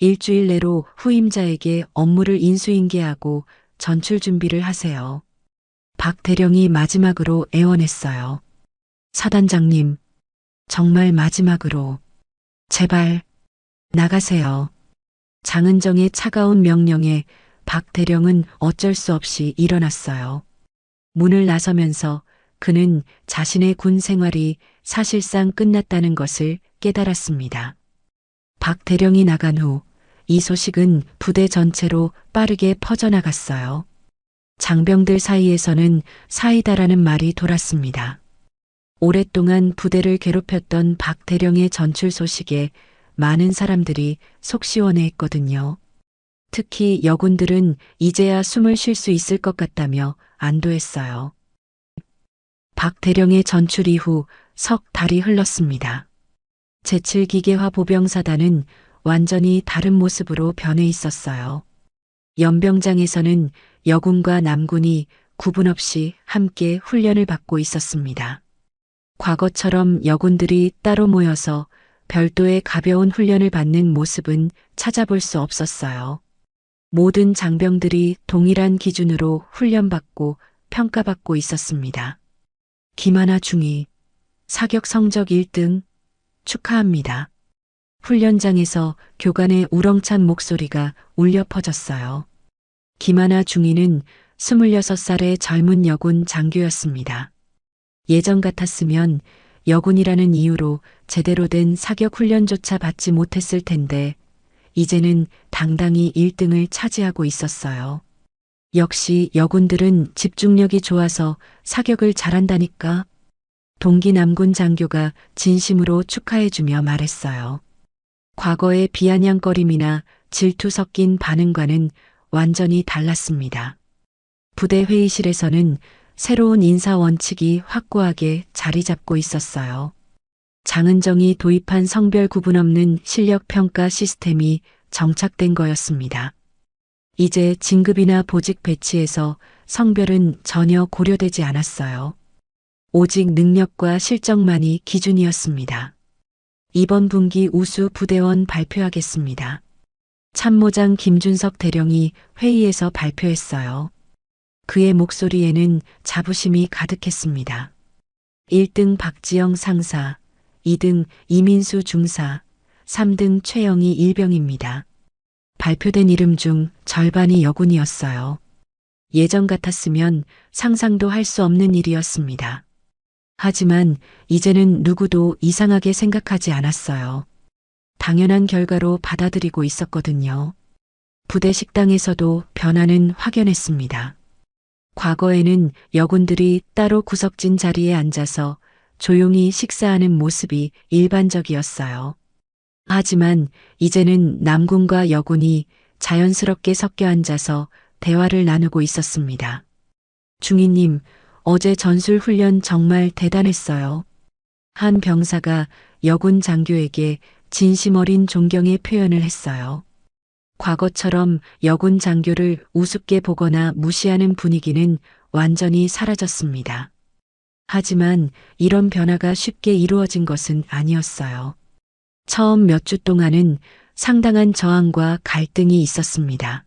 S12: 일주일 내로 후임자에게 업무를 인수인계하고 전출 준비를 하세요. 박 대령이 마지막으로 애원했어요. 사단장님, 정말 마지막으로 제발 나가세요. 장은정의 차가운 명령에 박 대령은 어쩔 수 없이 일어났어요. 문을 나서면서 그는 자신의 군 생활이 사실상 끝났다는 것을 깨달았습니다. 박 대령이 나간 후 이 소식은 부대 전체로 빠르게 퍼져나갔어요. 장병들 사이에서는 사이다라는 말이 돌았습니다. 오랫동안 부대를 괴롭혔던 박 대령의 전출 소식에 많은 사람들이 속 시원해했거든요. 특히 여군들은 이제야 숨을 쉴 수 있을 것 같다며 안도했어요. 박 대령의 전출 이후 석 달이 흘렀습니다. 제7기계화 보병사단은 완전히 다른 모습으로 변해 있었어요. 연병장에서는 여군과 남군이 구분 없이 함께 훈련을 받고 있었습니다. 과거처럼 여군들이 따로 모여서 별도의 가벼운 훈련을 받는 모습은 찾아볼 수 없었어요. 모든 장병들이 동일한 기준으로 훈련받고 평가받고 있었습니다. 김하나 중위, 사격 성적 1등, 축하합니다. 훈련장에서 교관의 우렁찬 목소리가 울려 퍼졌어요. 김하나 중위는 26살의 젊은 여군 장교였습니다. 예전 같았으면 여군이라는 이유로 제대로 된 사격 훈련조차 받지 못했을 텐데 이제는 당당히 1등을 차지하고 있었어요. 역시 여군들은 집중력이 좋아서 사격을 잘한다니까. 동기 남군 장교가 진심으로 축하해주며 말했어요. 과거의 비아냥거림이나 질투 섞인 반응과는 완전히 달랐습니다. 부대 회의실에서는 새로운 인사 원칙이 확고하게 자리 잡고 있었어요. 장은정이 도입한 성별 구분 없는 실력 평가 시스템이 정착된 거였습니다. 이제 진급이나 보직 배치에서 성별은 전혀 고려되지 않았어요. 오직 능력과 실적만이 기준이었습니다. 이번 분기 우수 부대원 발표하겠습니다. 참모장 김준석 대령이 회의에서 발표했어요. 그의 목소리에는 자부심이 가득했습니다. 1등 박지영 상사, 2등 이민수 중사, 3등 최영희 일병입니다. 발표된 이름 중 절반이 여군이었어요. 예전 같았으면 상상도 할 수 없는 일이었습니다. 하지만 이제는 누구도 이상하게 생각하지 않았어요. 당연한 결과로 받아들이고 있었거든요. 부대 식당에서도 변화는 확연했습니다. 과거에는 여군들이 따로 구석진 자리에 앉아서 조용히 식사하는 모습이 일반적이었어요. 하지만 이제는 남군과 여군이 자연스럽게 섞여 앉아서 대화를 나누고 있었습니다. 중위님, 어제 전술 훈련 정말 대단했어요. 한 병사가 여군 장교에게 진심 어린 존경의 표현을 했어요. 과거처럼 여군 장교를 우습게 보거나 무시하는 분위기는 완전히 사라졌습니다. 하지만 이런 변화가 쉽게 이루어진 것은 아니었어요. 처음 몇 주 동안은 상당한 저항과 갈등이 있었습니다.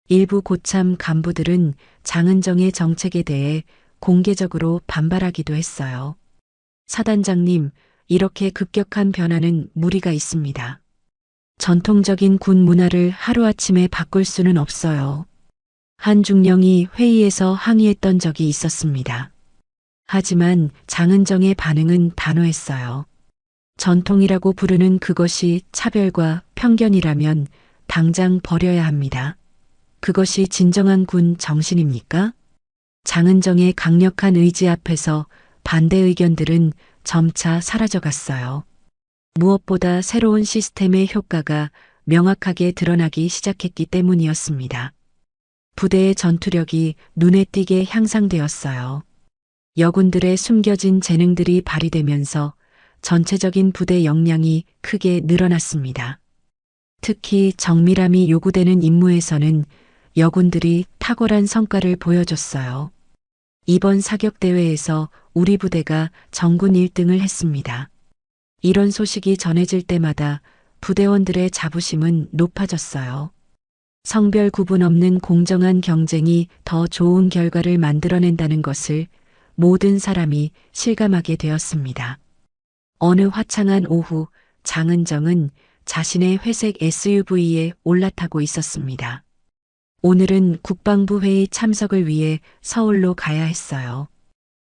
S12: 일부 고참 간부들은 장은정의 정책에 대해 공개적으로 반발하기도 했어요. 사단장님, 이렇게 급격한 변화는 무리가 있습니다. 전통적인 군 문화를 하루아침에 바꿀 수는 없어요. 한 중령이 회의에서 항의했던 적이 있었습니다. 하지만 장은정의 반응은 단호했어요. 전통이라고 부르는 그것이 차별과 편견이라면 당장 버려야 합니다. 그것이 진정한 군 정신입니까? 장은정의 강력한 의지 앞에서 반대 의견들은 점차 사라져갔어요. 무엇보다 새로운 시스템의 효과가 명확하게 드러나기 시작했기 때문이었습니다. 부대의 전투력이 눈에 띄게 향상되었어요. 여군들의 숨겨진 재능들이 발휘되면서 전체적인 부대 역량이 크게 늘어났습니다. 특히 정밀함이 요구되는 임무에서는 여군들이 탁월한 성과를 보여줬어요. 이번 사격대회에서 우리 부대가 전군 1등을 했습니다. 이런 소식이 전해질 때마다 부대원들의 자부심은 높아졌어요. 성별 구분 없는 공정한 경쟁이 더 좋은 결과를 만들어낸다는 것을 모든 사람이 실감하게 되었습니다. 어느 화창한 오후, 장은정은 자신의 회색 SUV에 올라타고 있었습니다. 오늘은 국방부 회의 참석을 위해 서울로 가야 했어요.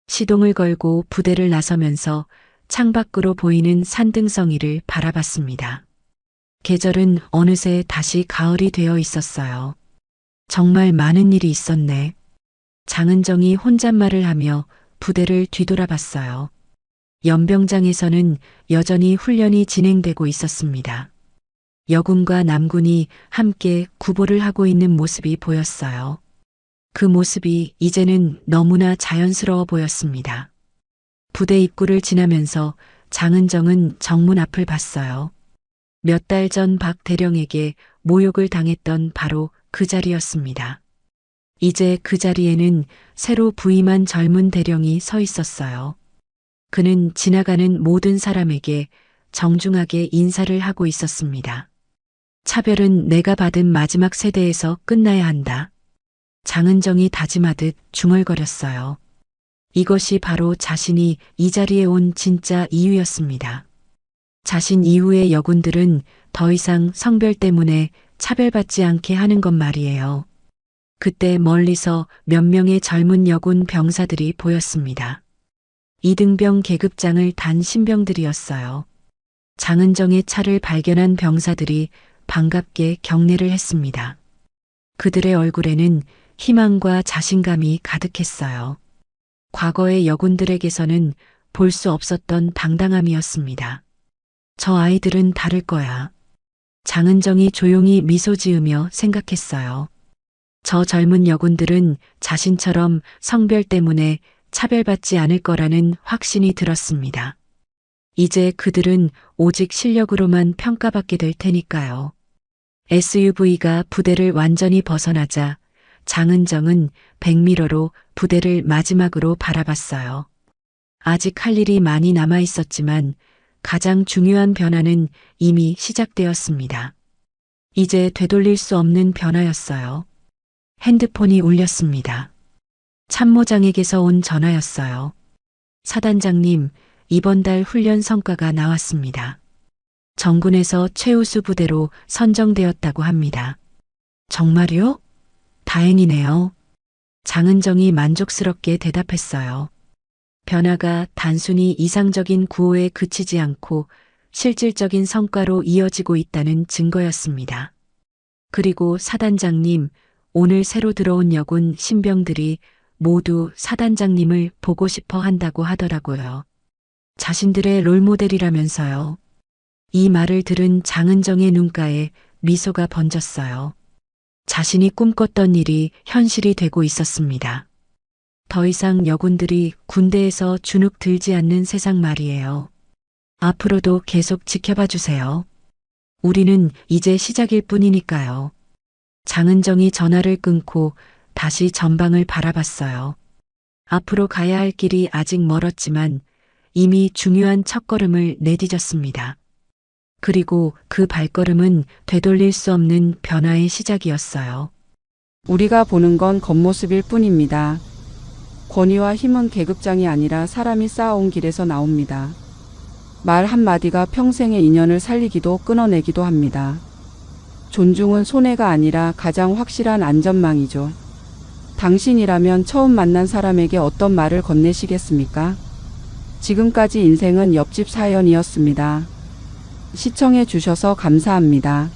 S12: 시동을 걸고 부대를 나서면서 창밖으로 보이는 산등성이를 바라봤습니다. 계절은 어느새 다시 가을이 되어 있었어요. 정말 많은 일이 있었네. 장은정이 혼잣말을 하며 부대를 뒤돌아봤어요. 연병장에서는 여전히 훈련이 진행되고 있었습니다. 여군과 남군이 함께 구보를 하고 있는 모습이 보였어요. 그 모습이 이제는 너무나 자연스러워 보였습니다. 부대 입구를 지나면서 장은정은 정문 앞을 봤어요. 몇 달 전 박 대령에게 모욕을 당했던 바로 그 자리였습니다. 이제 그 자리에는 새로 부임한 젊은 대령이 서 있었어요. 그는 지나가는 모든 사람에게 정중하게 인사를 하고 있었습니다. 차별은 내가 받은 마지막 세대에서 끝나야 한다. 장은정이 다짐하듯 중얼거렸어요. 이것이 바로 자신이 이 자리에 온 진짜 이유였습니다. 자신 이후의 여군들은 더 이상 성별 때문에 차별받지 않게 하는 것 말이에요. 그때 멀리서 몇 명의 젊은 여군 병사들이 보였습니다. 이등병 계급장을 단 신병들이었어요. 장은정의 차를 발견한 병사들이 반갑게 경례를 했습니다. 그들의 얼굴에는 희망과 자신감이 가득했어요. 과거의 여군들에게서는 볼 수 없었던 당당함이었습니다. 저 아이들은 다를 거야. 장은정이 조용히 미소 지으며 생각했어요. 저 젊은 여군들은 자신처럼 성별 때문에 차별받지 않을 거라는 확신이 들었습니다. 이제 그들은 오직 실력으로만 평가받게 될 테니까요. SUV가 부대를 완전히 벗어나자 장은정은 백미러로 부대를 마지막으로 바라봤어요. 아직 할 일이 많이 남아 있었지만 가장 중요한 변화는 이미 시작되었습니다. 이제 되돌릴 수 없는 변화였어요. 핸드폰이 울렸습니다. 참모장에게서 온 전화였어요. 사단장님, 이번 달 훈련 성과가 나왔습니다. 정군에서 최우수 부대로 선정되었다고 합니다. 정말요? 다행이네요. 장은정이 만족스럽게 대답했어요. 변화가 단순히 이상적인 구호에 그치지 않고 실질적인 성과로 이어지고 있다는 증거였습니다. 그리고 사단장님, 오늘 새로 들어온 여군 신병들이 모두 사단장님을 보고 싶어 한다고 하더라고요. 자신들의 롤모델이라면서요. 이 말을 들은 장은정의 눈가에 미소가 번졌어요. 자신이 꿈꿨던 일이 현실이 되고 있었습니다. 더 이상 여군들이 군대에서 주눅 들지 않는 세상 말이에요. 앞으로도 계속 지켜봐 주세요. 우리는 이제 시작일 뿐이니까요. 장은정이 전화를 끊고 다시 전방을 바라봤어요. 앞으로 가야 할 길이 아직 멀었지만 이미 중요한 첫걸음을 내디뎠습니다. 그리고 그 발걸음은 되돌릴 수 없는 변화의 시작이었어요.
S8: 우리가 보는 건 겉모습일 뿐입니다. 권위와 힘은 계급장이 아니라 사람이 쌓아온 길에서 나옵니다. 말 한마디가 평생의 인연을 살리기도 끊어내기도 합니다. 존중은 손해가 아니라 가장 확실한 안전망이죠. 당신이라면 처음 만난 사람에게 어떤 말을 건네시겠습니까? 지금까지 인생은 옆집 사연이었습니다. 시청해 주셔서 감사합니다.